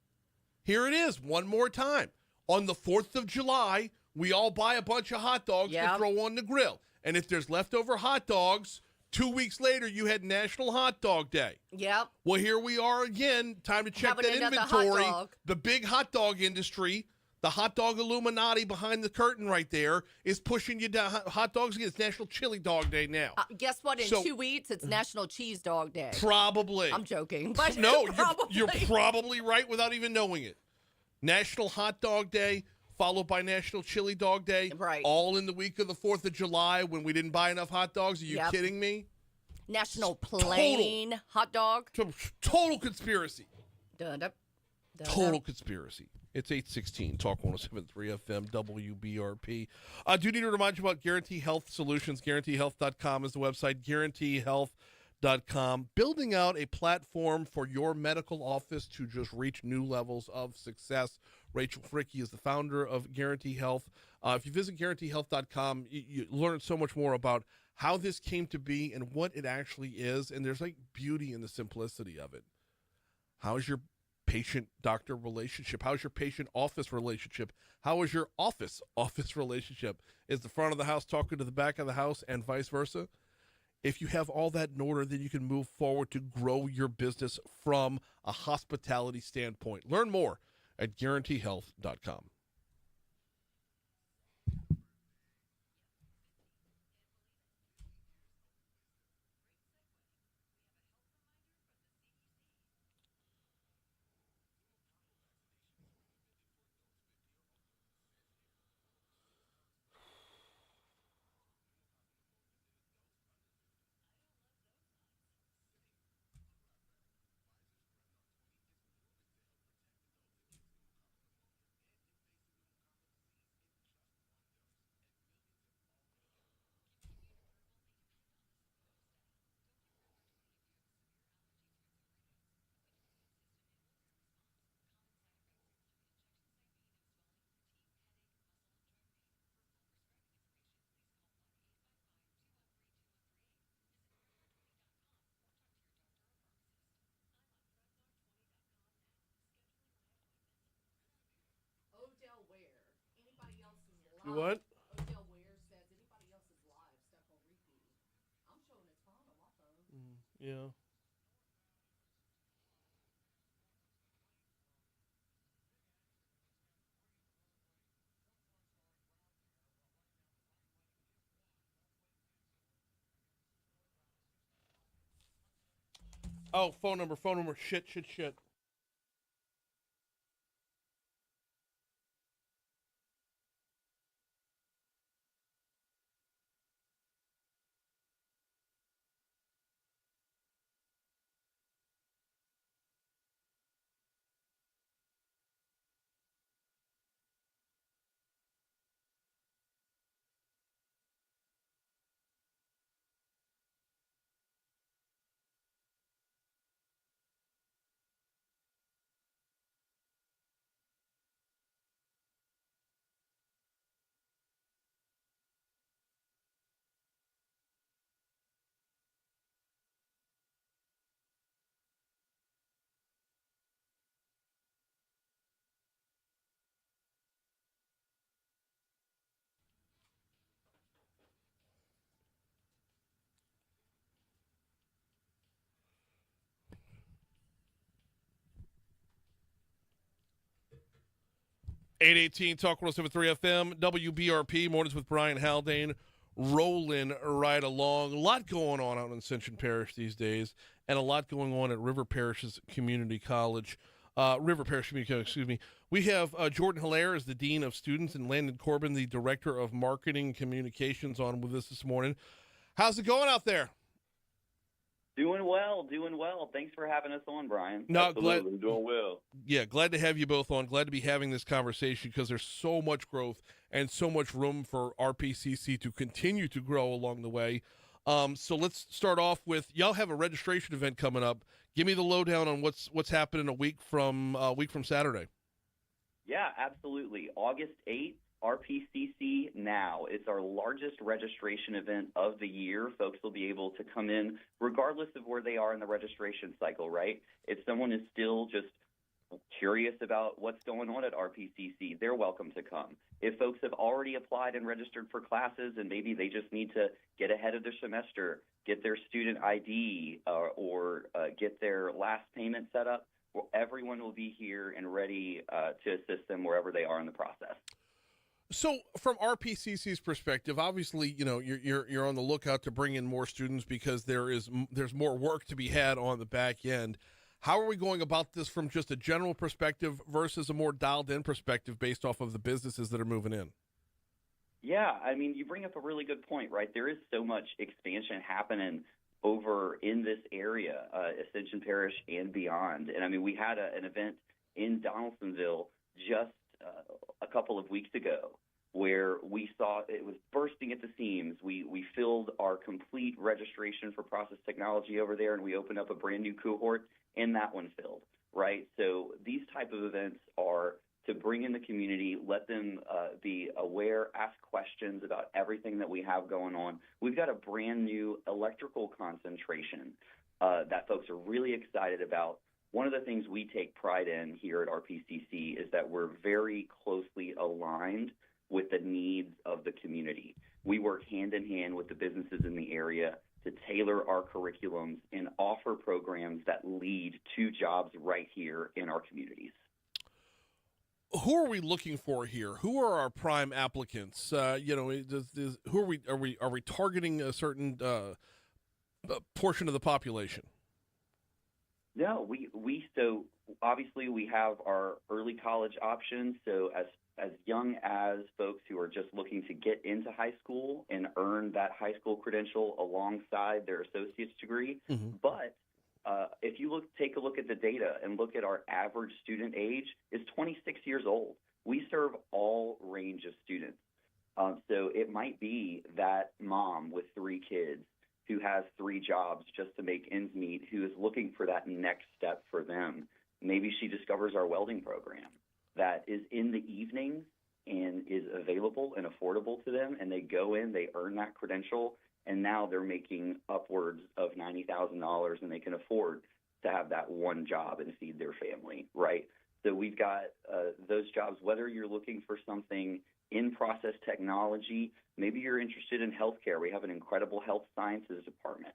Here it is, one more time. On the 4th of July, we all buy a bunch of hot dogs to throw on the grill. And if there's leftover hot dogs, 2 weeks later, you had National Hot Dog Day. Yep. Well, here we are again. Time to check Having that another inventory. hot dog. The big hot dog industry, the hot dog Illuminati behind the curtain right there, is pushing you down. Hot dogs again. It's National Chili Dog Day now. Guess what? In So- 2 weeks, it's National Cheese Dog Day. Probably. I'm joking. But No, probably. you're probably right without even knowing it. National Hot Dog Day, followed by National Chili Dog Day. Right. All in the week of the 4th of July when we didn't buy enough hot dogs. Are you Yep. kidding me? National Plain Hot Dog. Total conspiracy. Dun-dun. Total conspiracy. It's 816 Talk 107.3 FM WBRP. Do need to remind you about Guarantee Health Solutions. GuaranteeHealth.com is the website. GuaranteeHealth.com. Building out a platform for your medical office to just reach new levels of success. Rachel Fricky is the founder of Guarantee Health. If you visit GuaranteeHealth.com, you learn so much more about how this came to be and what it actually is. And there's like beauty in the simplicity of it. How's your patient-doctor relationship? How's your patient-office relationship? How is your office relationship? Is the front of the house talking to the back of the house and vice versa? If you have all that in order, then you can move forward to grow your business from a hospitality standpoint. Learn more at GuaranteeHealth.com. Odell Ware. Anybody else's live? You what? Odell Ware says anybody else's live stuck on repeat. I'm showing it's fine on my phone. Yeah. Oh, phone number. Shit. 818 Talk 107.3 FM, WBRP, Mornings with Brian Haldane, rolling right along. A lot going on out in Ascension Parish these days, and a lot going on at River Parish's Community College. River Parish Community College, excuse me. We have Jordan Hilaire as the Dean of Students and Landon Corbin, the Director of Marketing Communications, on with us this morning. How's it going out there? Doing well. Thanks for having us on, Brian. No, Absolutely, doing well. Yeah, glad to have you both on. Glad to be having this conversation because there's so much growth and so much room for RPCC to continue to grow along the way. So let's start off with, y'all have a registration event coming up. Give me the lowdown on what's happening a week from Saturday. Yeah, absolutely. August 8th, RPCC Now. It's our largest registration event of the year. Folks will be able to come in regardless of where they are in the registration cycle, right? If someone is still just curious about what's going on at RPCC, they're welcome to come. If folks have already applied and registered for classes and maybe they just need to get ahead of their semester, get their student ID or get their last payment set up, well, everyone will be here and ready to assist them wherever they are in the process. So from RPCC's perspective, obviously, you know, you're on the lookout to bring in more students because there's more work to be had on the back end. How are we going about this from just a general perspective versus a more dialed in perspective based off of the businesses that are moving in? Yeah, I mean, you bring up a really good point, right? There is so much expansion happening over in this area, Ascension Parish and beyond. And I mean, we had an event in Donaldsonville just a couple of weeks ago where we saw it was bursting at the seams. We filled our complete registration for process technology over there, and we opened up a brand new cohort, and that one filled, right? So these type of events are to bring in the community, let them be aware, ask questions about everything that we have going on. We've got a brand new electrical concentration that folks are really excited about. One of the things we take pride in here at RPCC is that we're very closely aligned with the needs of the community. We work hand in hand with the businesses in the area to tailor our curriculums and offer programs that lead to jobs right here in our communities. Who are we looking for here? Who are our prime applicants? Who are we targeting a certain portion of the population? No, so obviously we have our early college options. So as young as folks who are just looking to get into high school and earn that high school credential alongside their associate's degree. Mm-hmm. But if you take a look at the data and look at our average student age is 26 years old. We serve all range of students. So it might be that mom with 3 kids who has 3 jobs just to make ends meet, who is looking for that next step for them. Maybe she discovers our welding program that is in the evenings and is available and affordable to them, and they go in, they earn that credential, and now they're making upwards of $90,000, and they can afford to have that one job and feed their family, right? So we've got those jobs, whether you're looking for something in process technology, maybe you're interested in healthcare. We have an incredible health sciences department.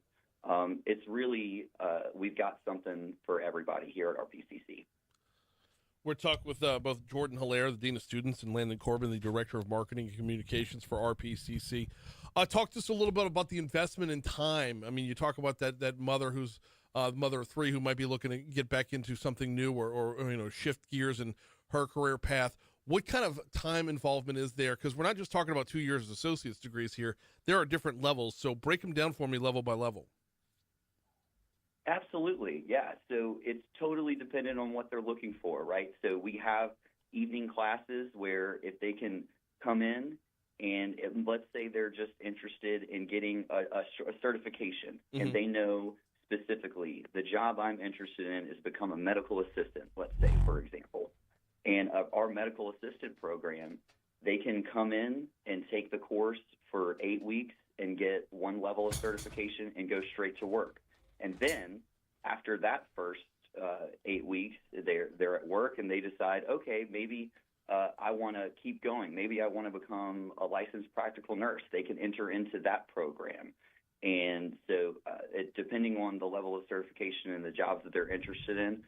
It's really, we've got something for everybody here at RPCC. We're talking with both Jordan Hilaire, the Dean of Students, and Landon Corbin, the Director of Marketing and Communications for RPCC. Talk to us a little bit about the investment in time. I mean, you talk about that mother who's mother of 3 who might be looking to get back into something new or shift gears in her career path. What kind of time involvement is there? Because we're not just talking about 2 years of associate's degrees here. There are different levels. So break them down for me level by level. Absolutely, yeah. So it's totally dependent on what they're looking for, right? So we have evening classes where if they can come in and let's say they're just interested in getting a certification, mm-hmm. and they know specifically the job I'm interested in is become a medical assistant, let's say, for example. And our medical assistant program, they can come in and take the course for 8 weeks and get one level of certification and go straight to work. And then after that first 8 weeks, they're at work and they decide, okay, maybe I want to keep going. Maybe I want to become a licensed practical nurse. They can enter into that program. And so depending on the level of certification and the jobs that they're interested in,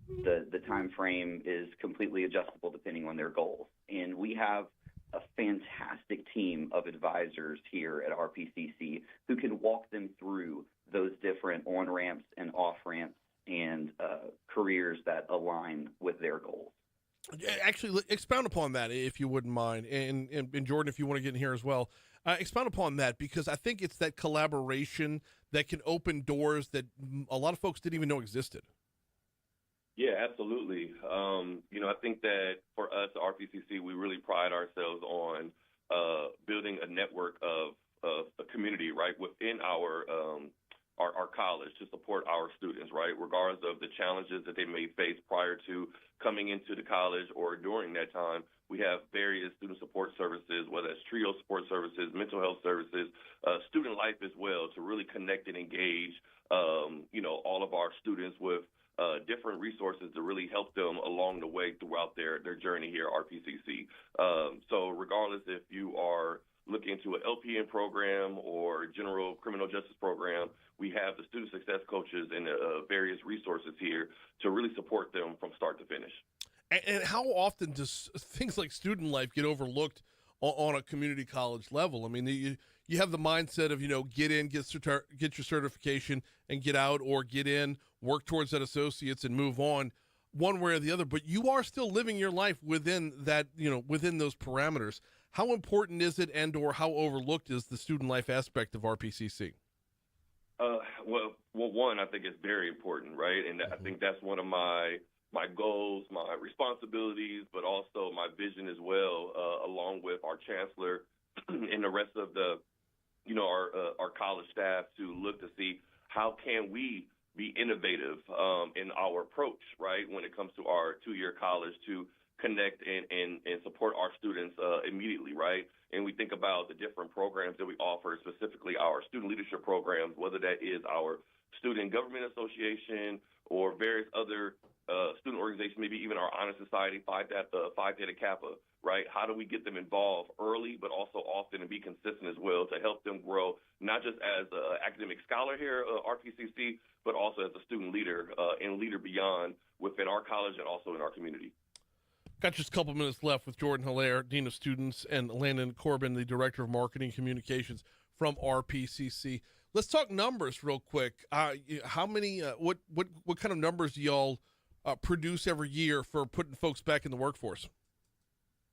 The time frame is completely adjustable depending on their goals. And we have a fantastic team of advisors here at RPCC who can walk them through those different on-ramps and off-ramps and careers that align with their goals. Actually, expound upon that if you wouldn't mind. And Jordan, if you want to get in here as well, expound upon that, because I think it's that collaboration that can open doors that a lot of folks didn't even know existed. Yeah, absolutely. I think that for us at RPCC, we really pride ourselves on building a network of a community, right, within our college to support our students, right, regardless of the challenges that they may face prior to coming into the college or during that time. We have various student support services, whether it's TRIO support services, mental health services, student life as well, to really connect and engage, all of our students with different resources to really help them along the way throughout their journey here at RPCC. So regardless if you are looking into an LPN program or general criminal justice program, we have the student success coaches and various resources here to really support them from start to finish. And how often does things like student life get overlooked on a community college level? I mean, you have the mindset of, get in, get your certification and get out, or get in, work towards that associates and move on, one way or the other. But you are still living your life within that, within those parameters. How important is it, and or how overlooked is the student life aspect of RPCC? Well, one, I think it's very important, right? And I think that's one of my goals, my responsibilities, but also my vision as well, along with our chancellor and the rest of the, our college staff, to look to see how can we be innovative in our approach, right, when it comes to our two-year college, to connect and support our students immediately, right? And we think about the different programs that we offer, specifically our student leadership programs, whether that is our Student Government Association or various other student organizations, maybe even our Honor Society, Phi Theta Kappa, right? How do we get them involved early, but also often, and be consistent as well, to help them grow, not just as an academic scholar here at RPCC, but also as a student leader and leader beyond within our college and also in our community. Got just a couple minutes left with Jordan Hilaire, Dean of Students, and Landon Corbin, the Director of Marketing Communications from RPCC. Let's talk numbers real quick. How many, what kind of numbers do y'all produce every year for putting folks back in the workforce?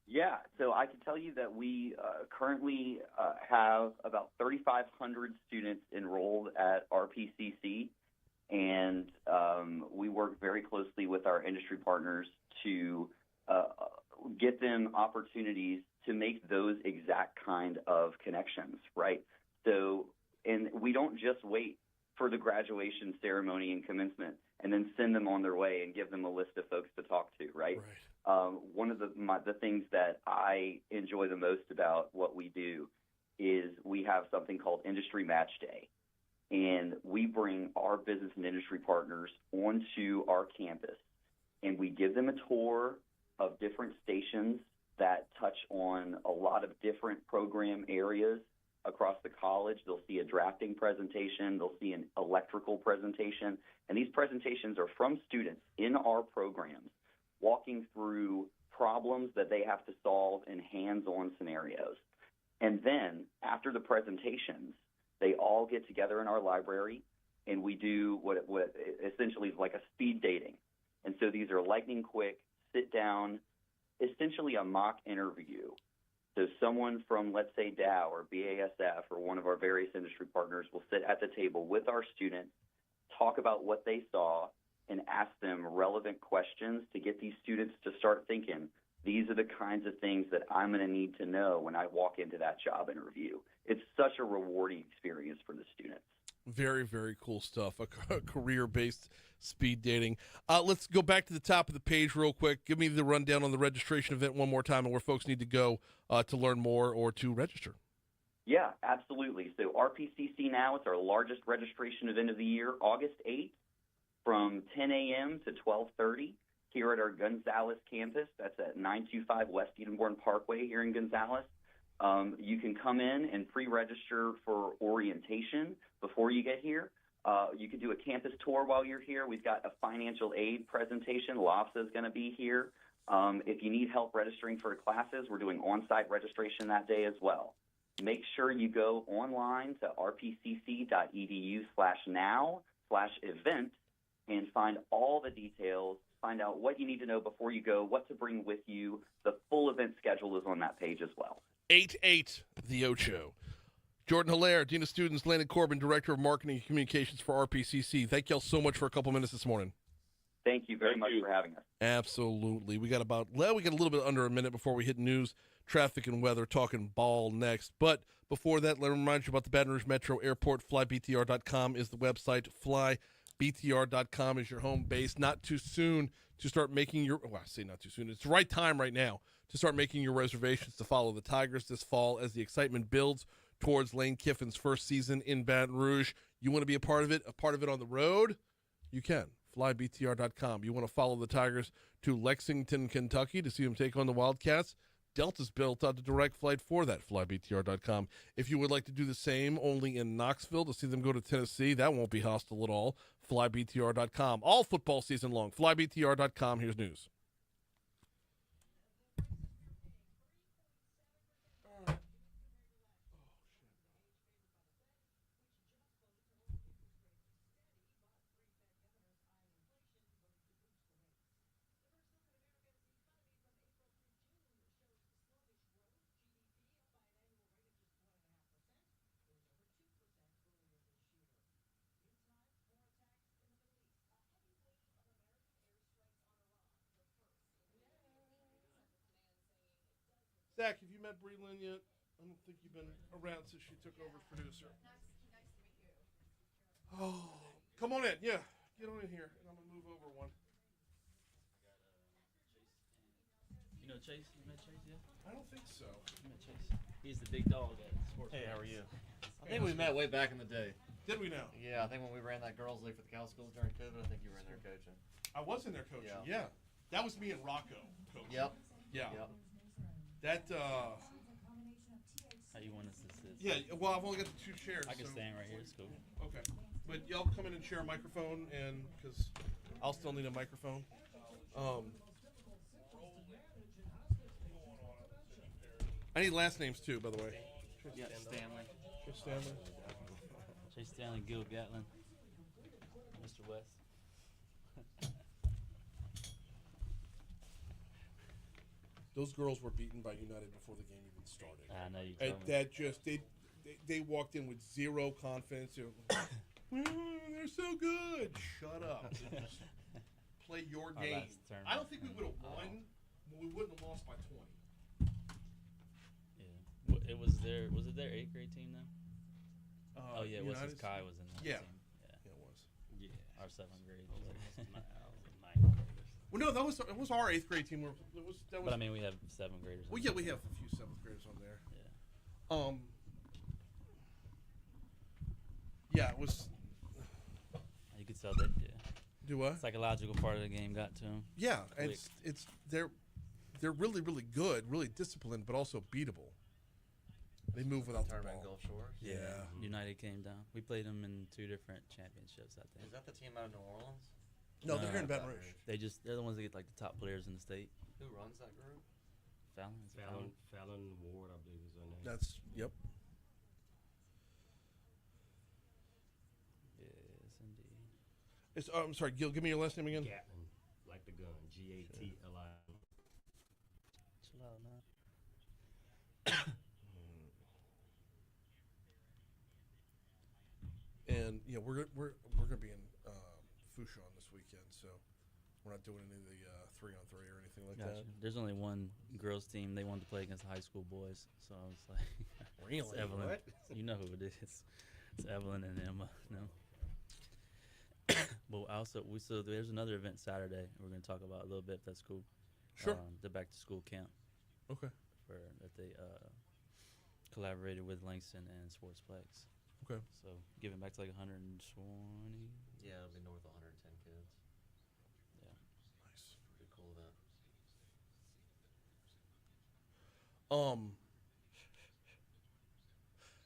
Yeah, so I can tell you that we currently have about 3,500 students enrolled at RPCC, and we work very closely with our industry partners to get them opportunities to make those exact kind of connections, right? So, and we don't just wait for the graduation ceremony and commencement and then send them on their way and give them a list of folks to talk to, right? One of the things that I enjoy the most about what we do is we have something called Industry Match Day, and we bring our business and industry partners onto our campus, and we give them a tour of different stations that touch on a lot of different program areas across the college. They'll see a drafting presentation, they'll see an electrical presentation, and these presentations are from students in our programs walking through problems that they have to solve in hands-on scenarios. And then after the presentations, they all get together in our library, and we do what essentially is like a speed dating. And so these are lightning quick, sit down, essentially a mock interview. So someone from, let's say, Dow or BASF or one of our various industry partners will sit at the table with our students, talk about what they saw, and ask them relevant questions to get these students to start thinking, these are the kinds of things that I'm going to need to know when I walk into that job interview. It's such a rewarding experience for the students. Very, very cool stuff, a career-based speed dating. Let's go back to the top of the page real quick. Give me the rundown on the registration event one more time and where folks need to go to learn more or to register. Yeah, absolutely. So RPCC Now, it's our largest registration event of the year, August 8th from 10 a.m. to 12:30 here at our Gonzales campus. That's at 925 West Edenborn Parkway here in Gonzales. You can come in and pre-register for orientation before you get here. You could do a campus tour while you're here. We've got a financial aid presentation. LAFSA is going to be here. If you need help registering for classes, we're doing on-site registration that day as well. Make sure you go online to rpcc.edu/now/event and find all the details, find out what you need to know before you go, what to bring with you. The full event schedule is on that page as well. 8-8, the Ocho. Jordan Hilaire, Dean of Students, Landon Corbin, Director of Marketing and Communications for RPCC. Thank y'all so much for a couple minutes this morning. Thank you very much for having us. Absolutely. We got a little bit under a minute before we hit news, traffic, and weather, talking ball next. But before that, let me remind you about the Baton Rouge Metro Airport. FlyBTR.com is the website. FlyBTR.com is your home base. Not too soon to start making your, well, I say not too soon. It's the right time right now to start making your reservations to follow the Tigers this fall as the excitement builds towards Lane Kiffin's first season in Baton Rouge. You want to be a part of it on the road? You can. FlyBTR.com. You want to follow the Tigers to Lexington, Kentucky to see them take on the Wildcats? Delta's built out a direct flight for that. FlyBTR.com. If you would like to do the same only in Knoxville to see them go to Tennessee, that won't be hostile at all. FlyBTR.com. All football season long. FlyBTR.com. Here's news. Zach, have you met Bree Lynn yet? I don't think you've been around since she took over as producer. Oh, come on in. Yeah, get on in here, and I'm going to move over one. You know Chase? You met Chase yet? I don't think so. You met Chase? He's the big dog at Sports. Hey, how are you? I think we met way back in the day. Did we now? Yeah, I think when we ran that girls' league for the Cal schools during COVID, I think you were in there coaching. I was in there coaching, yeah. That was me and Rocco coaching. Yep. Yeah. Yep. That, How you want us to sit? yeah, well, I've only got the two chairs. I can so- stand right here. It's cool. Okay. But y'all come in and share a microphone, and because I'll still need a microphone. I need last names too, by the way. Yeah, Stanley. Chris Stanley. Chase Stanley, Gil Gatlin, Mr. West. Those girls were beaten by United before the game even started. I know you And told me. that just they walked in with zero confidence. They were like, they're so good. Shut up. Just play your Our game. last tournament. I don't think we would have won. We wouldn't have lost by 20. Yeah. It was their 8th grade team though? Oh yeah, it was United- Kai was in that Yeah. team. Yeah, it was. Yeah. Our 7th grade. Well, no, it was our 8th grade team. That was. But I mean, we have 7th graders. Well, yeah, we have a few 7th graders on there. Yeah. Yeah, it was. You could tell that. Yeah. Do what? Psychological part of the game got to him. Yeah, Quick. it's they're really really good, really disciplined, but also beatable. They move without the Tournament ball. Gulf Shores. Yeah. United came down. We played them in 2 different championships, I think. Is that the team out of New Orleans? No, they're here in Baton Rouge. They're the ones that get like the top players in the state. Who runs that group? Fallon Ward, I believe is her name. That's yep. Yes, indeed. It's I'm sorry, Gil. Give me your last name again. Gatlin, like the gun. Gatli. Chill out now. And yeah, we're gonna be in Fouchon this weekend, so we're not doing any of the 3-on-3 or anything like Gotcha. that. There's only one girls team. They wanted to play against the high school boys, so I was like, Really? It's Evelyn. What? You know who it is. It's Evelyn and Emma. No. But so there's another event Saturday. We're going to talk about a little bit. If that's cool. Sure. The back to school camp. Okay. That they collaborated with Langston and Sportsplex. Okay. So giving back to like 120. Yeah, it'll be north of 110 kids. Yeah. Nice. Pretty cool event.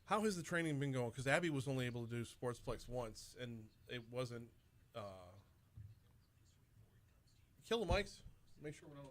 How has the training been going? Because Abby was only able to do Sportsplex once, and it wasn't. Kill the mics. Make sure we're not.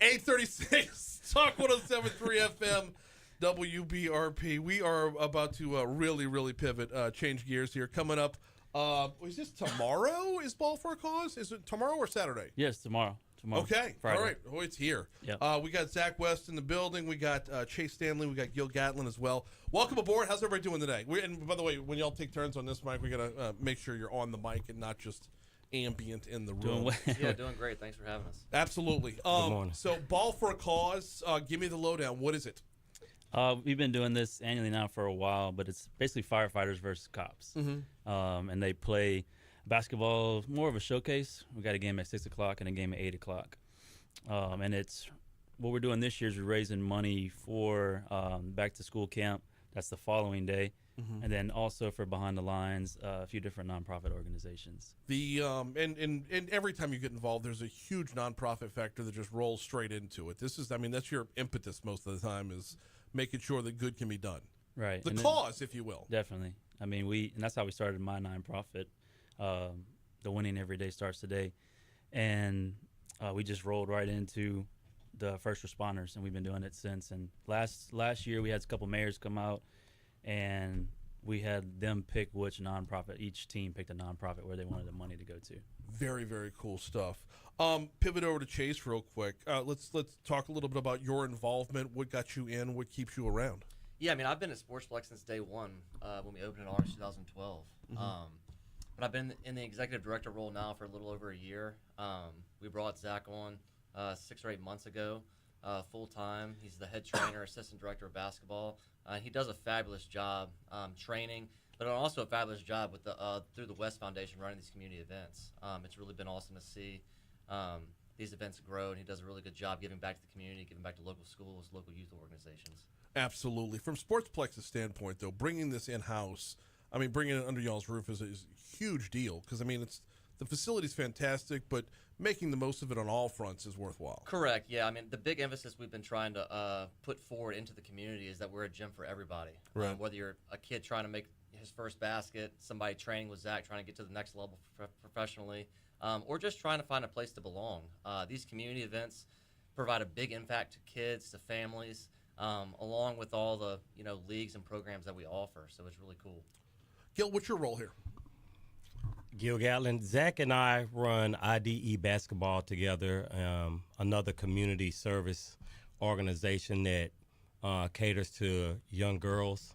.836 Talk 107.3 FM WBRP. We are about to really pivot, change gears here. Coming up, is this tomorrow? Is Ball for a Cause? Is it tomorrow or Saturday? Yes, tomorrow. Okay, Friday. all right. Oh, it's here. Yep. We got Zack West in the building. We got Chase Stanley. We got Gil Gatlin as well. Welcome aboard. How's everybody doing today? And by the way, when y'all take turns on this mic, we got to make sure you're on the mic and not just ambient in the room. Doing well. Yeah, doing great. Thanks for having us. Absolutely. Good morning. So Ball for a Cause, give me the lowdown. What is it? We've been doing this annually now for a while, but it's basically firefighters versus cops. And they play basketball, more of a showcase. We got a game at 6 o'clock and a game at 8 o'clock. And it's what we're doing this year is we're raising money for back to school camp. That's the following day. And then also for Behind the Lines, a few different nonprofit organizations. The and every time you get involved, there's a huge nonprofit factor that just rolls straight into it. This is, I mean, that's your impetus most of the time, is making sure that good can be done. Right. The and cause, if you will. Definitely. I mean, and that's how we started my nonprofit. The Winning Every Day Starts Today. And we just rolled right into the first responders, and we've been doing it since. And last year we had a couple mayors come out, and we had them pick which nonprofit. Each team picked a nonprofit where they wanted the money to go to. Very, very cool stuff. Pivot over to Chase real quick. Let's talk a little bit about your involvement. What got you in? What keeps you around? Yeah, I mean, I've been at Sportsplex since day one when we opened in August 2012. But I've been in the executive director role now for a little over a year. We brought Zack on 6 or 8 months ago, full time. He's the head trainer, assistant director of basketball. He does a fabulous job training, but also a fabulous job with through the West Foundation running these community events. It's really been awesome to see these events grow, and he does a really good job giving back to the community, giving back to local schools, local youth organizations. Absolutely. From Sportsplex's standpoint, though, bringing this in-house, I mean, bringing it under y'all's roof is a huge deal, because, I mean, it's the facility's fantastic, but making the most of it on all fronts is worthwhile. Correct. Yeah. I mean, the big emphasis we've been trying to put forward into the community is that we're a gym for everybody. Right. Whether you're a kid trying to make his first basket, somebody training with Zach trying to get to the next level professionally, or just trying to find a place to belong. These community events provide a big impact to kids, to families, along with all the leagues and programs that we offer. So it's really cool. Gil, what's your role here? Gil Gatlin. Zach and I run IDE basketball together, another community service organization that caters to young girls.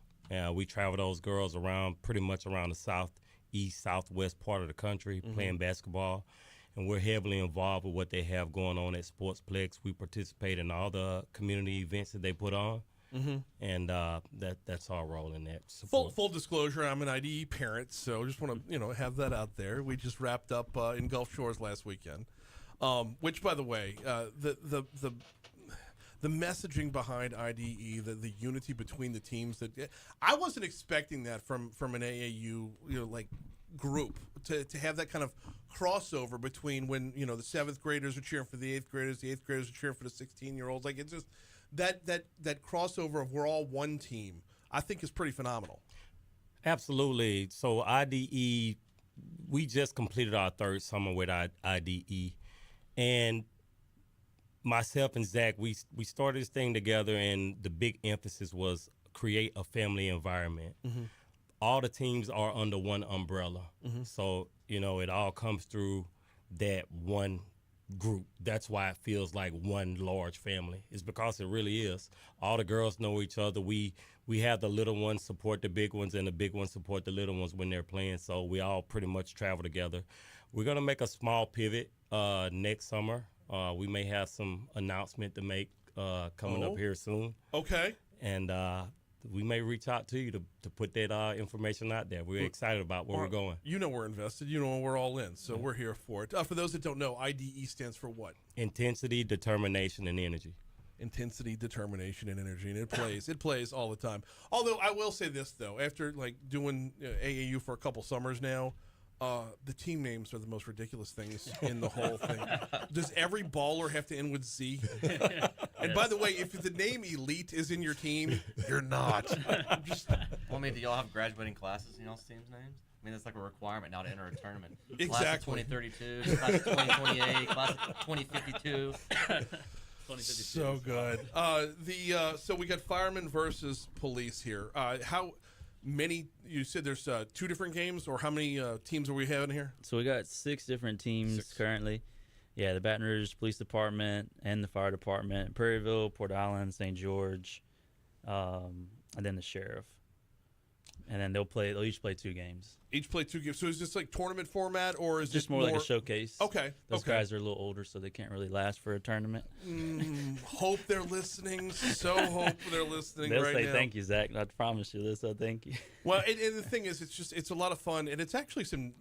We travel those girls around pretty much around the southeast, southwest part of the country playing basketball. And we're heavily involved with what they have going on at Sportsplex. We participate in all the community events that they put on. And that's our role in that. Full disclosure, I'm an IDE parent, so just want to have that out there. We just wrapped up in Gulf Shores last weekend, which, by the way, the messaging behind IDE, the unity between the teams, that I wasn't expecting that from an AAU group to have that kind of crossover between when the 7th graders are cheering for the 8th graders are cheering for the 16-year-olds. Like, it's just that crossover of we're all one team, I think, is pretty phenomenal. Absolutely. So IDE, we just completed our 3rd summer with IDE, and myself and Zach, we started this thing together, and the big emphasis was create a family environment. All the teams are under one umbrella. So, it all comes through that one group. That's why it feels like one large family. It's because it really is. All the girls know each other. We have the little ones support the big ones, and the big ones support the little ones when they're playing. So we all pretty much travel together. We're going to make a small pivot next summer. We may have some announcement to make coming up here soon. Okay. And we may reach out to you to put that information out there. We're excited about where we're going. We're invested. We're all in. So we're here for it. For those that don't know, IDE stands for what? Intensity, determination, and energy. Intensity, determination, and energy. And it plays all the time. Although I will say this, though. After doing AAU for a couple summers now, the team names are the most ridiculous things in the whole thing. Does every baller have to end with Z? And by the way, if the name Elite is in your team, you're not. Well, do y'all have graduating classes in y'all's team's names? That's like a requirement now to enter a tournament. Exactly. Class of 2032, class of 2028, class of 2052. So good. So we got Firemen versus Police here. How many? You said there's 2 different games, or how many teams are we having here? So we got 6 different teams currently. Yeah, the Baton Rouge Police Department and the Fire Department, Prairieville, Port Island, St. George, and then the Sheriff. And then they'll each play 2 games. Each play 2 games. So is this like tournament format, or is just this more like a showcase? Okay. Those guys are a little older, so they can't really last for a tournament. Hope they're listening. So hope they're listening They'll right say now. thank you, Zach. I promise you this. So thank you. Well, and the thing is, it's a lot of fun, and it's actually some.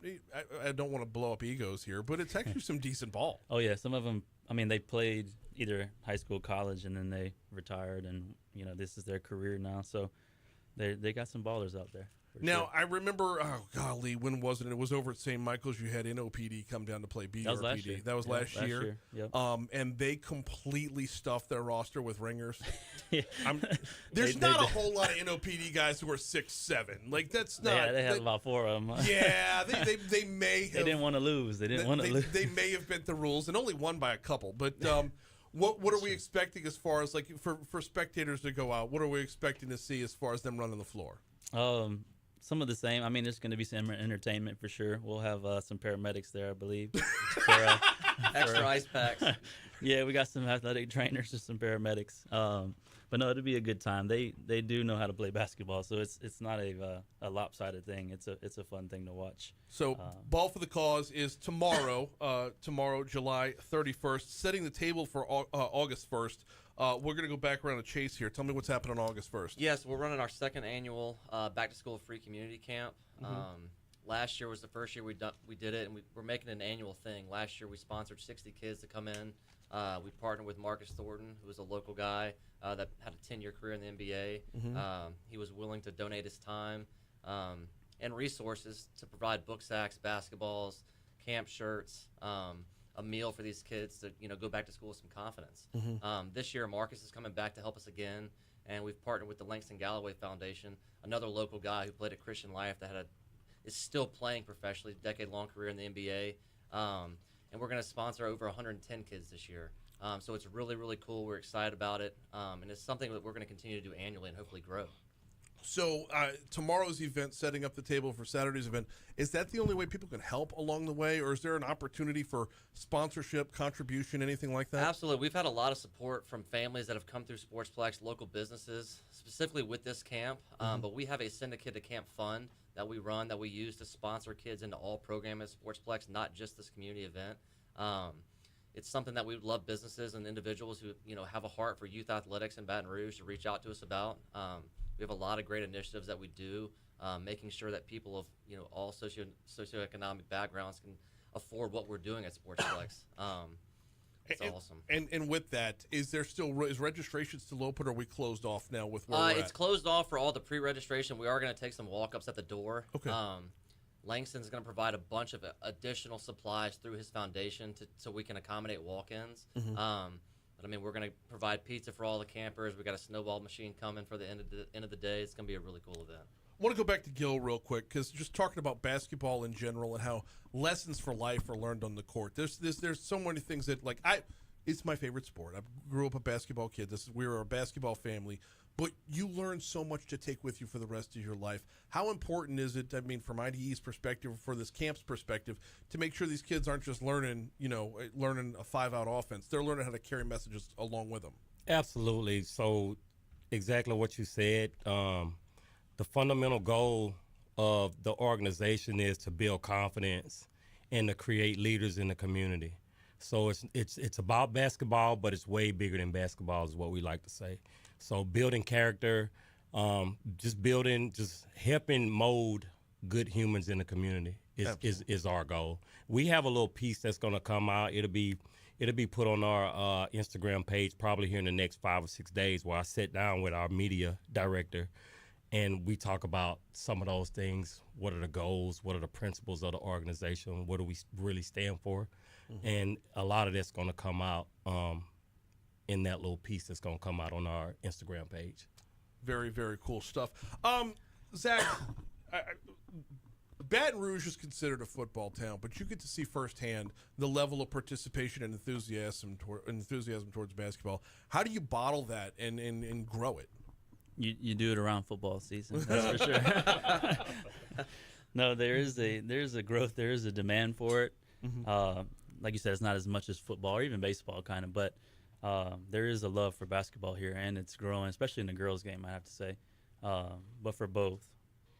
I don't want to blow up egos here, but it's actually some decent ball. Oh yeah, some of them. They played either high school, college, and then they retired, and this is their career now. So they got some ballers out there. Now, I remember, when was it? It was over at St. Michael's. You had NOPD come down to play BRPD. That was last year. That was last year. Yep. And they completely stuffed their roster with ringers. Yeah. There's not a whole lot of NOPD guys who are 6'7". Like, that's not. Yeah, they had about 4 of them. Yeah, they may have. They didn't want to lose. They They may have bent the rules and only won by a couple. But what are we expecting as far as, like, for spectators to go out? What are we expecting to see as far as them running the floor? Some of the same. There's going to be some entertainment for sure. We'll have some paramedics there, I believe. Extra ice packs. Yeah, we got some athletic trainers and some paramedics. But no, it'll be a good time. They do know how to play basketball, so it's not a lopsided thing. It's a fun thing to watch. So Ball for the Cause is tomorrow, July 31st, setting the table for August 1st. We're going to go back around the chase here. Tell me what's happening on August 1st. Yes, we're running our 2nd annual Back to School Free Community Camp. Last year was the first year we did it, and we're making an annual thing. Last year we sponsored 60 kids to come in. We partnered with Marcus Thornton, who was a local guy that had a 10-year career in the NBA. He was willing to donate his time and resources to provide book sacks, basketballs, camp shirts, a meal for these kids to go back to school with some confidence. This year, Marcus is coming back to help us again, and we've partnered with the Langston Galloway Foundation, another local guy who played at Christian Life that is still playing professionally, decade-long career in the NBA. And we're going to sponsor over 110 kids this year. So it's really, really cool. We're excited about it. And it's something that we're going to continue to do annually and hopefully grow. So tomorrow's event, setting up the table for Saturday's event, is that the only way people can help along the way, or is there an opportunity for sponsorship, contribution, anything like that? Absolutely. We've had a lot of support from families that have come through Sportsplex, local businesses, specifically with this camp. But we have a Send a Kid to Camp fund that we run, that we use to sponsor kids into all programs at Sportsplex, not just this community event. It's something that we would love businesses and individuals who have a heart for youth athletics in Baton Rouge to reach out to us about. We have a lot of great initiatives that we do, making sure that people of all socioeconomic backgrounds can afford what we're doing at Sportsplex. It's awesome. And with that, is registration still open, or are we closed off now with where we're It's closed off for all the pre-registration. We are going to take some walk-ups at the door. Okay. Langston's going to provide a bunch of additional supplies through his foundation so we can accommodate walk-ins. But I mean, we're going to provide pizza for all the campers. We got a snowball machine coming for the end of the day. It's going to be a really cool event. I want to go back to Gil real quick, because just talking about basketball in general and how lessons for life are learned on the court. There's so many things that, like, it's my favorite sport. I grew up a basketball kid. We were a basketball family, but you learn so much to take with you for the rest of your life. How important is it, I mean, from IDE's perspective, for this camp's perspective, to make sure these kids aren't just learning a 5-out offense? They're learning how to carry messages along with them. Absolutely. So exactly what you said. The fundamental goal of the organization is to build confidence and to create leaders in the community. So it's about basketball, but it's way bigger than basketball, is what we like to say. So building character, just helping mold good humans in the community is our goal. We have a little piece that's going to come out. It'll be put on our Instagram page probably here in the next 5 or 6 days, where I sit down with our media director and we talk about some of those things. What are the goals? What are the principles of the organization? What do we really stand for? And a lot of that's going to come out in that little piece that's going to come out on our Instagram page. Very, very cool stuff. Zach, Baton Rouge is considered a football town, but you get to see firsthand the level of participation and enthusiasm towards basketball. How do you bottle that and grow it? You do it around football season, that's for sure. No, there is a growth, there is a demand for it. Like you said, it's not as much as football or even baseball kind of, but there is a love for basketball here, and it's growing, especially in the girls' game, I have to say. But for both,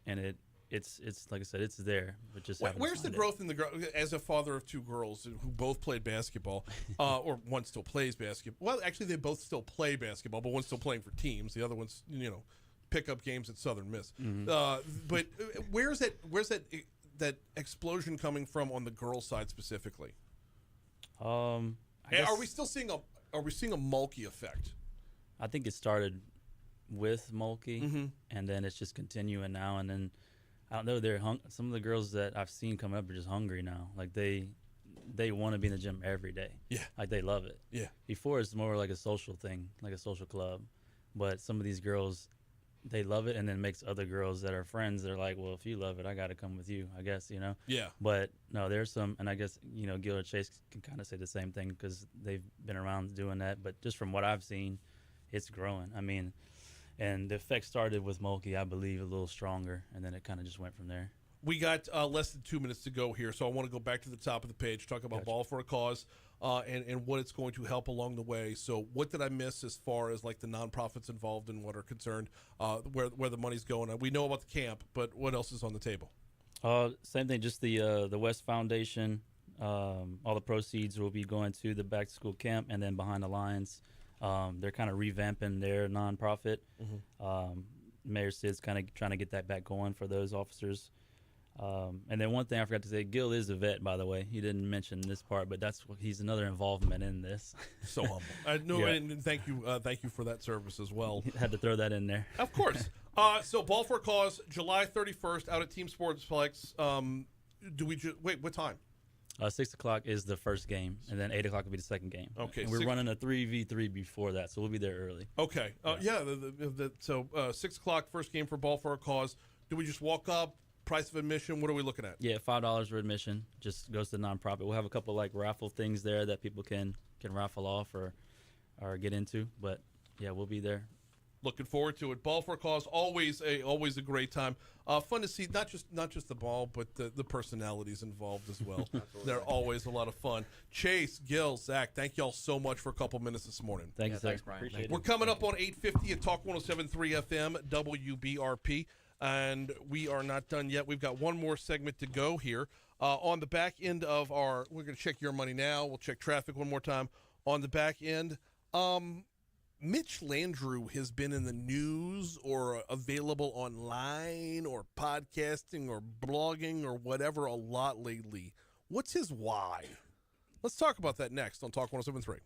and it's like I said, it's there. But just where's the growth in the as a father of 2 girls who both played basketball, or one still plays basketball? Well, actually, they both still play basketball, but one's still playing for teams. The other one's pick up games at Southern Miss. But where's that explosion coming from on the girls' side specifically? Are we still seeing a Mulkey effect? I think it started with Mulkey, and then it's just continuing now. And then I don't know, some of the girls that I've seen coming up are just hungry now. Like they want to be in the gym every day. Yeah, like they love it. Yeah. Before it's more like a social thing, like a social club, but some of these girls, they love it, and then makes other girls that are friends, they're like, well, if you love it, I got to come with you, I guess, Yeah. But no, there's some, and I guess, Gil or Chase can kind of say the same thing because they've been around doing that. But just from what I've seen, it's growing. I mean, and the effect started with Mulkey, I believe, a little stronger, and then it kind of just went from there. We got less than 2 minutes to go here, so I want to go back to the top of the page, talk about Ball for a Cause, and what it's going to help along the way. So what did I miss as far as like the nonprofits involved and what are concerned, where the money's going? We know about the camp, but what else is on the table? Same thing, just the West Foundation. All the proceeds will be going to the back to school camp, and then Behind the Lines. They're kind of revamping their nonprofit. Mayor Sid's kind of trying to get that back going for those officers. And then one thing I forgot to say, Gil is a vet, by the way. He didn't mention this part, but he's another involvement in this. So humble. And thank you for that service as well. Had to throw that in there. Of course. So Ball for a Cause, July 31st, out at Team Sportsplex. Wait, what time? 6 o'clock is the first game, and then 8 o'clock will be the second game. Okay, And we're running a 3v3 before that, so we'll be there early. Okay. So 6 o'clock, first game for Ball for a Cause. Do we just walk up? Price of admission? What are we looking at? Yeah, $5 for admission. Just goes to nonprofit. We'll have a couple like raffle things there that people can raffle off or get into. But yeah, we'll be there. Looking forward to it. Ball for a Cause, always a great time. Fun to see not just the ball, but the personalities involved as well. They're always a lot of fun. Chase, Gil, Zach, thank y'all so much for a couple minutes this morning. Thank you, thanks, Brian. Appreciate We're coming up on 8:50 at Talk 107.3 FM WBRP, and we are not done yet. We've got one more segment to go here. On the back end of we're going to check your money now. We'll check traffic one more time. On the back end, Mitch Landrieu has been in the news or available online or podcasting or blogging or whatever a lot lately. What's his why? Let's talk about that next on Talk 107.3.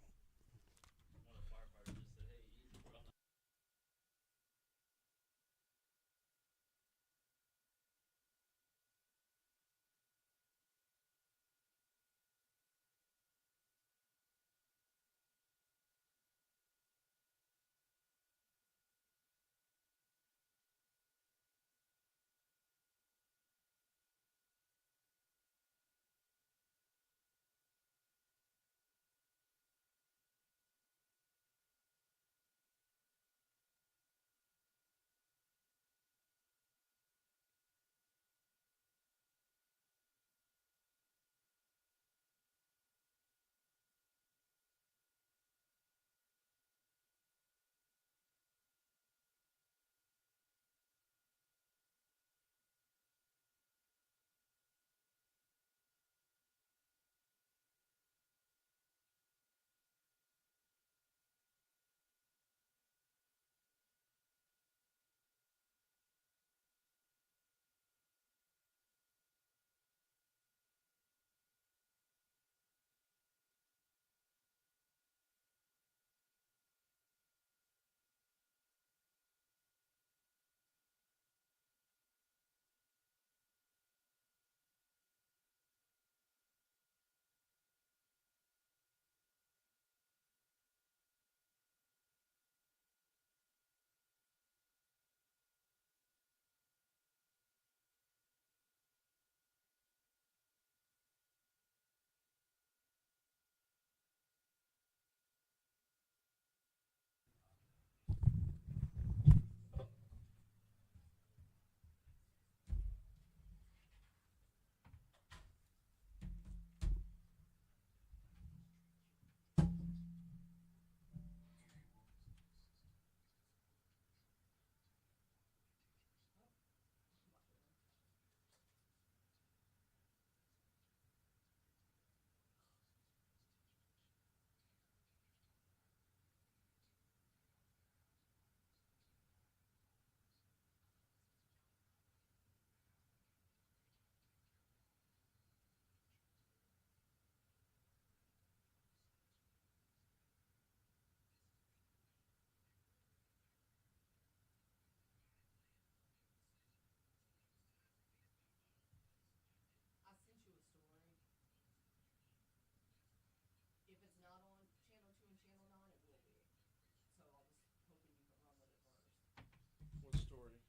What story?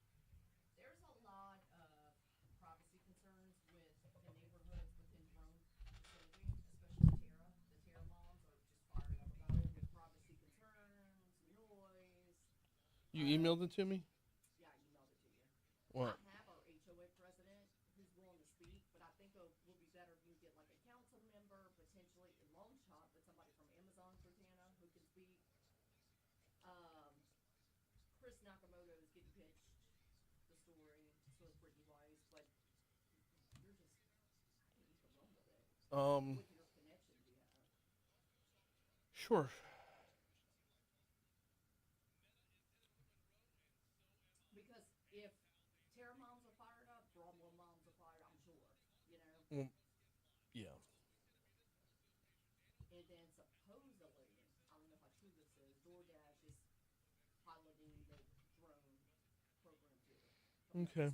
There's a lot of privacy concerns with the neighborhoods within drone vicinity, especially Tara. The Tara moms are just fired up about it with privacy concerns, noise. You emailed it to me? Yeah, I emailed it to you. What? I have our HOA president who's willing to speak, but I think it would be better if you get like a council member, potentially a long shot, but somebody from Amazon, Cortana, who can speak. Chris Nakamoto is getting pitched the story, so it's Brittany Weiss, but you're just, I need to run with it. With your connections you have. Sure. Because if Tara moms are fired up, Bromwell moms are fired, I'm sure, you know? Yeah. And then supposedly, I don't know how true this is, DoorDash is piloting the drone program too. Okay.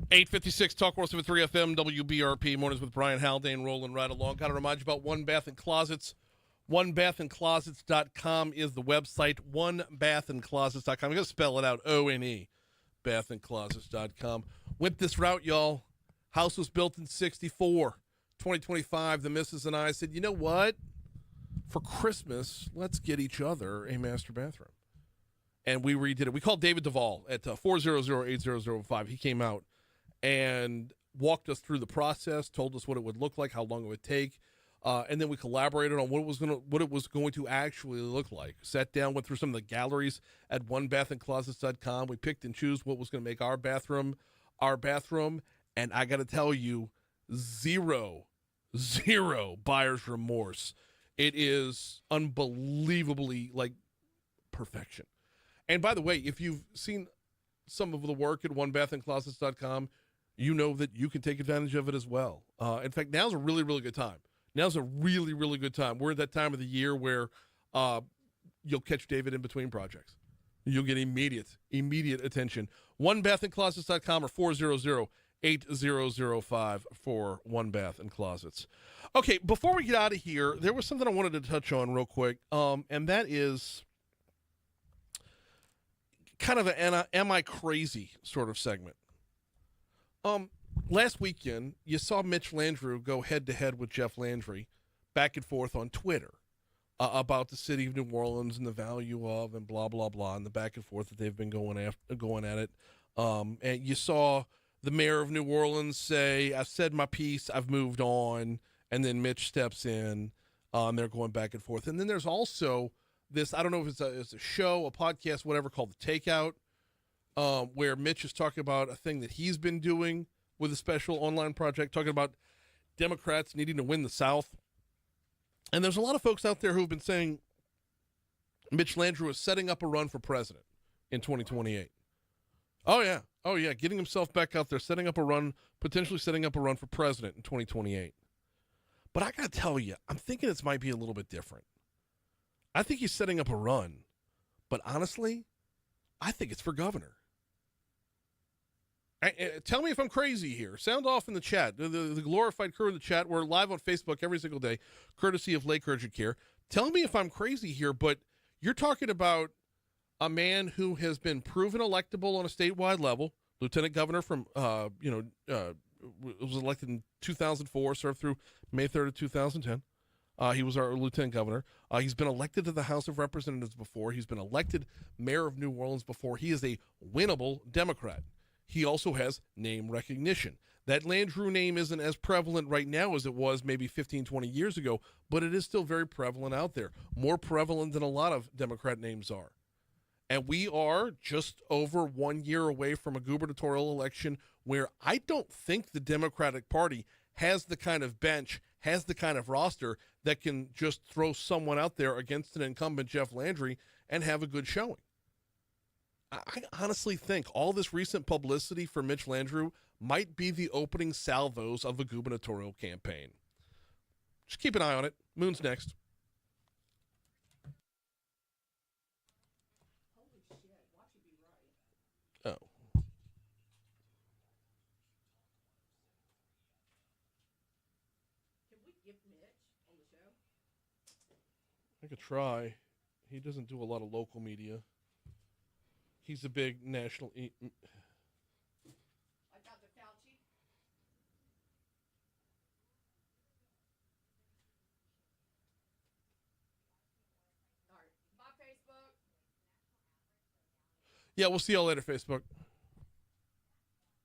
856 Talk 103 FM, WBRP, mornings with Brian Haldane, rolling right along. Got to remind you about One Bath and Closets. OneBathAndClosets.com is the website. OneBathAndClosets.com. I'm going to spell it out, O-N-E, BathAndClosets.com. Went this route, y'all. House was built in 64. 2025, the missus and I said, you know what? For Christmas, let's get each other a master bathroom. And we redid it. We called David Duvall at 400-8005. He came out and walked us through the process, told us what it would look like, how long it would take, and then we collaborated on what it was going to actually look like. Sat down, went through some of the galleries at OneBathAndClosets.com. We picked and chose what was going to make our bathroom, and I got to tell you, zero buyer's remorse. It is unbelievably like perfection. And by the way, if you've seen some of the work at OneBathAndClosets.com, you know that you can take advantage of it as well. In fact, now's a really, really good time. Now's a really, really good time. We're at that time of the year where you'll catch David in between projects. You'll get immediate attention. OneBathAndClosets.com or 400-8005 for One Bath and Closets. Okay, before we get out of here, there was something I wanted to touch on real quick, and that is kind of an Am I Crazy sort of segment. Last weekend, you saw Mitch Landrieu go head-to-head with Jeff Landry back and forth on Twitter about the city of New Orleans and the value of and blah, blah, blah, and the back and forth that they've been going at it. And you saw the mayor of New Orleans say, I've said my piece, I've moved on, and then Mitch steps in, and they're going back and forth. And then there's also this, I don't know if it's a show, a podcast, whatever, called The Takeout, where Mitch is talking about a thing that he's been doing with a special online project, talking about Democrats needing to win the South. And there's a lot of folks out there who have been saying Mitch Landrieu is setting up a run for president in 2028. Oh, yeah, getting himself back out there, potentially setting up a run for president in 2028. But I got to tell you, I'm thinking this might be a little bit different. I think he's setting up a run, but honestly, I think it's for governor. Tell me if I'm crazy here. Sound off in the chat. The glorified crew in the chat. We're live on Facebook every single day, courtesy of Lake Urgent Care. Tell me if I'm crazy here, but you're talking about a man who has been proven electable on a statewide level, lieutenant governor from, was elected in 2004, served through May 3rd of 2010. He was our lieutenant governor. He's been elected to the House of Representatives before. He's been elected mayor of New Orleans before. He is a winnable Democrat. He also has name recognition. That Landrieu name isn't as prevalent right now as it was maybe 15, 20 years ago, but it is still very prevalent out there. More prevalent than a lot of Democrat names are. And we are just over 1 year away from a gubernatorial election where I don't think the Democratic Party has the kind of bench, has the kind of roster that can just throw someone out there against an incumbent Jeff Landry and have a good showing. I honestly think all this recent publicity for Mitch Landrieu might be the opening salvos of a gubernatorial campaign. Just keep an eye on it. Moon's next. Oh. Can we get Mitch on the show? I could try. He doesn't do a lot of local media. He's a big national... Like Dr. Fauci? All right. Bye, Facebook. Yeah, we'll see y'all later, Facebook.